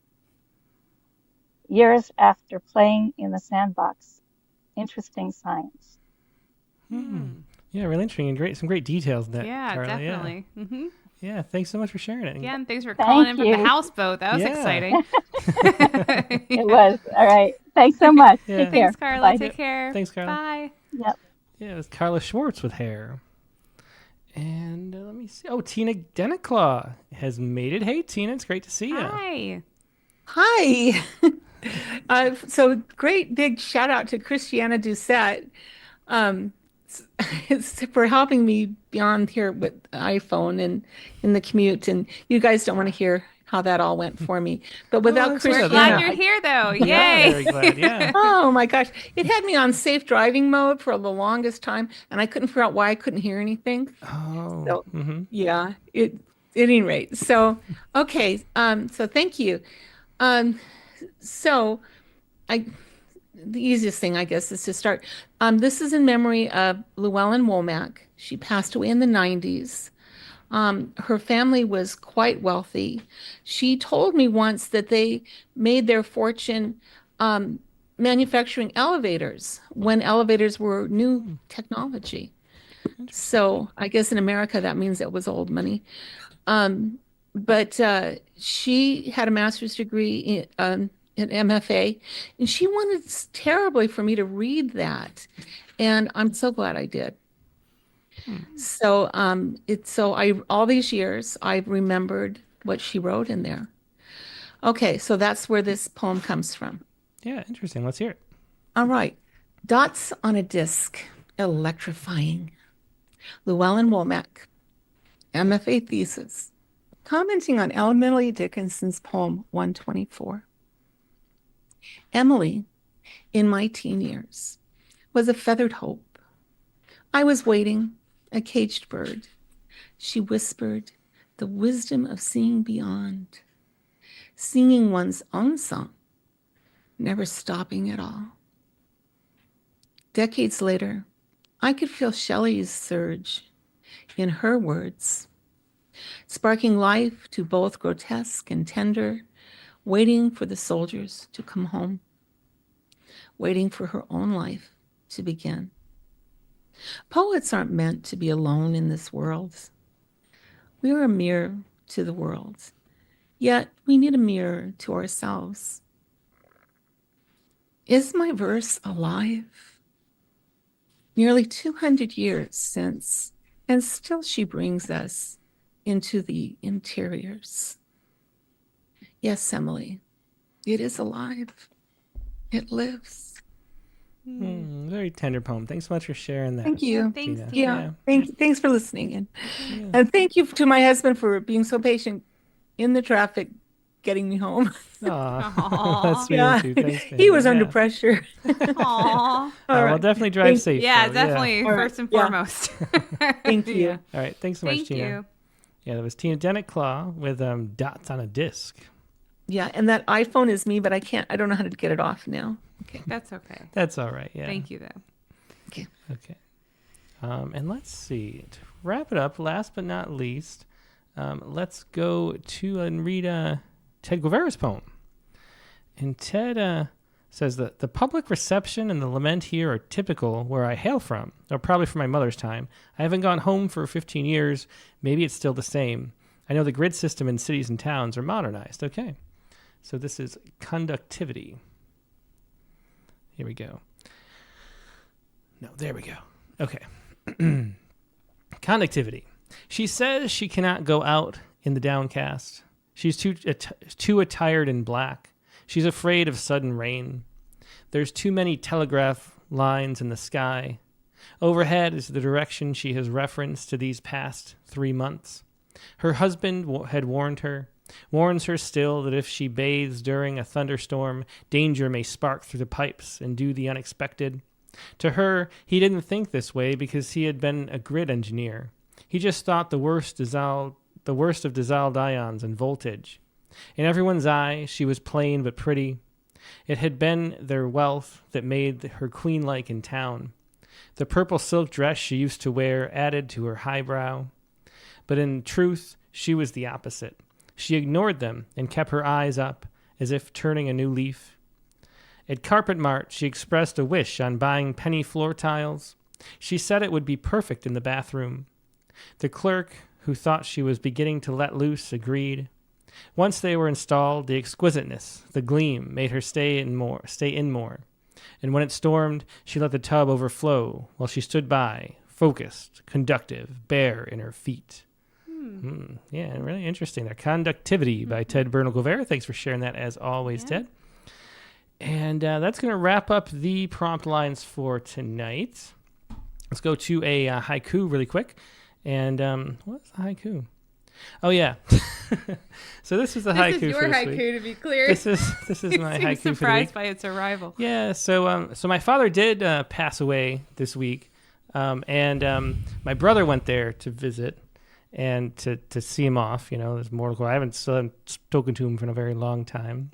Years after playing in the sandbox. Interesting science. Yeah, really interesting and some great details in that. Yeah, Carla. definitely. Yeah. Mm-hmm. Yeah, thanks so much for sharing it. Yeah, and thanks for calling in from the houseboat. That was Yeah. exciting. It was. All right. Thanks so much. Yeah. Take care. Thanks, Carla. Bye. Take care. Thanks, Carla. Bye. Yep. Yeah, it was Carla Schwartz with hair. And let me see. Oh, Tina Denniclaw has made it. Hey, Tina, it's great to see you. Hi. Hi. So great big shout out to Christiana Doucette for helping me beyond here with iPhone and in the commute. And you guys don't want to hear how that all went for me. But without Christiana, We're glad you're here, though. Yay. Very glad, yeah. Oh my gosh. It had me on safe driving mode for the longest time, and I couldn't figure out why I couldn't hear anything. Oh. So, Mm-hmm. yeah, at any rate. So, okay. So thank you. So the easiest thing, I guess, is to start. This is in memory of Llewellyn Womack. She passed away in the 90s. Her family was quite wealthy. She told me once that they made their fortune manufacturing elevators when elevators were new technology. So I guess in America that means it was old money. But she had a master's degree in MFA, and she wanted terribly for me to read that, and I'm so glad I did. So all these years I've remembered what she wrote in there. Okay, so that's where this poem comes from. Yeah, interesting. Let's hear it. All right. Dots on a disc, electrifying. Llewellyn Womack, MFA thesis, commenting on Emily Dickinson's poem 124. Emily, in my teen years, was a feathered hope. I was waiting, a caged bird. She whispered the wisdom of seeing beyond, singing one's own song, never stopping at all. Decades later, I could feel Shelley's surge in her words, sparking life to both grotesque and tender, waiting for the soldiers to come home, waiting for her own life to begin. Poets aren't meant to be alone in this world. We are a mirror to the world, yet we need a mirror to ourselves. Is my verse alive? Nearly 200 years since, and still she brings us into the interiors. Yes, Emily, it is alive. It lives. Very tender poem. Thanks so much for sharing that. Thank you. Thanks, Tina. Yeah. Thanks for listening. And thank you to my husband for being so patient in the traffic getting me home. Aw, that's sweet Yeah. of you. Thanks, He was yeah. under pressure. Aw. Well, definitely drive safe. Yeah, though. definitely. All right. First and Yeah. foremost. Thank you. Yeah. All right. Thanks so much, Thank Tina. you. Yeah, that was Tina Denniclaw with Dots on a Disc. Yeah, and that iPhone is me, but I don't know how to get it off now. Okay. That's okay. That's all right. Yeah. Thank you, though. Okay. Okay. And let's see. To wrap it up, last but not least, let's go to and read Ted Guevara's poem. And Ted says that the public reception and the lament here are typical where I hail from, or probably from my mother's time. I haven't gone home for 15 years. Maybe it's still the same. I know the grid system in cities and towns are modernized. Okay. So this is conductivity. Here we go. No, there we go. Okay. Conductivity. She says she cannot go out in the downcast. She's too attired in black. She's afraid of sudden rain. There's too many telegraph lines in the sky. Overhead is the direction she has referenced to these past 3 months. Her husband had warned her, warns her still that if she bathes during a thunderstorm, danger may spark through the pipes and do the unexpected. To her, he didn't think this way because he had been a grid engineer. He just thought the worst of dissolved ions and voltage. In everyone's eye, she was plain but pretty. It had been their wealth that made her queen-like in town. The purple silk dress she used to wear added to her highbrow. But in truth, she was the opposite. She ignored them and kept her eyes up, as if turning a new leaf. At Carpet Mart, she expressed a wish on buying penny floor tiles. She said it would be perfect in the bathroom. The clerk, who thought she was beginning to let loose, agreed. Once they were installed, the exquisiteness, the gleam, made her stay in more. And when it stormed, she let the tub overflow while she stood by, focused, conductive, bare in her feet. Yeah, really interesting there. Conductivity by Ted Bernal-Guevara. Thanks for sharing that as always, Ted. And that's going to wrap up the prompt lines for tonight. Let's go to a haiku really quick. And what's the haiku? Oh, yeah. So this is the haiku for this week. This is your haiku, to be clear. This is my haiku for the week. Surprised by its arrival. Yeah, so my father did pass away this week. And my brother went there to visit and to see him off. You know, there's more to go. I haven't spoken to him for a very long time.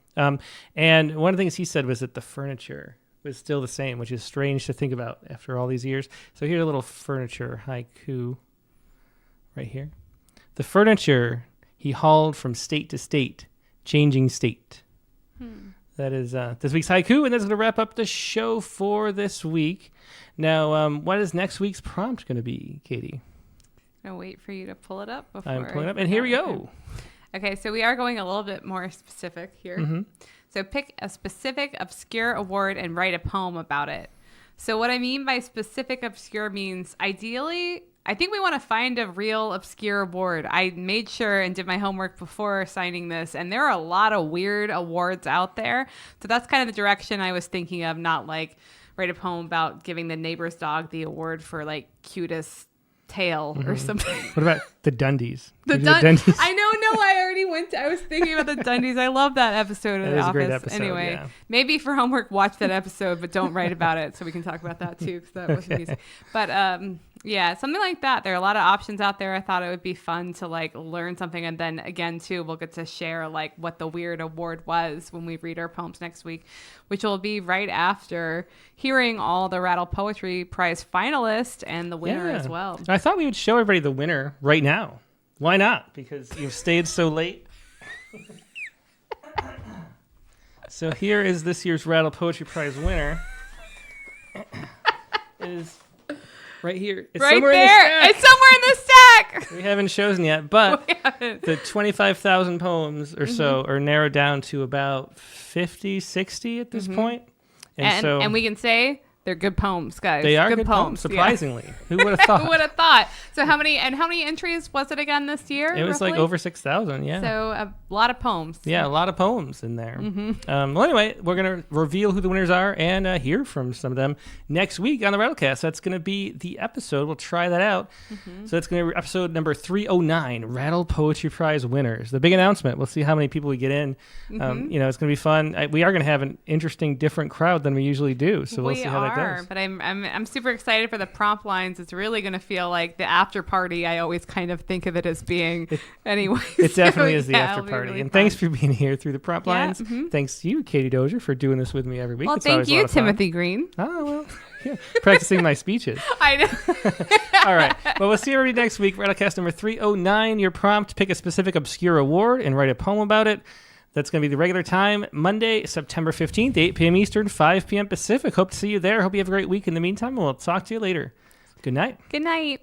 And one of the things he said was that the furniture was still the same, which is strange to think about after all these years. So here's a little furniture haiku right here. The furniture he hauled from state to state, changing state. That is this week's haiku, and that's going to wrap up the show for this week. Now, what is next week's prompt going to be, Katie? I'm going to wait for you to pull it up before. I'm pulling it up, and here we go. Okay, so we are going a little bit more specific here. Mm-hmm. So pick a specific obscure award and write a poem about it. So what I mean by specific obscure means ideally, I think we want to find a real obscure award. I made sure and did my homework before signing this, and there are a lot of weird awards out there. So that's kind of the direction I was thinking of, not like write a poem about giving the neighbor's dog the award for like cutest tail or something. What about the Dundies? The Dundies. I know. I already went. I was thinking about the Dundies. I love that episode of The Office. A great episode, anyway, yeah. Maybe for homework, watch that episode, but don't write about it so we can talk about that too, because that wasn't easy. But yeah, something like that. There are a lot of options out there. I thought it would be fun to like learn something, and then again too, we'll get to share like what the weird award was when we read our poems next week, which will be right after hearing all the Rattle Poetry Prize finalists and the winner as well. I thought we would show everybody the winner right now. Why not? Because you've stayed so late. So here is this year's Rattle Poetry Prize winner. It is right here. It's right somewhere there. In the stack. It's somewhere in the stack. We haven't chosen yet, but the 25,000 poems or so are narrowed down to about 50, 60 at this point. And we can say they're good poems, guys. They are good poems, surprisingly. Yeah. Who would have thought? Who would have thought? So how many entries was it again this year? It was roughly? Like over 6,000, yeah. So a lot of poems. Yeah, a lot of poems in there. Well, anyway, we're going to reveal who the winners are and hear from some of them next week on the Rattlecast. That's going to be the episode. We'll try that out. So that's going to be episode number 309, Rattle Poetry Prize winners. The big announcement. We'll see how many people we get in. You know, it's going to be fun. We are going to have an interesting, different crowd than we usually do. So we'll see how that goes. But I'm super excited for the prompt lines. It's really going to feel like the after party. I always kind of think of it as being anyway. It definitely is the after party. Really and thanks for being here through the prompt lines. Thanks to you, Katie Dozier, for doing this with me every week. Well, thank you, Timothy Green. Oh, well, yeah. Practicing my speeches. I know. All right. Well, we'll see everybody next week. Rattlecast number 309. Your prompt, pick a specific obscure award and write a poem about it. That's going to be the regular time, Monday, September 15th, 8 p.m. Eastern, 5 p.m. Pacific. Hope to see you there. Hope you have a great week. In the meantime, we'll talk to you later. Good night. Good night.